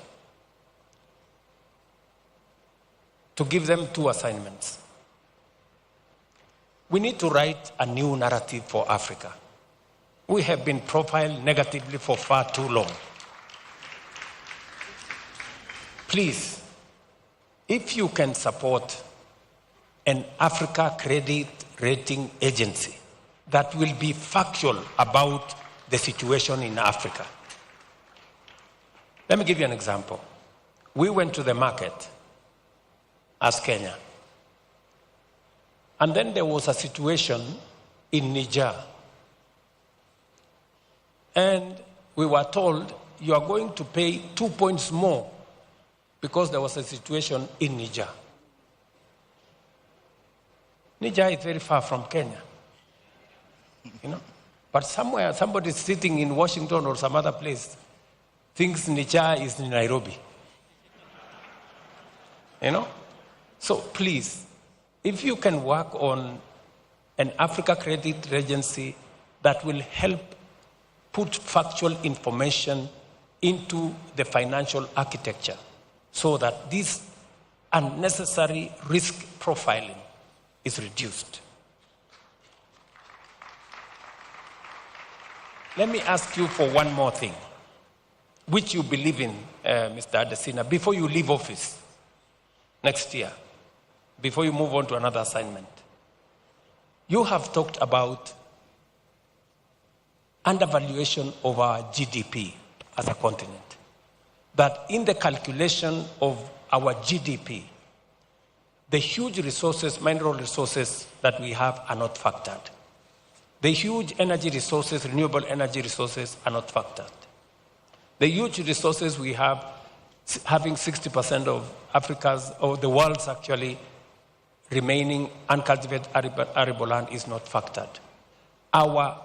to give them two assignments. We need to write a new narrative for Africa. We have been profiled negatively for far too long. Please, if you can support an Africa credit rating agency that will be factual about the situation in Africa. Let me give you an example. We went to the market as Kenya. And then there was a situation in Niger. And we were told, you are going to pay 2 points more because there was a situation in Niger. Niger is very far from Kenya, you know. But somewhere, somebody sitting in Washington or some other place thinks Niger is in Nairobi, you know. So please, if you can work on an Africa credit agency that will help put factual information into the financial architecture so that this unnecessary risk profiling is reduced. Let me ask you for one more thing, which you believe in, Mr. Adesina, before you leave office next year, before you move on to another assignment. You have talked about undervaluation of our GDP as a continent. That in the calculation of our GDP, the huge resources, mineral resources that we have are not factored. The huge energy resources, renewable energy resources are not factored. The huge resources we have, having 60% of Africa's, or the world's actually, remaining uncultivated arable land is not factored. Our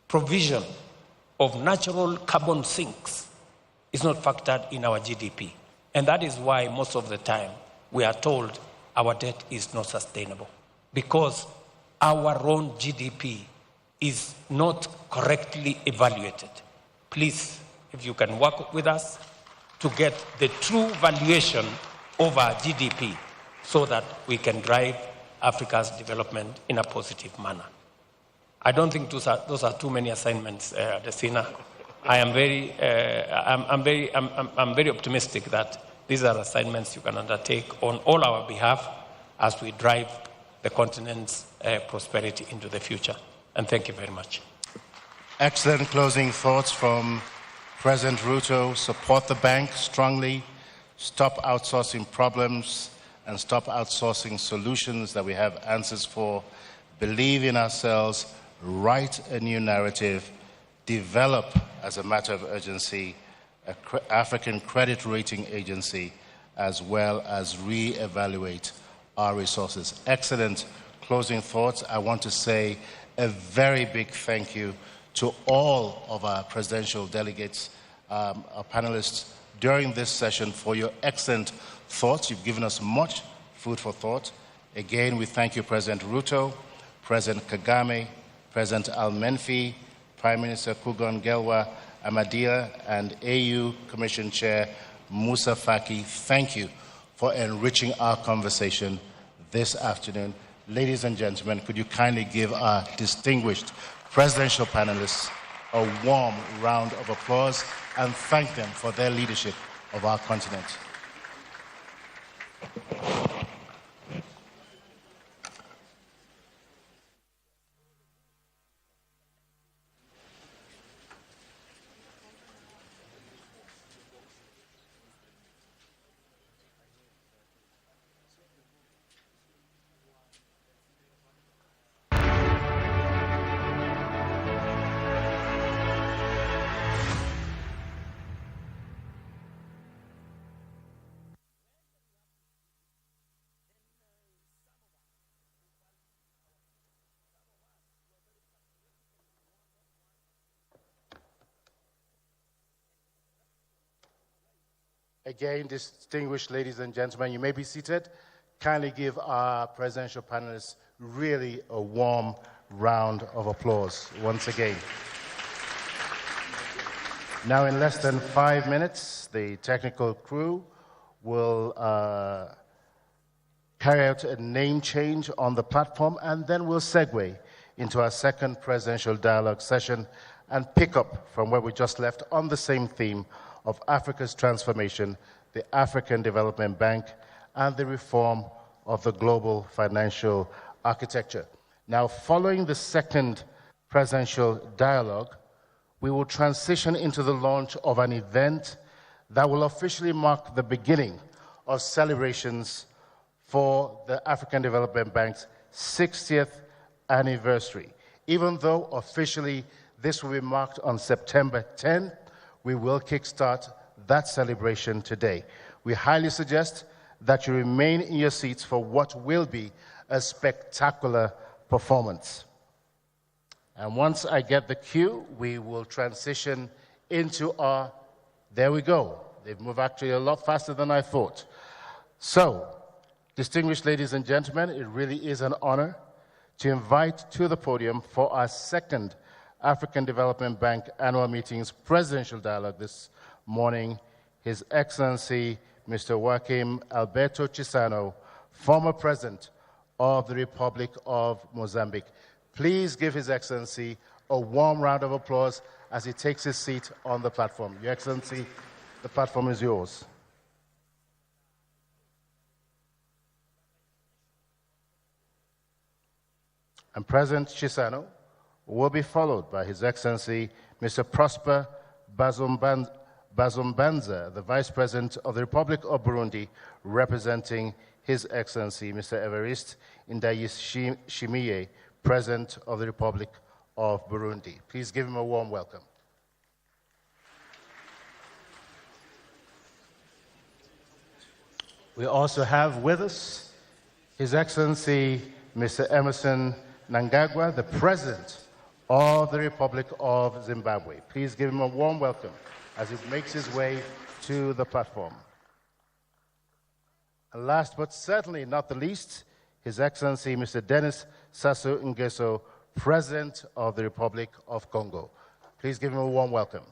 provision of natural carbon sinks is not factored in our GDP. And that is why most of the time we are told our debt is not sustainable, because our own GDP is not correctly evaluated. Please, if you can work with us to get the true valuation of our GDP so that we can drive Africa's development in a positive manner. I don't think those are too many assignments, Desina. I am I'm very optimistic that these are assignments you can undertake on all our behalf as we drive the continent's prosperity into the future. And thank you very much. Excellent closing thoughts from President Ruto. Support the bank strongly, stop outsourcing problems, and stop outsourcing solutions that we have answers for. Believe in ourselves, write a new narrative, develop, as a matter of urgency, an African credit rating agency, as well as re-evaluate our resources. Excellent closing thoughts. I want to say a very big thank you to all of our presidential delegates, our panelists during this session for your excellent thoughts. You've given us much food for thought. Again, we thank you, President Ruto, President Kagame, President Al-Menfi, Prime Minister Kugon Gelwa Amadia, and AU Commission Chair Musa Faki. Thank you for enriching our conversation this afternoon. Ladies and gentlemen, could you kindly give our distinguished presidential panelists a warm round of applause and thank them for their leadership of our continent. Again, distinguished ladies and gentlemen, you may be seated. Kindly give our presidential panelists really a warm round of applause once again. Now, in less than 5 minutes, the technical crew will carry out a name change on the platform, and then we'll segue into our second presidential dialogue session and pick up from where we just left on the same theme of Africa's transformation, the African Development Bank, and the reform of the global financial architecture. Now, following the second presidential dialogue, we will transition into the launch of an event that will officially mark the beginning of celebrations for the African Development Bank's 60th anniversary. Even though officially this will be marked on September 10th, we will kickstart that celebration today. We highly suggest that you remain in your seats for what will be a spectacular performance. And once I get the cue, we will transition into our, there we go. They've moved actually a lot faster than I thought. So, distinguished ladies and gentlemen, it really is an honor to invite to the podium for our second African Development Bank annual meeting's presidential dialogue this morning, His Excellency Mr. Joaquim Alberto Chissano, former President of the Republic of Mozambique. Please give His Excellency a warm round of applause as he takes his seat on the platform. Your Excellency, the platform is yours. And President Chissano will be followed by His Excellency Mr. Prosper Bazombanza, the Vice President of the Republic of Burundi, representing His Excellency Mr. Evariste Ndayishimiye, President of the Republic of Burundi. Please give him a warm welcome. We also have with us His Excellency Mr. Emerson Mnangagwa, the President of the Republic of Zimbabwe. Please give him a warm welcome as he makes his way to the platform. And last but certainly not the least, His Excellency Mr. Denis Sassou Nguesso, President of the Republic of Congo. Please give him a warm welcome.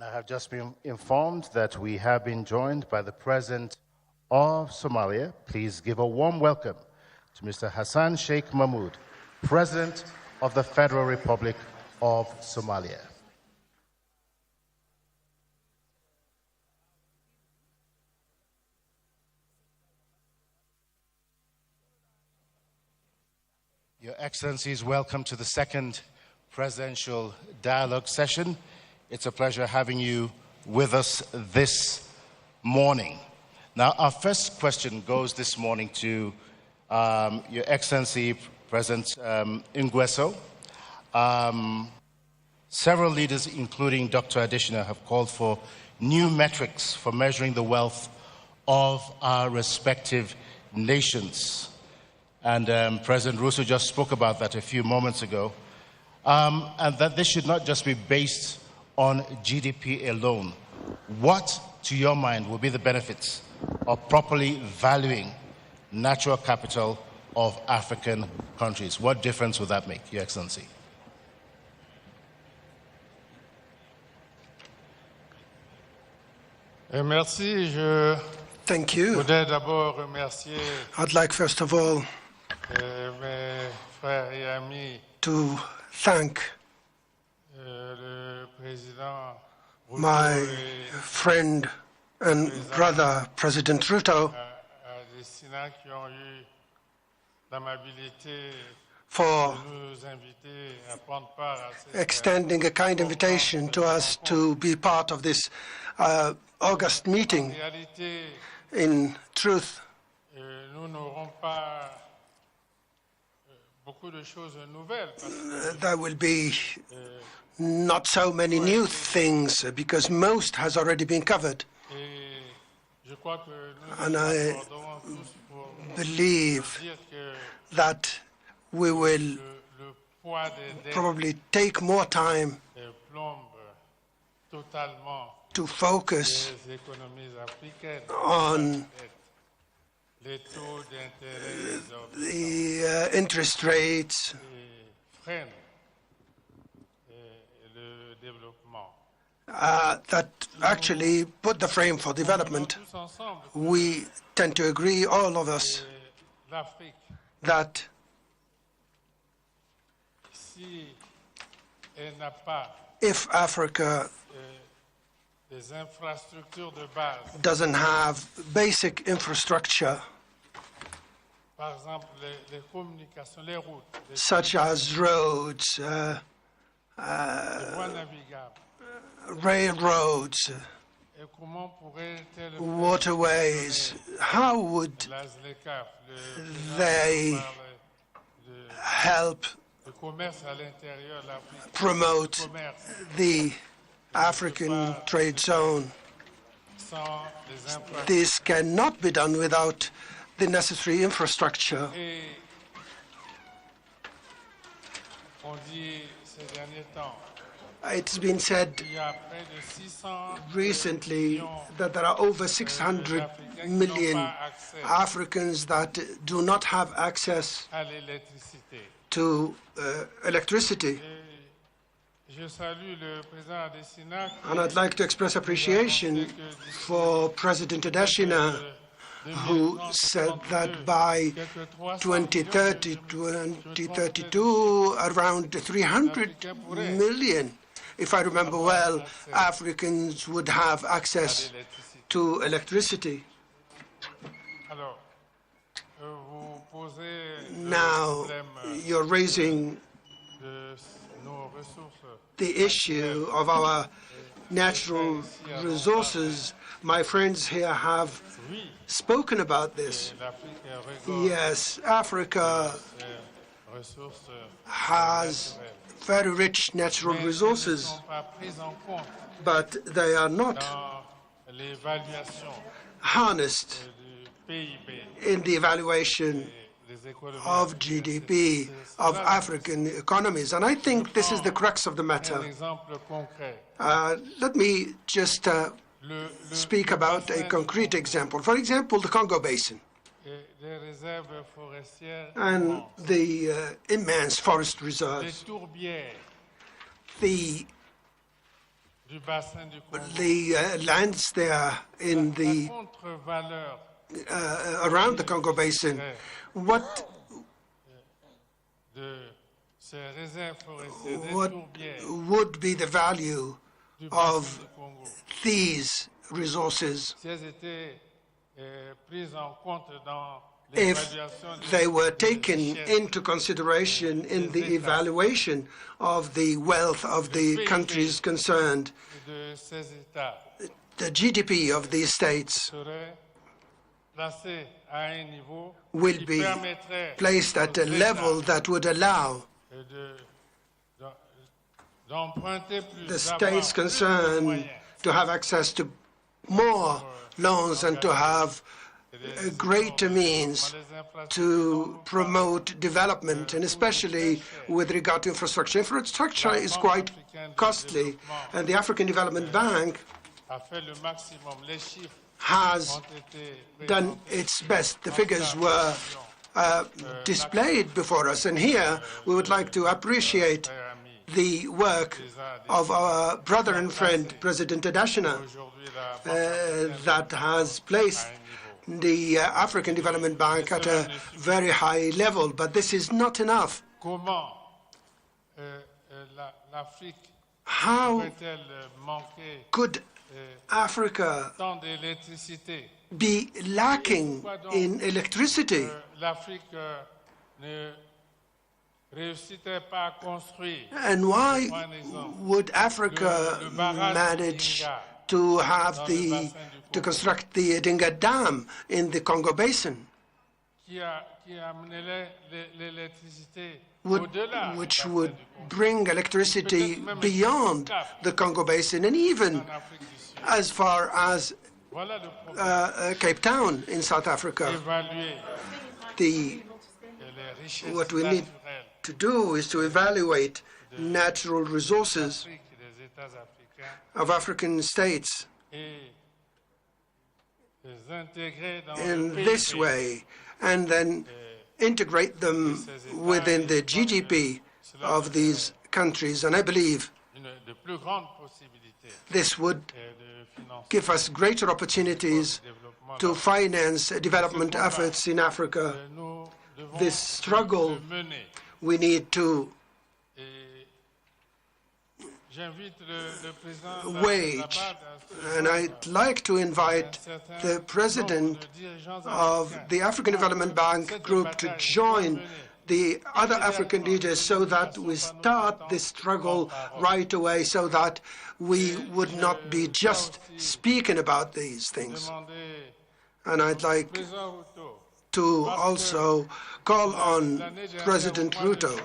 I have just been informed that we have been joined by the President of Somalia. Please give a warm welcome to Mr. Hassan Sheikh Mahmoud, President of the Federal Republic of Somalia. Your Excellencies, welcome to the second presidential dialogue session. It's a pleasure having you with us this morning. Now, our first question goes this morning to Your Excellency President Nguesso. Several leaders, including Dr. Adesina, have called for new metrics for measuring the wealth of our respective nations. And President Russo just spoke about that a few moments ago. And that this should not just be based on GDP alone. What, to your mind, will be the benefits of properly valuing natural capital of African countries? What difference would that make, Your Excellency? Thank you. I'd like, first of all, to thank my friend and brother, President Ruto, for extending a kind invitation to us to be part of this August meeting. In truth, there will be not so many new things because most has already been covered. And I believe that we will probably take more time to focus on the interest rates that actually put the frame for development. We tend to agree, all of us, that if Africa doesn't have basic infrastructure, such as roads, railroads, waterways, how would they help promote the African trade zone? This cannot be done without the necessary infrastructure. It's been said recently that there are over 600 million Africans that do not have access to electricity. And I'd like to express appreciation for President Adesina, who said that by 2030, 2032, around 300 million, if I remember well, Africans would have access to electricity. Now you're raising the issue of our natural resources. My friends here have spoken about this. Yes, Africa has very rich natural resources, but they are not harnessed in the evaluation of GDP of African economies. And I think this is the crux of the matter. Let me just speak about a concrete example. For example, the Congo Basin and the immense forest reserves. The lands there in the around the Congo Basin, what would be the value of these resources if they were taken into consideration in the evaluation of the wealth of the countries concerned? The GDP of these states will be placed at a level that would allow the states concerned to have access to more loans and to have greater means to promote development, and especially with regard to infrastructure. Infrastructure is quite costly, and the African Development Bank has done its best. The figures were displayed before us, and here we would like to appreciate the work of our brother and friend, President Adashina, that has placed the African Development Bank at a very high level. But this is not enough. How could Africa be lacking in electricity? And why would Africa manage to have to construct the Dinga Dam in the Congo Basin, which would bring electricity beyond the Congo Basin and even as far as Cape Town in South Africa? What we need to do is to evaluate natural resources of African states in this way, and then integrate them within the GDP of these countries. And I believe this would give us greater opportunities to finance development efforts in Africa. This struggle we need to wage, and I'd like to invite the president of the African Development Bank Group to join the other African leaders so that we start this struggle right away, so that we would not be just speaking about these things. And I'd like to also call on President Ruto.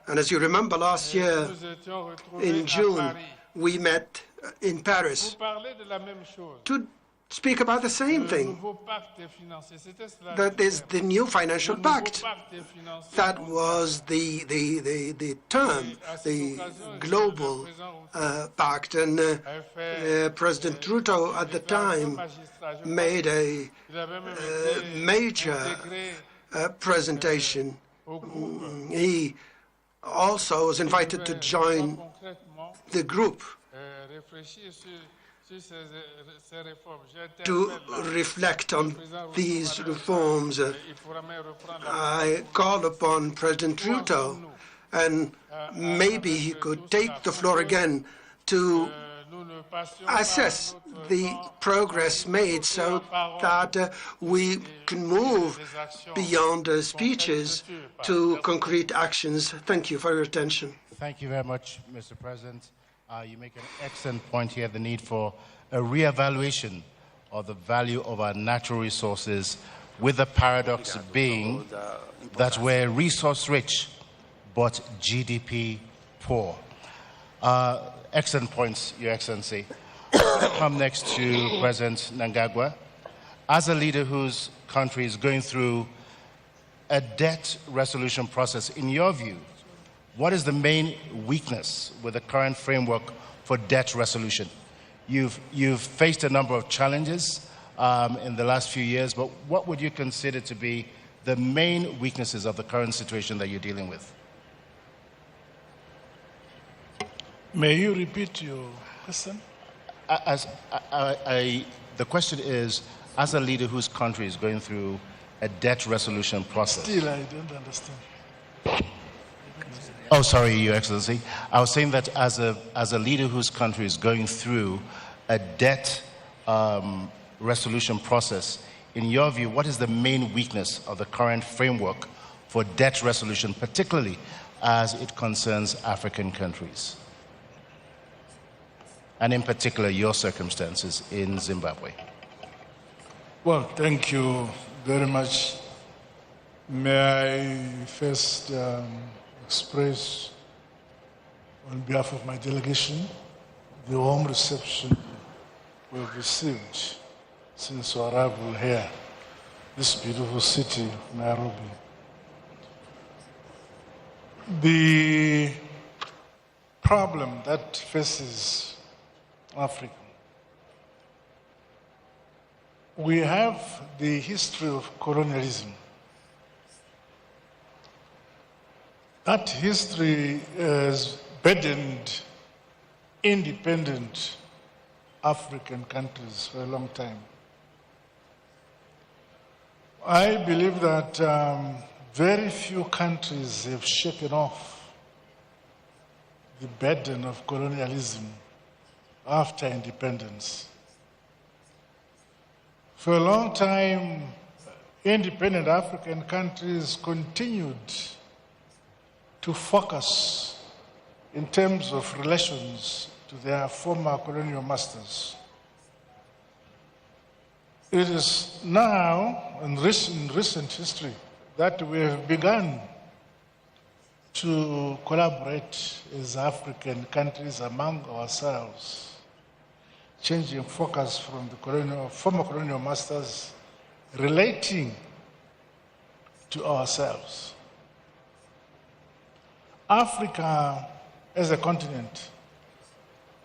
And as you remember, last year in June, we met in Paris to speak about the same thing. That is the new financial pact. That was the term, the global pact. And President Ruto at the time made a major presentation. He also was invited to join the group to reflect on these reforms. I call upon President Ruto, and maybe he could take the floor again to assess the progress made so that we can move beyond speeches to concrete actions. Thank you for your attention. Thank you very much, Mr. President. You make an excellent point here, the need for a reevaluation of the value of our natural resources, with the paradox being that we're resource-rich but GDP poor. Excellent points, Your Excellency. Come next to President Mnangagwa. As a leader whose country is going through a debt resolution process, in your view, what is the main weakness with the current framework for debt resolution? You've faced a number of challenges in the last few years, but what would you consider to be the main weaknesses of the current situation that you're dealing with? May you repeat your question? The question is, as a leader whose country is going through a debt resolution process. Still, I don't understand. Oh, sorry, Your Excellency. I was saying that as a leader whose country is going through a debt resolution process, in your view, what is the main weakness of the current framework for debt resolution, particularly as it concerns African countries? And in particular, your circumstances in Zimbabwe. Well, thank you very much. May I first express, on behalf of my delegation, the warm reception we've received since our arrival here, this beautiful city of Nairobi. The problem that faces Africa, we have the history of colonialism. That history has burdened independent African countries for a long time. I believe that very few countries have shaken off the burden of colonialism after independence. For a long time, independent African countries continued to focus in terms of relations to their former colonial masters. It is now, in recent history, that we have begun to collaborate as African countries among ourselves, changing focus from the former colonial masters, relating to ourselves. Africa as a continent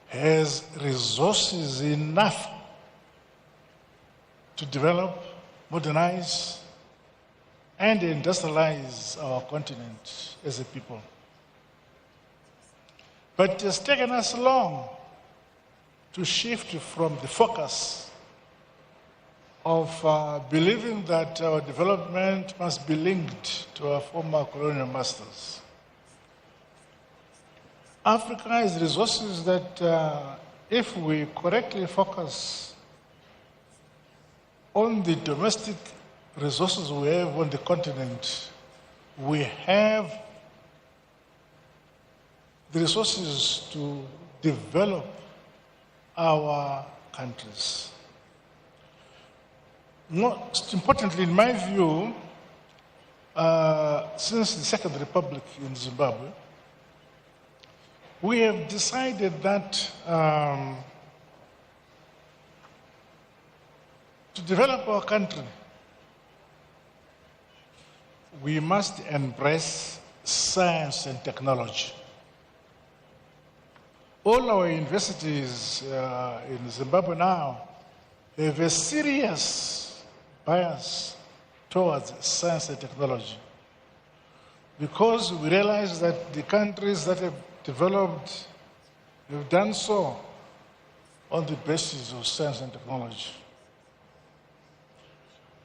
has resources enough to develop, modernize, and industrialize our continent as a people. But it has taken us long to shift from the focus of believing that our development must be linked to our former colonial masters. Africa has resources that, if we correctly focus on the domestic resources we have on the continent, we have the resources to develop our countries. Most importantly, in my view, since the Second Republic in Zimbabwe, we have decided that to develop our country, we must embrace science and technology. All our universities in Zimbabwe now have a serious bias towards science and technology, because we realize that the countries that have developed have done so on the basis of science and technology.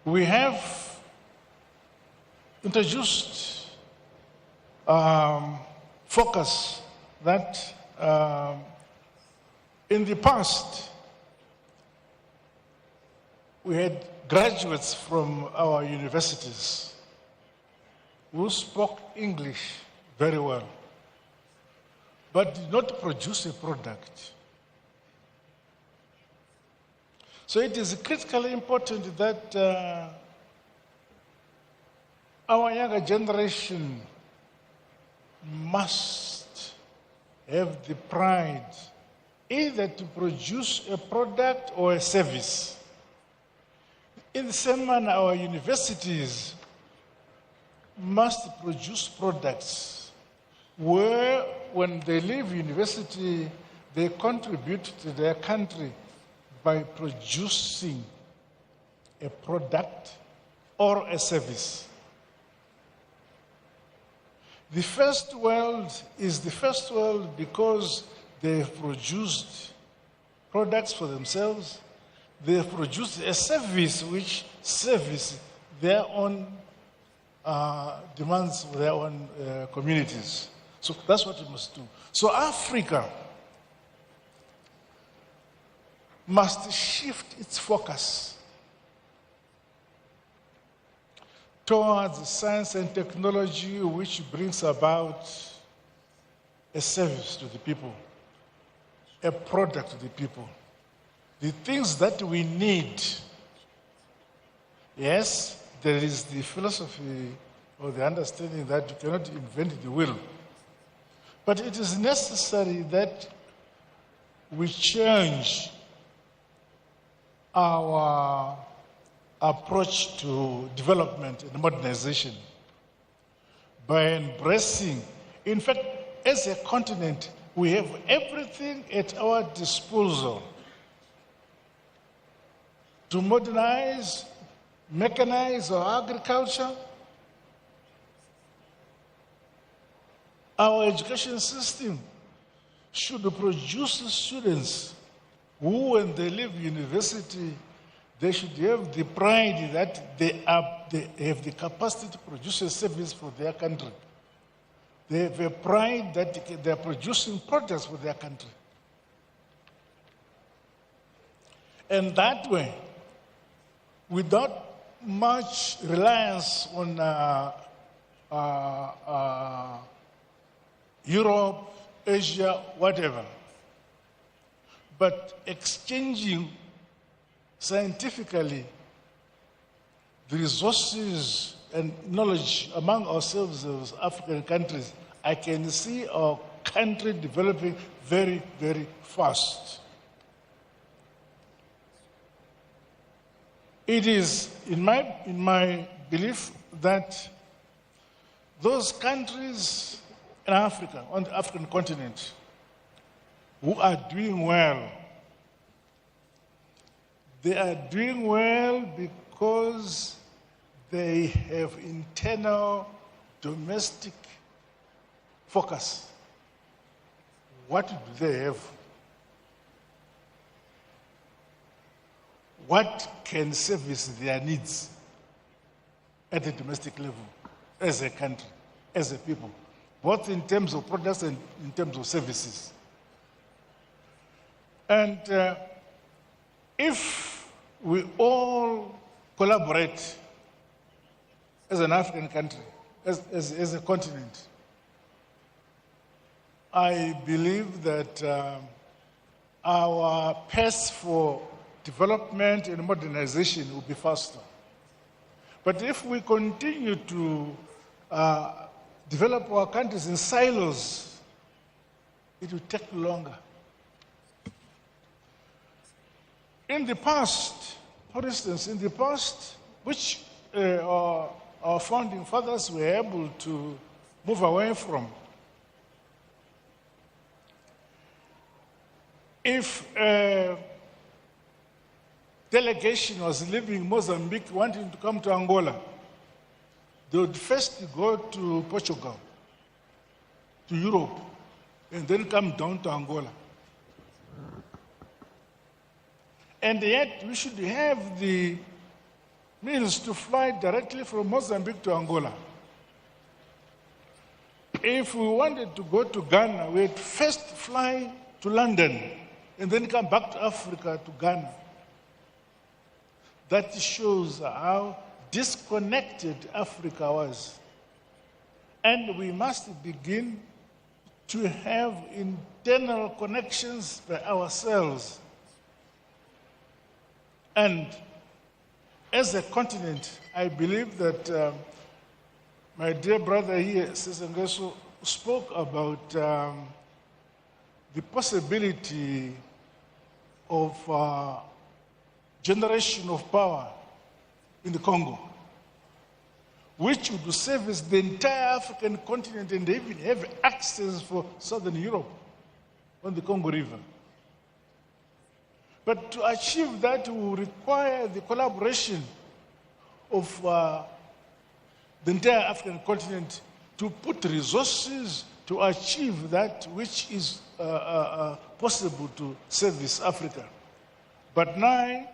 We have introduced focus that In the past, we had graduates from our universities who spoke English very well, but did not produce a product. So it is critically important that our younger generation must have the pride either to produce a product or a service. In the same manner, our universities must produce products where, when they leave university, they contribute to their country by producing a product or a service. The first world is the first world because they have produced products for themselves. They have produced a service which serves their own demands for their own communities. So that's what we must do. So Africa must shift its focus towards science and technology which brings about a service to the people, a product to the people. The things that we need, yes, there is the philosophy or the understanding that you cannot invent the wheel. But it is necessary that we change our approach to development and modernization by embracing, in fact, as a continent, we have everything at our disposal to modernize, mechanize our agriculture, our education system should produce students who, when they leave university, they should have the pride that they have the capacity to produce a service for their country. They have a pride that they are producing products for their country. And that way, without much reliance on Europe, Asia, whatever, but exchanging scientifically the resources and knowledge among ourselves as African countries, I can see our country developing very, very fast. It is, in my belief, that those countries in Africa, on the African continent, who are doing well, they are doing well because they have internal domestic focus. What do they have? What can service their needs at the domestic level, as a country, as a people, both in terms of products and in terms of services? And if we all collaborate as an African country, as a continent, I believe that our pace for development and modernization will be faster. But if we continue to develop our countries in silos, it will take longer. In the past, for instance, in the past, which our founding fathers were able to move away from, if a delegation was leaving Mozambique wanting to come to Angola, they would first go to Portugal, to Europe, and then come down to Angola. And yet, we should have the means to fly directly from Mozambique to Angola. If we wanted to go to Ghana, we'd first fly to London and then come back to Africa, to Ghana. That shows how disconnected Africa was. And we must begin to have internal connections by ourselves. And as a continent, I believe that my dear brother here, Sesengeso, spoke about the possibility of generation of power in the Congo, which would service the entire African continent and even have access for Southern Europe on the Congo River. But to achieve that will require the collaboration of the entire African continent to put resources to achieve that which is possible to service Africa. But now,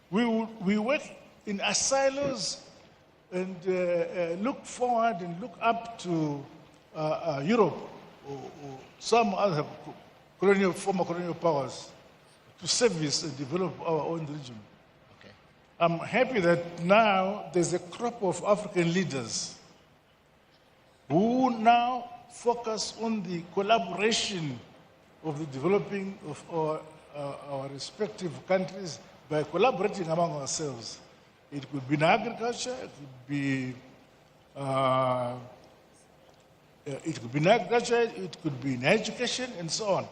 we work in silos and look forward and look up to Europe or some other former colonial powers to service and develop our own region. Okay. I'm happy that now there's a crop of African leaders who now focus on the collaboration of the developing of our respective countries by collaborating among ourselves. It could be in agriculture, it could be in education, and so on.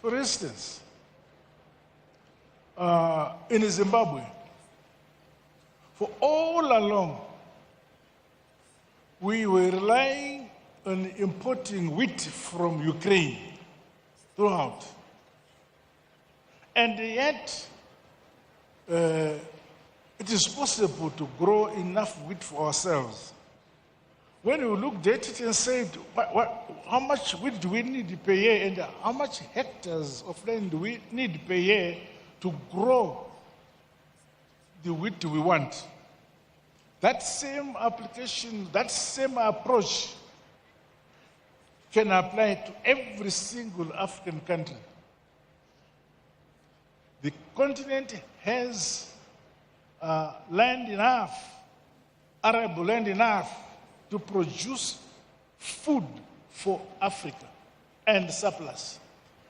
For instance, in Zimbabwe, for all along, we were relying on importing wheat from Ukraine throughout. And yet, it is possible to grow enough wheat for ourselves. When we looked at it and said, how much wheat do we need per year and how much hectares of land do we need per year to grow the wheat we want? That same application, that same approach can apply to every single African country. The continent has land enough, arable land enough to produce food for Africa and surplus.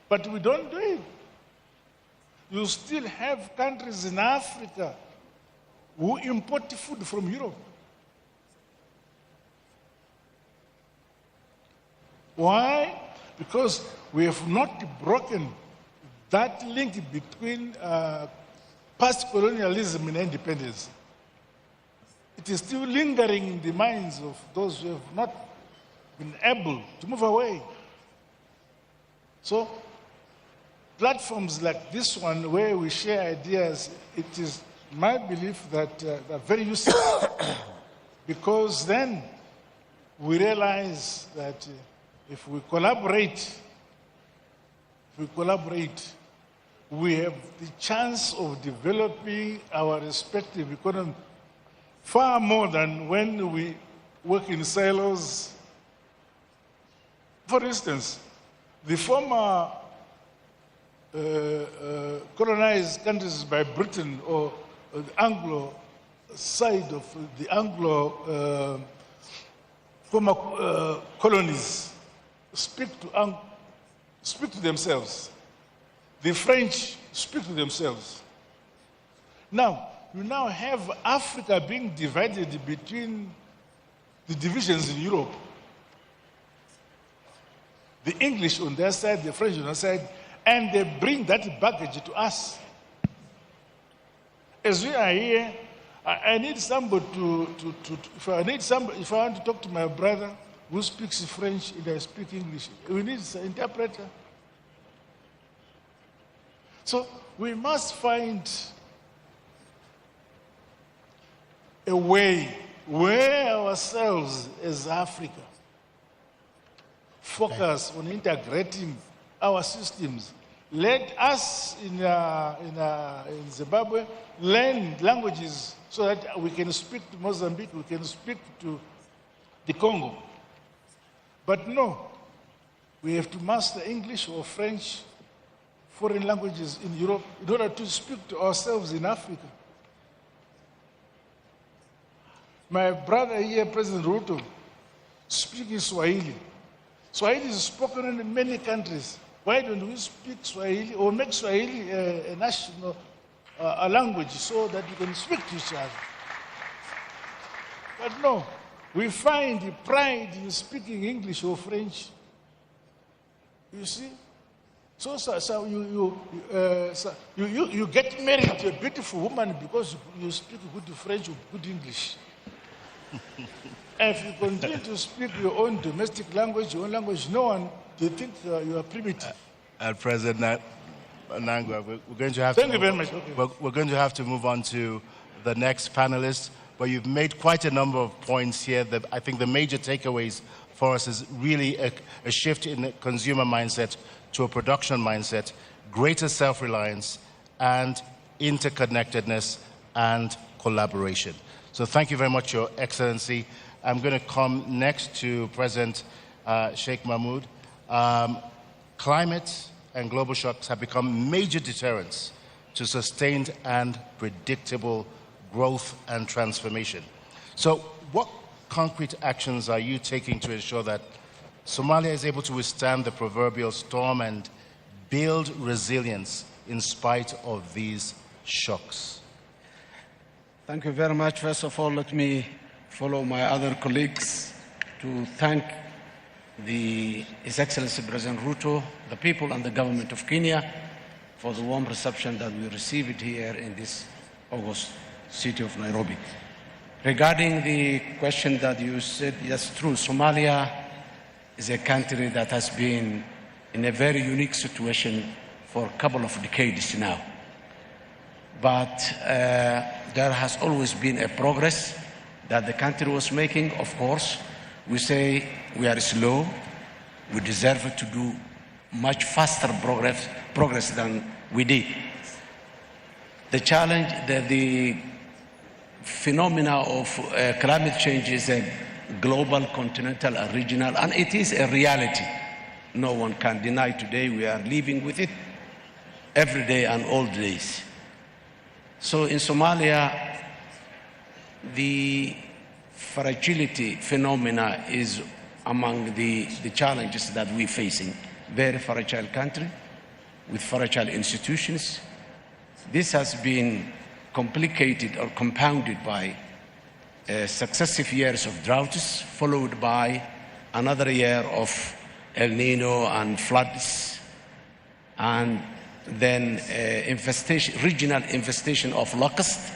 But we don't do it. You still have countries in Africa who import food from Europe. Why? Because we have not broken that link between past colonialism and independence. It is still lingering in the minds of those who have not been able to move away. So, platforms like this one, where we share ideas, it is my belief that they're very useful because then we realize that if we collaborate, we have the chance of developing our respective economy far more than when we work in silos. For instance, the former colonized countries by Britain or the Anglo side of the Anglo former colonies speak to themselves. The French speak to themselves. Now, you now have Africa being divided between the divisions in Europe. The English on their side, the French on their side, and they bring that baggage to us. As we are here, I need somebody if I want to talk to my brother who speaks French and I speak English, we need an interpreter. So we must find a way where ourselves as Africa focus on integrating our systems. Let us in Zimbabwe learn languages so that we can speak to Mozambique, we can speak to the Congo. But no, we have to master English or French foreign languages in Europe in order to speak to ourselves in Africa. My brother here, President Ruto, speaking Swahili. Swahili is spoken in many countries. Why don't we speak Swahili or make Swahili a national a language so that we can speak to each other? But no, we find pride in speaking English or French. You see? So you get married to a beautiful woman because you speak good French or good English. If you continue to speak your own domestic language, your own language, no one, they think you are primitive. President Nangwa, we're going to have Thank you very much. Okay. We're going to have to move on to the next panelist, but you've made quite a number of points here that I think the major takeaways for us is really a shift in the consumer mindset to a production mindset, greater self-reliance, and interconnectedness and collaboration. So thank you very much, Your Excellency. I'm going to come next to President Sheikh Mahmoud. Climate and global shocks have become major deterrents to sustained and predictable growth and transformation. So what concrete actions are you taking to ensure that Somalia is able to withstand the proverbial storm and build resilience in spite of these shocks? Thank you very much. First of all, let me follow my other colleagues to thank His Excellency President Ruto, the people and the government of Kenya for the warm reception that we received here in this August city of Nairobi. Regarding the question that you said, yes, true, Somalia is a country that has been in a very unique situation for a couple of decades now. But there has always been a progress that the country was making. Of course, we say we are slow. We deserve to do much faster progress than we did. The challenge, the phenomena of climate change is a global, continental, and regional, and it is a reality. No one can deny today. We are living with it every day and all days. So in Somalia, the fragility phenomena is among the challenges that we're facing. Very fragile country with fragile institutions. This has been complicated or compounded by successive years of droughts, followed by another year of El Nino and floods, and then regional infestation of locusts.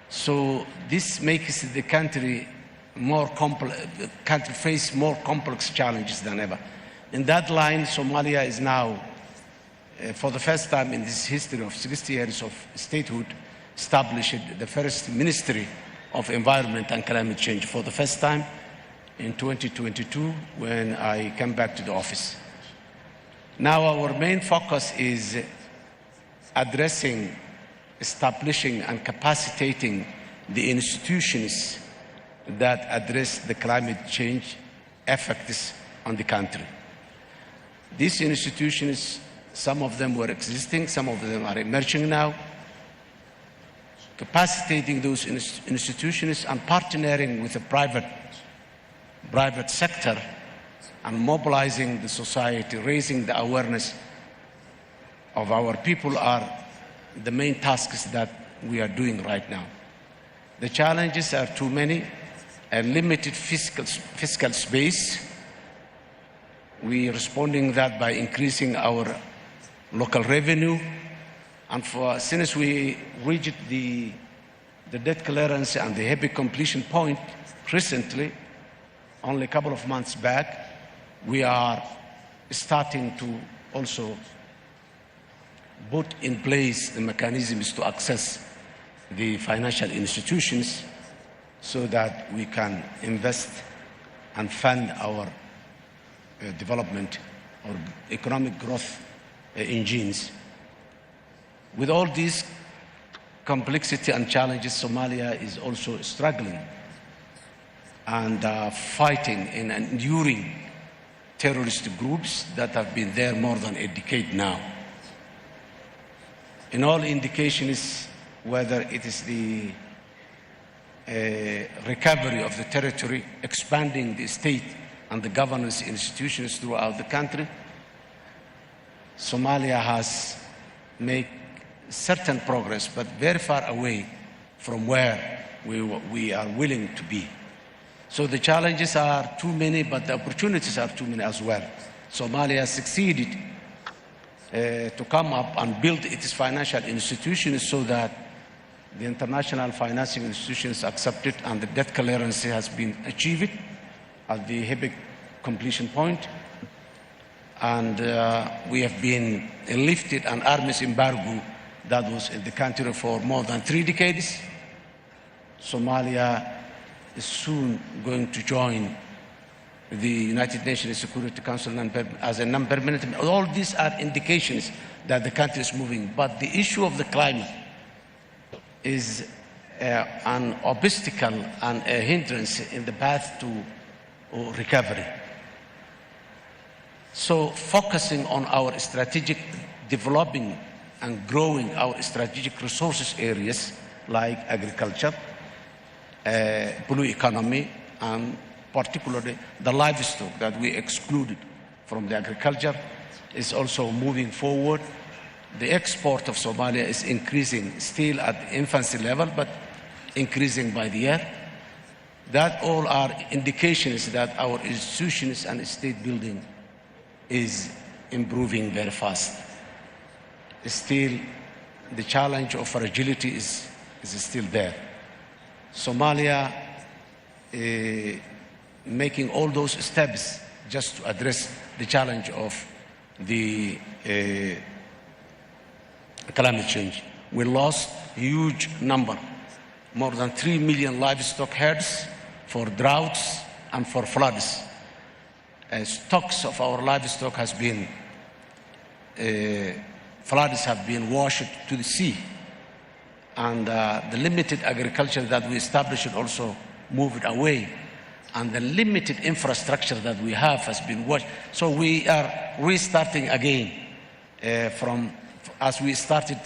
So this makes the country face more complex challenges than ever. In that line, Somalia is now, for the first time in this history of 60 years of statehood, established the first Ministry of Environment and Climate Change for the first time in 2022 when I came back to the office. Now our main focus is addressing, establishing and capacitating the institutions that address the climate change effects on the country. These institutions, some of them were existing, some of them are emerging now. Capacitating those institutions and partnering with the private sector and mobilizing the society, raising the awareness of our people are the main tasks that we are doing right now. The challenges are too many, a limited fiscal space. We are responding that by increasing our local revenue. And since we reached the debt clearance and the heavy completion point recently, only a couple of months back, we are starting to also put in place the mechanisms to access the financial institutions so that we can invest and fund our development or economic growth engines. With all these complexity and challenges, Somalia is also struggling and fighting and enduring terrorist groups that have been there more than a decade now. in all indications, whether it is the recovery of the territory, expanding the state and the governance institutions throughout the country, Somalia has made certain progress, but very far away from where we are willing to be. So the challenges are too many, but the opportunities are too many as well. Somalia succeeded to come up and build its financial institutions so that the international financing institutions accept it, and the debt clearance has been achieved at the HIPIC completion point. And we have been lifted an arms embargo that was in the country for more than 3 decades. Somalia is soon going to join the United Nations Security Council as a non-permanent. All these are indications that the country is moving. But the issue of the climate is an obstacle and a hindrance in the path to recovery. So focusing on our strategic developing and growing our strategic resources areas like agriculture, blue economy, and particularly the livestock that we excluded from the agriculture is also moving forward. The export of Somalia is increasing, still at the infancy level, but increasing by the year. That all are indications that our institutions and state building is improving very fast. Still, the challenge of fragility is still there. Somalia making all those steps just to address the challenge of the climate change. We lost a huge number, more than 3 million livestock herds for droughts and for floods. Stocks of our livestock has been, floods have been washed to the sea. And the limited agriculture that we established also moved away. And the limited infrastructure that we have has been washed. So we are restarting again as we started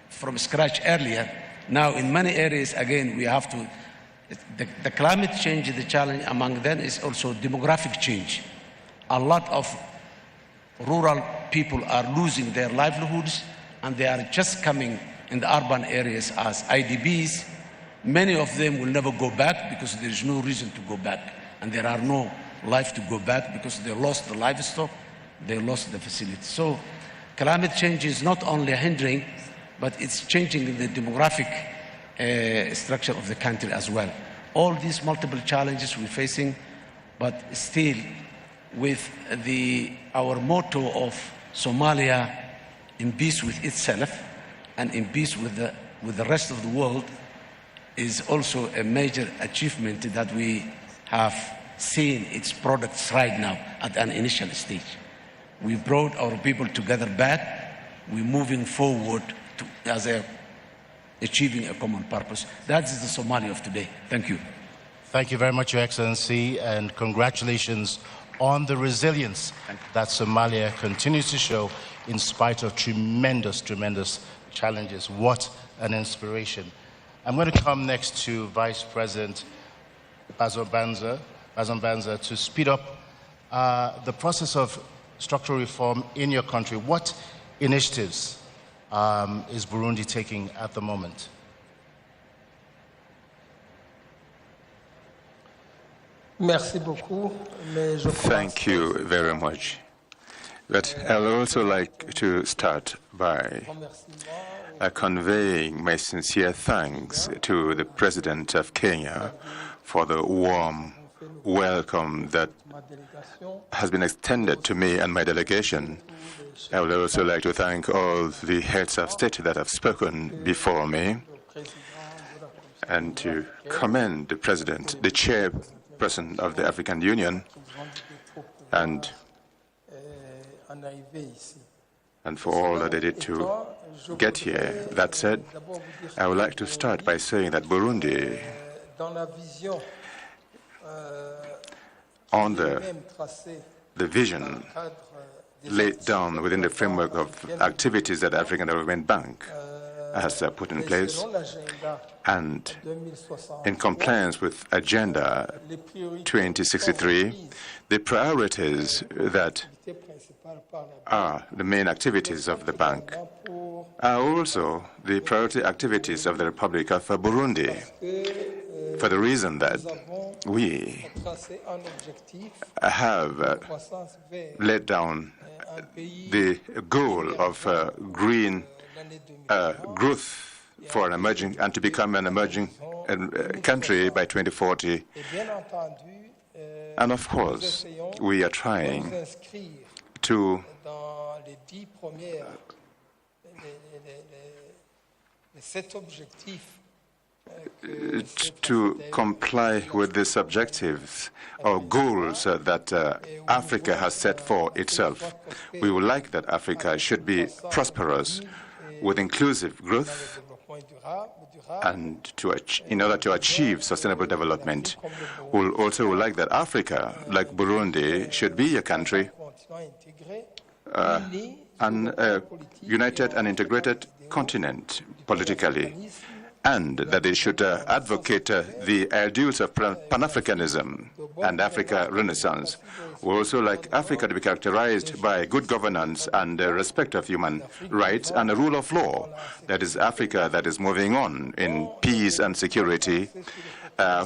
from scratch earlier. Now in many areas, again, we have to, the climate change, the challenge among them is also demographic change. A lot of rural people are losing their livelihoods, and they are just coming in the urban areas as IDBs. Many of them will never go back because there is no reason to go back, and there are no life to go back because they lost the livestock, they lost the facilities. So climate change is not only hindering, but it's changing the demographic structure of the country as well. All these multiple challenges we're facing, but still with our motto of Somalia in peace with itself and in peace with the rest of the world is also a major achievement that we have seen its products right now at an initial stage. We brought our people together back. We're moving forward as achieving a common purpose. That is the Somalia of today. Thank you. Thank you very much, Your Excellency, and congratulations on the resilience that Somalia continues to show in spite of tremendous, tremendous challenges. What an inspiration. I'm going to come next to Vice President Bazambanza to speed up the process of structural reform in your country. What initiatives is Burundi taking at the moment? Thank you very much. But I'd also like to start by conveying my sincere thanks to the President of Kenya for the warm welcome that has been extended to me and my delegation. I would also like to thank all the heads of state that have spoken before me, and to commend the President, the Chairperson of the African Union, and for all that they did to get here. That said, I would like to start by saying that Burundi, on the vision laid down within the framework of activities at the African Development Bank, has put in place, and in compliance with Agenda 2063, the priorities that are the main activities of the bank are also the priority activities of the Republic of Burundi, for the reason that we have laid down the goal of green growth for an emerging and to become an emerging country by 2040. And of course, we are trying to comply with these objectives or goals that Africa has set for itself. We would like that Africa should be prosperous with inclusive growth, and in order to achieve sustainable development. We also would like that Africa, like Burundi, should be a country, a united and integrated continent politically, and that they should advocate the ideals of Pan-Africanism and Africa Renaissance. We also like Africa to be characterized by good governance and respect of human rights and a rule of law. That is Africa that is moving on in peace and security,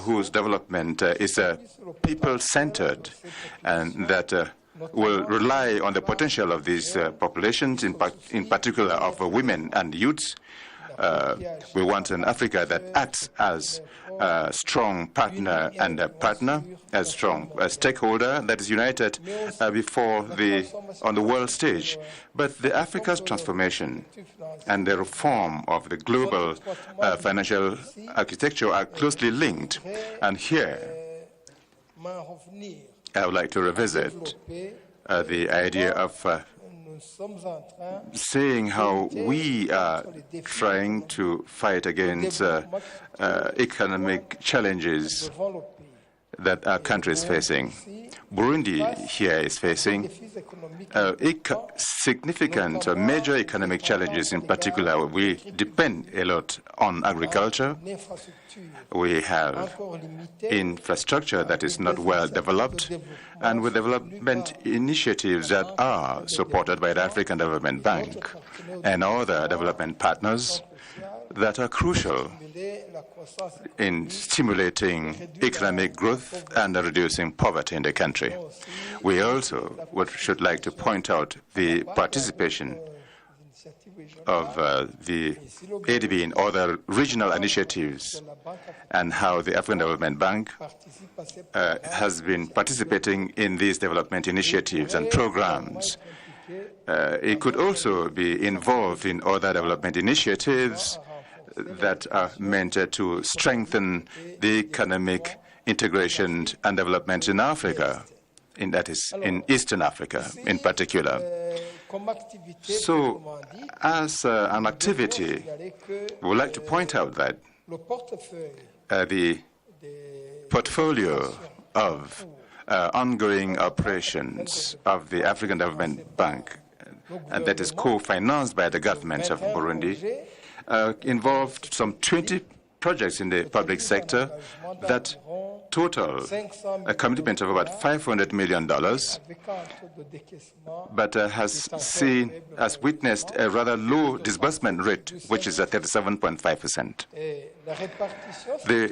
whose development is people-centered, and that will rely on the potential of these populations, in particular of women and youths. We want an Africa that acts as a strong partner and a partner, a strong stakeholder that is united on the world stage. But the Africa's transformation and the reform of the global financial architecture are closely linked. And here, I would like to revisit the idea of saying how we are trying to fight against economic challenges that our country is facing. Burundi here is facing significant major economic challenges. In particular, we depend a lot on agriculture. We have infrastructure that is not well developed, and with development initiatives that are supported by the African Development Bank and other development partners that are crucial in stimulating economic growth and reducing poverty in the country. We also should like to point out the participation of the AfDB in other regional initiatives and how the African Development Bank has been participating in these development initiatives and programs. It could also be involved in other development initiatives that are meant to strengthen the economic integration and development in Africa, that is, in Eastern Africa in particular. So, as an activity, we would like to point out that the portfolio of ongoing operations of the African Development Bank, and that is co-financed by the government of Burundi, involved some 20 projects in the public sector that total a commitment of about $500 million, but has witnessed a rather low disbursement rate, which is at 37.5%. The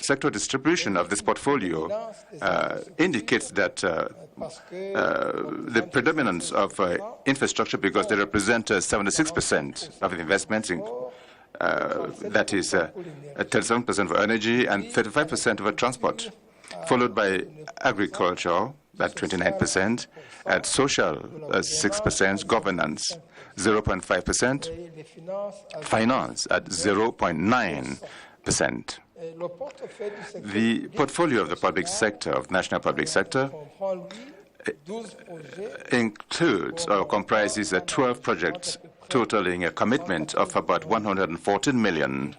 sector distribution of this portfolio indicates that the predominance of infrastructure, because they represent 76% of the investments in that is 37% for energy and 35% for transport, followed by agriculture at 29%, at social 6%, governance 0.5%, finance at 0.9%. The portfolio of the public sector, of national public sector, includes or comprises 12 projects totaling a commitment of about 114 million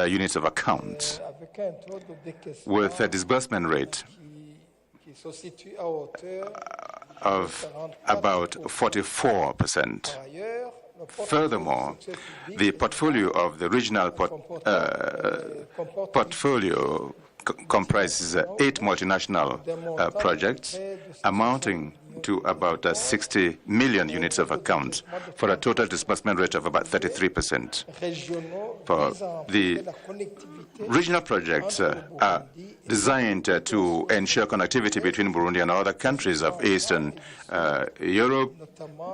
units of accounts, with a disbursement rate of about 44%. Furthermore, the portfolio of the regional portfolio comprises 8 multinational projects amounting to about 60 million units of accounts for a total disbursement rate of about 33%. For the regional projects are designed to ensure connectivity between Burundi and other countries of Eastern Europe,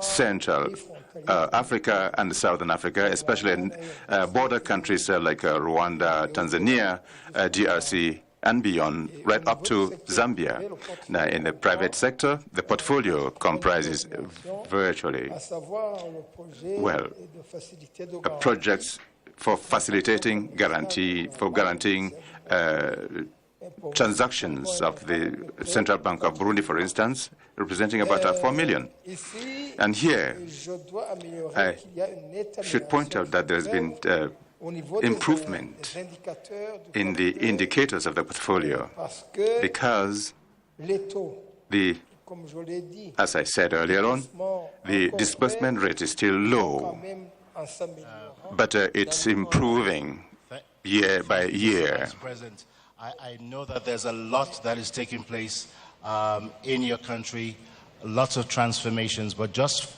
Central Africa, and Southern Africa, especially in border countries like Rwanda, Tanzania, DRC, and beyond, right up to Zambia. Now, in the private sector, the portfolio comprises virtually, projects for facilitating guaranteeing transactions of the Central Bank of Burundi, for instance, representing about 4 million. And here, I should point out that there's been improvement in the indicators of the portfolio because as I said earlier on, the disbursement rate is still low, but it's improving year by year. President, I know that there's a lot that is taking place in your country, lots of transformations, but just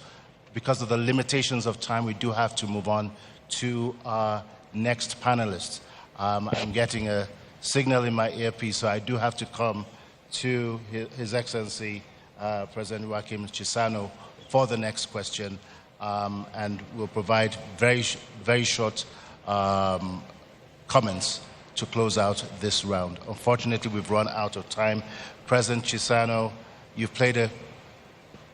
because of the limitations of time, we do have to move on to our next panelist. I'm getting a signal in my earpiece, so I do have to come to His Excellency President Joachim Chissano for the next question, and we'll provide very short comments to close out this round. Unfortunately, we've run out of time. President Chissano, you've played a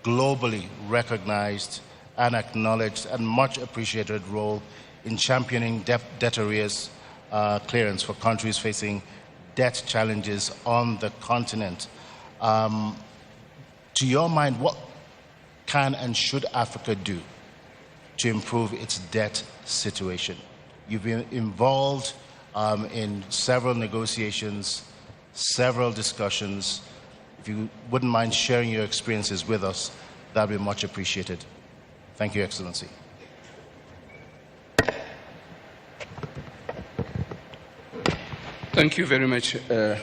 globally recognized and acknowledged and much appreciated role in championing debt arrears clearance for countries facing debt challenges on the continent. To your mind, what can and should Africa do to improve its debt situation? You've been involved in several negotiations, several discussions. If you wouldn't mind sharing your experiences with us, that would be much appreciated. Thank you, Excellency. Thank you very much. I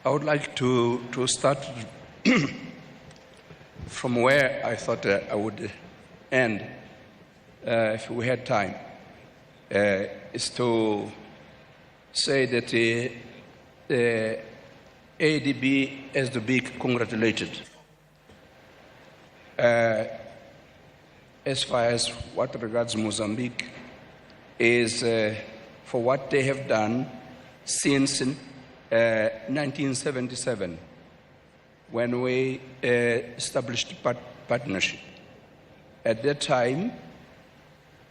would like to start from where I thought I would end, if we had time, is to say that the AfDB has to be congratulated. As far as what regards Mozambique, is for what they have done since 1977, when we established partnership. At that time,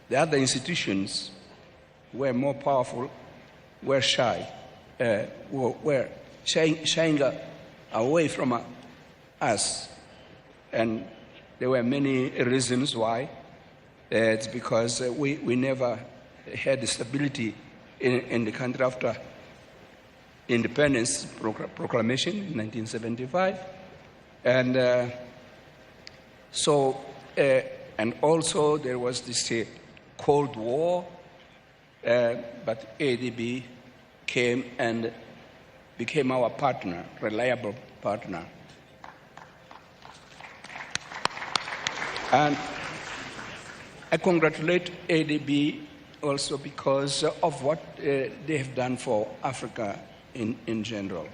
the other institutions were more powerful, were shy, were shying away from us. And there were many reasons why. It's because we never had stability in the country after independence proclamation in 1975. And and also there was this Cold War, but AfDB came and became our partner, reliable partner. And I congratulate AfDB also because of what they have done for Africa in general.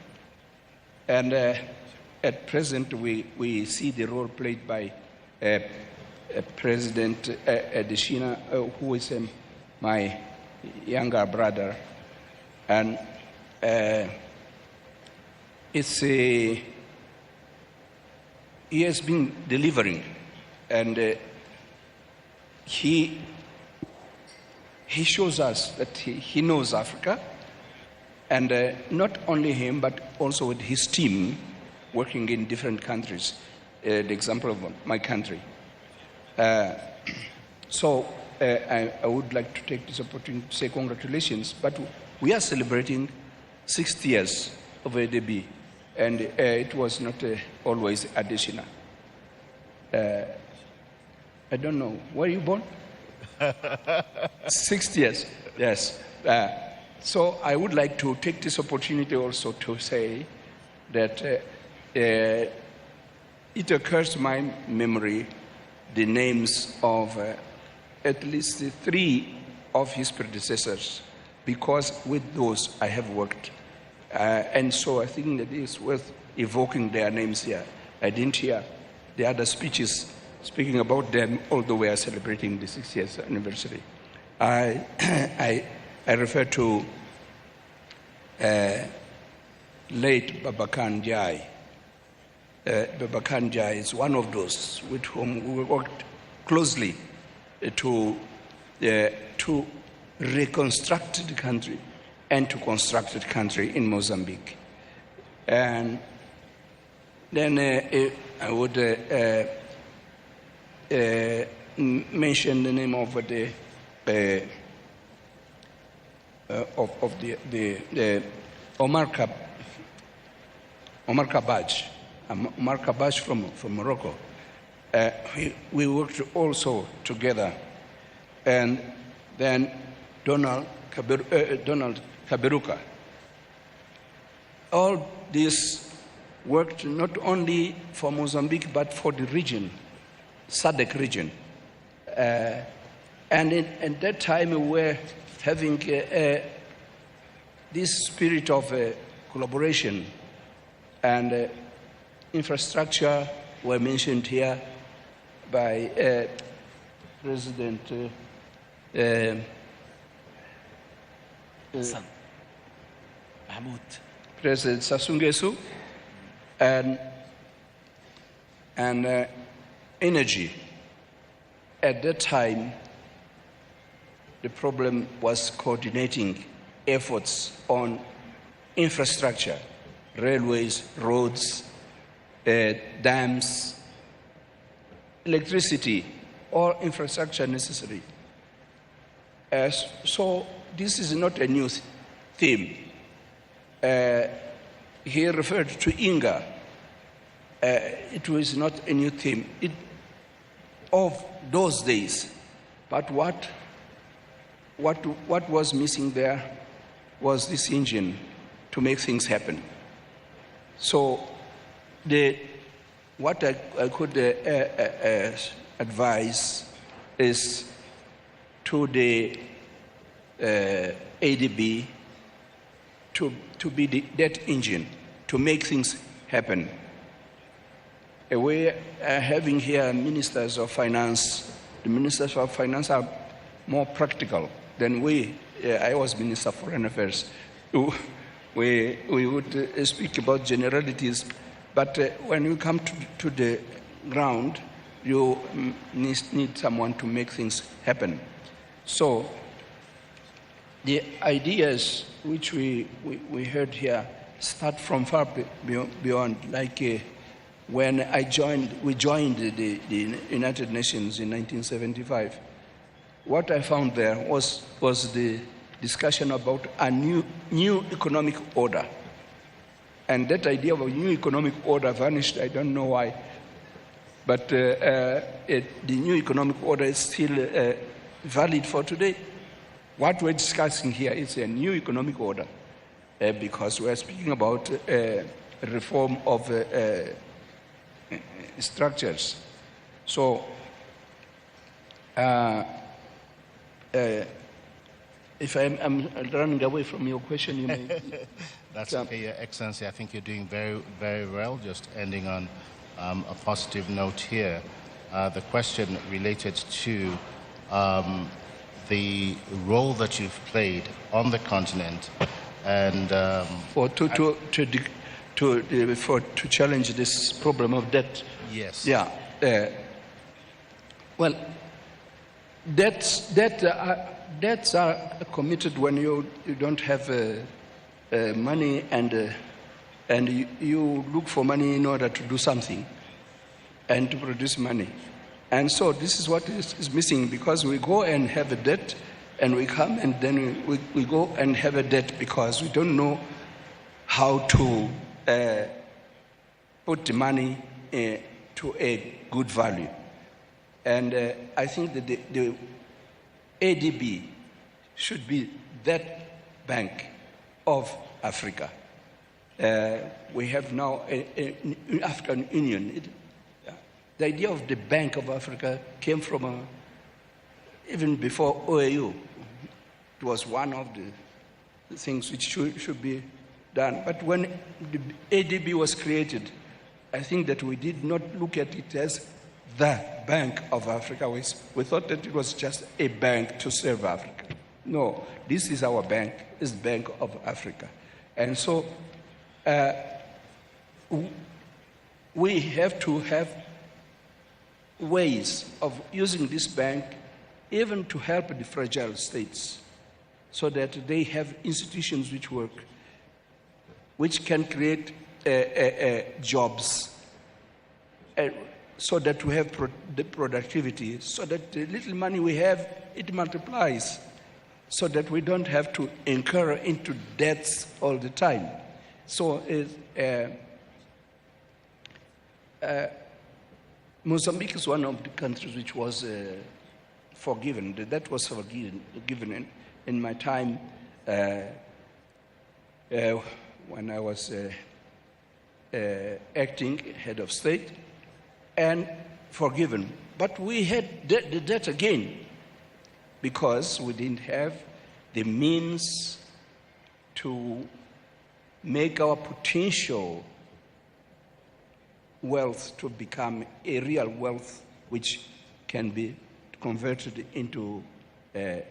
And at present, we see the role played by President Adesina, who is my younger brother. And he has been delivering. And he shows us that he knows Africa, and not only him, but also with his team working in different countries, the example of my country. So I would like to take this opportunity to say congratulations, but we are celebrating 60 years of AfDB and it was not always additional. I don't know. Were you born? 6 years, yes. So I would like to take this opportunity also to say that it occurs to my memory the names of at least 3 of his predecessors, because with those I have worked. And so I think that it's worth evoking their names here. I didn't hear the other speeches speaking about them, although we are celebrating the 6 years anniversary. I refer to late Babakan Jai. Babakan Jai is one of those with whom we worked closely to reconstruct the country and to construct the country in Mozambique. And then I would mention the name of the Omar Kabaj. Omar Kabaj from Morocco. We worked also together. And then Donald Kaberuka. All this worked not only for Mozambique, but for the region, SADC region. And at that time, we were having this spirit of collaboration, and infrastructure were mentioned here by President President Sassou Nguesso, and energy. At that time, the problem was coordinating efforts on infrastructure, railways, roads, dams, electricity, all infrastructure necessary. So this is not a new theme. He referred to Inga. It was not a new theme of those days. But what was missing there was this engine to make things happen. So what I could advise is to the ADB to be that engine, to make things happen. We are having here ministers of finance. The ministers of finance are more practical than we. I was Minister of Foreign Affairs. We would speak about generalities, but when you come to the ground, you need someone to make things happen. So the ideas which we heard here start from far beyond, like when we joined the United Nations in 1975. What I found there was the discussion about a new economic order. And that idea of a new economic order vanished, I don't know why. But the new economic order is still valid for today. What we're discussing here is a new economic order, because we're speaking about reform of structures. So, if I'm running away from your question, you may... That's okay, Your Excellency. I think you're doing very, very well, just ending on a positive note here. The question related to the role that you've played on the continent and... to challenge this problem of debt. Yes. Yeah. Well, debts are committed when you don't have money and you look for money in order to do something and to produce money. And so this is what is missing, because we go and have a debt and we come and then we go and have a debt because we don't know how to put the money to a good value. And I think that the ADB should be that bank of Africa. We have now an African Union. The idea of the Bank of Africa came from even before OAU. It was one of the things which should be done. But when the ADB was created, I think that we did not look at it as the Bank of Africa. We thought that it was just a bank to serve Africa. No, this is our bank, it's the Bank of Africa. And so we have to have ways of using this bank even to help the fragile states so that they have institutions which work, which can create jobs, so that we have the productivity, so that the little money we have, it multiplies, so that we don't have to incur into debts all the time. So Mozambique is one of the countries which was forgiven. The debt was forgiven in my time when I was acting head of state, and forgiven. But we had the debt again because we didn't have the means to make our potential wealth to become a real wealth which can be converted into a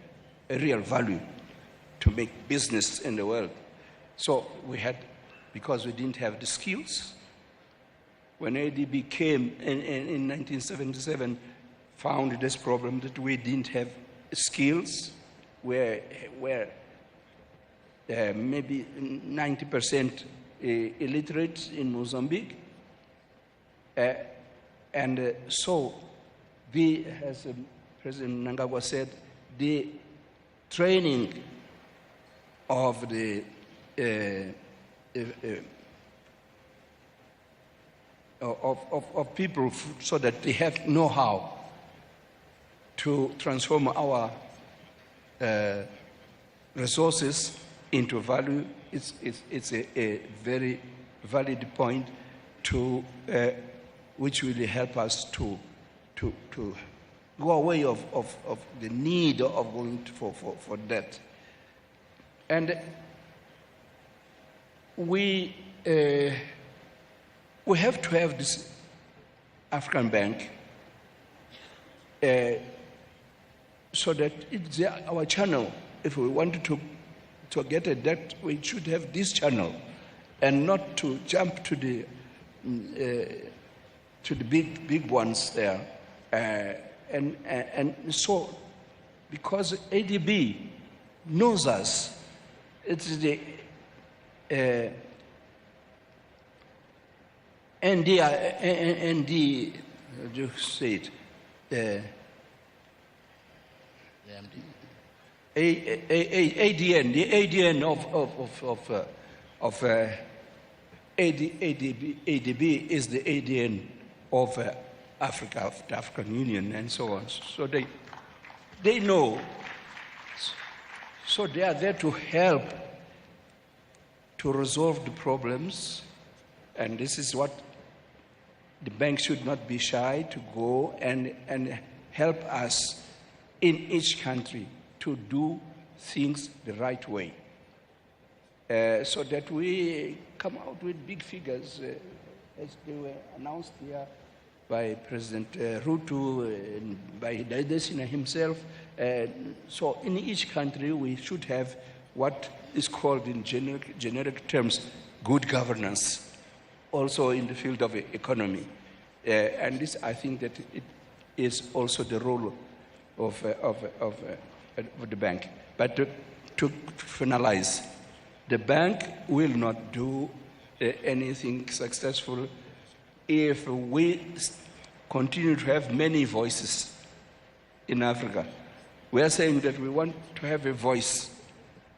real value to make business in the world. So we had, because we didn't have the skills, when ADB came in 1977, found this problem that we didn't have skills, where maybe 90% illiterate in Mozambique. And so, as President Mnangagwa said, the training of the of people so that they have know-how to transform our resources into value. It's a very valid point to which will help us to go away of the need of going for debt. And we have to have this African Bank so that it's our channel. If we wanted to get a debt, we should have this channel, and not to jump to the big ones there. And so, because ADB knows us, it's the ND, how do you say it? ADN, the ADN of ADB is the ADN of Africa, of the African Union, and so on. So they know. So they are there to help to resolve the problems, and this is what the bank should not be shy to go and help us in each country to do things the right way, so that we come out with big figures, as they were announced here by President Ruto and by Daidesina himself. So in each country we should have what is called in generic terms good governance, also in the field of economy. And this, I think that it is also the role of the bank. But to finalize, the bank will not do anything successful if we continue to have many voices in Africa. We are saying that we want to have a voice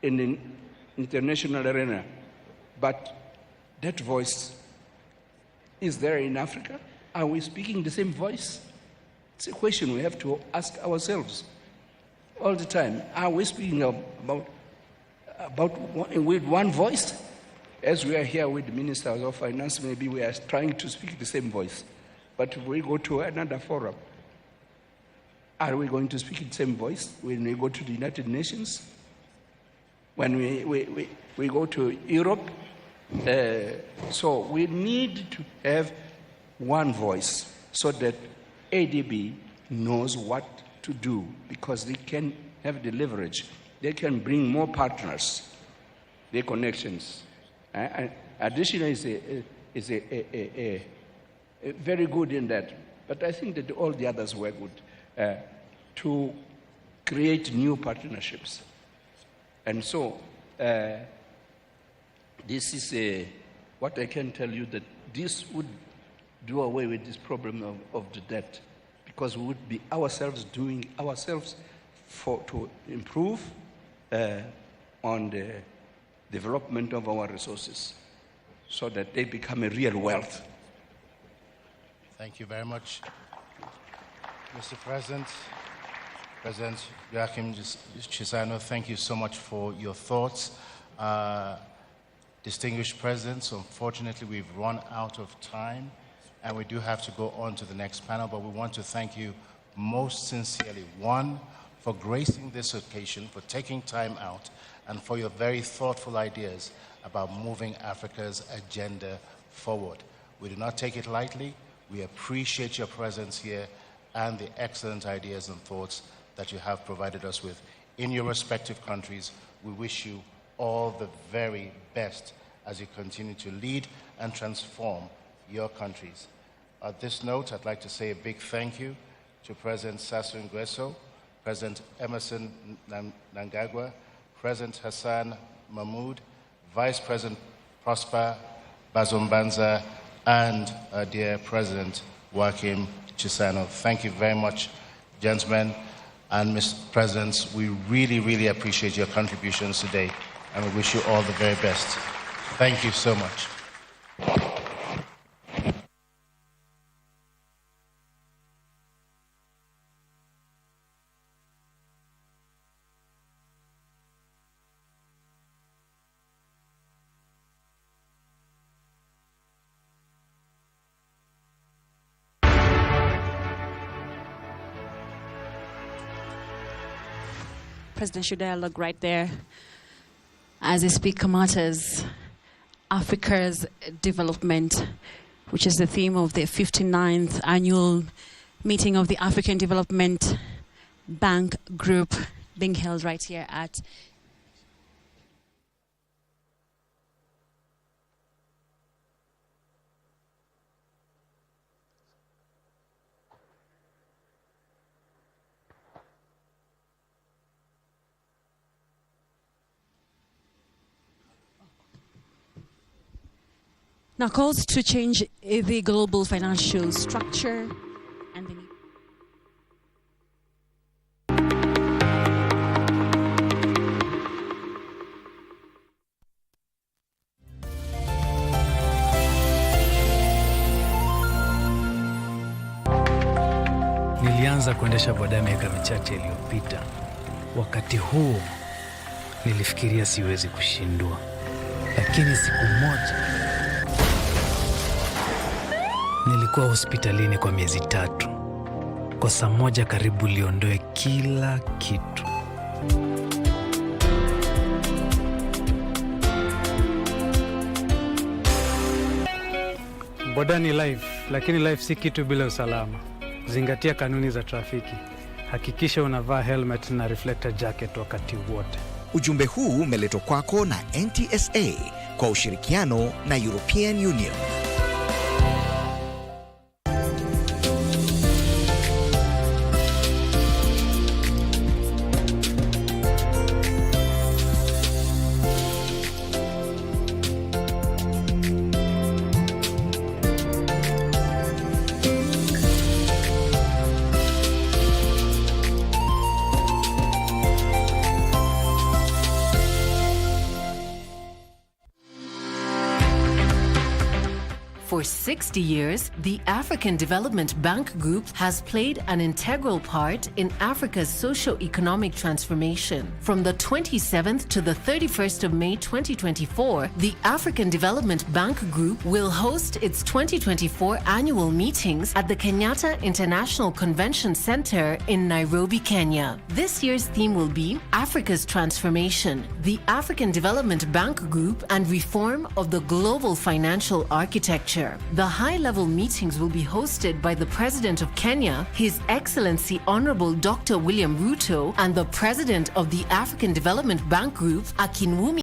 in the international arena, but that voice is there in Africa? Are we speaking the same voice? It's a question we have to ask ourselves all the time. Are we speaking about with one voice? As we are here with the ministers of finance, maybe we are trying to speak the same voice. But if we go to another forum, are we going to speak the same voice when we go to the United Nations? When we go to Europe? So we need to have one voice so that ADB knows what to do, because they can have the leverage. They can bring more partners, their connections. Additional is a very good in that. But I think that all the others were good to create new partnerships. And so this is what I can tell you, that this would do away with this problem of the debt, because we would be ourselves doing ourselves to improve on the development of our resources so that they become a real wealth. Thank you very much, Mr. President. President Joachim Chissano, thank you so much for your thoughts. Distinguished presidents, unfortunately we've run out of time and we do have to go on to the next panel, but we want to thank you most sincerely. One, for gracing this occasion, for taking time out, and for your very thoughtful ideas about moving Africa's agenda forward. We do not take it lightly. We appreciate your presence here and the excellent ideas and thoughts that you have provided us with in your respective countries. We wish you all the very best as you continue to lead and transform your countries. At this note, I'd like to say a big thank you to President Sassou Nguesso, President Emerson Mnangagwa, President Hassan Mahmoud, Vice President Prosper Bazombanza, and dear President Joachim Chissano. Thank you very much, gentlemen and Mr. Presidents. We really, really appreciate your contributions today, and we wish you all the very best. Thank you so much. Presidential dialogue right there. As the speaker matters, Africa's development, which is the theme of the 59th annual meeting of the African Development Bank Group, being held right here at now calls to change the global financial structure and the Nilianza kuendesha boda miaka michache iliyopita. Wakati huo nilifikiria siwezi kushindwa, lakini siku moja nilikuwa hospitalini kwa miezi 3. Kwa saa moja karibu liondoe kila kitu. Boda ni life, lakini life si kitu bila usalama. Zingatia kanuni za trafiki. Hakikisha unavaa helmet na reflector jacket wakati wote. Ujumbe huu umeletwa kwako na NTSA kwa ushirikiano na European Union. For 60 years, the African Development Bank Group has played an integral part in Africa's socio-economic transformation. From the 27th to the 31st of May 2024, the African Development Bank Group will host its 2024 annual meetings at the Kenyatta International Convention Center in Nairobi, Kenya. This year's theme will be Africa's Transformation, the African Development Bank Group, and reform of the global financial architecture. The high-level meetings will be hosted by the President of Kenya, His Excellency Honorable Dr. William Ruto, and the President of the African Development Bank Group, Akinwumi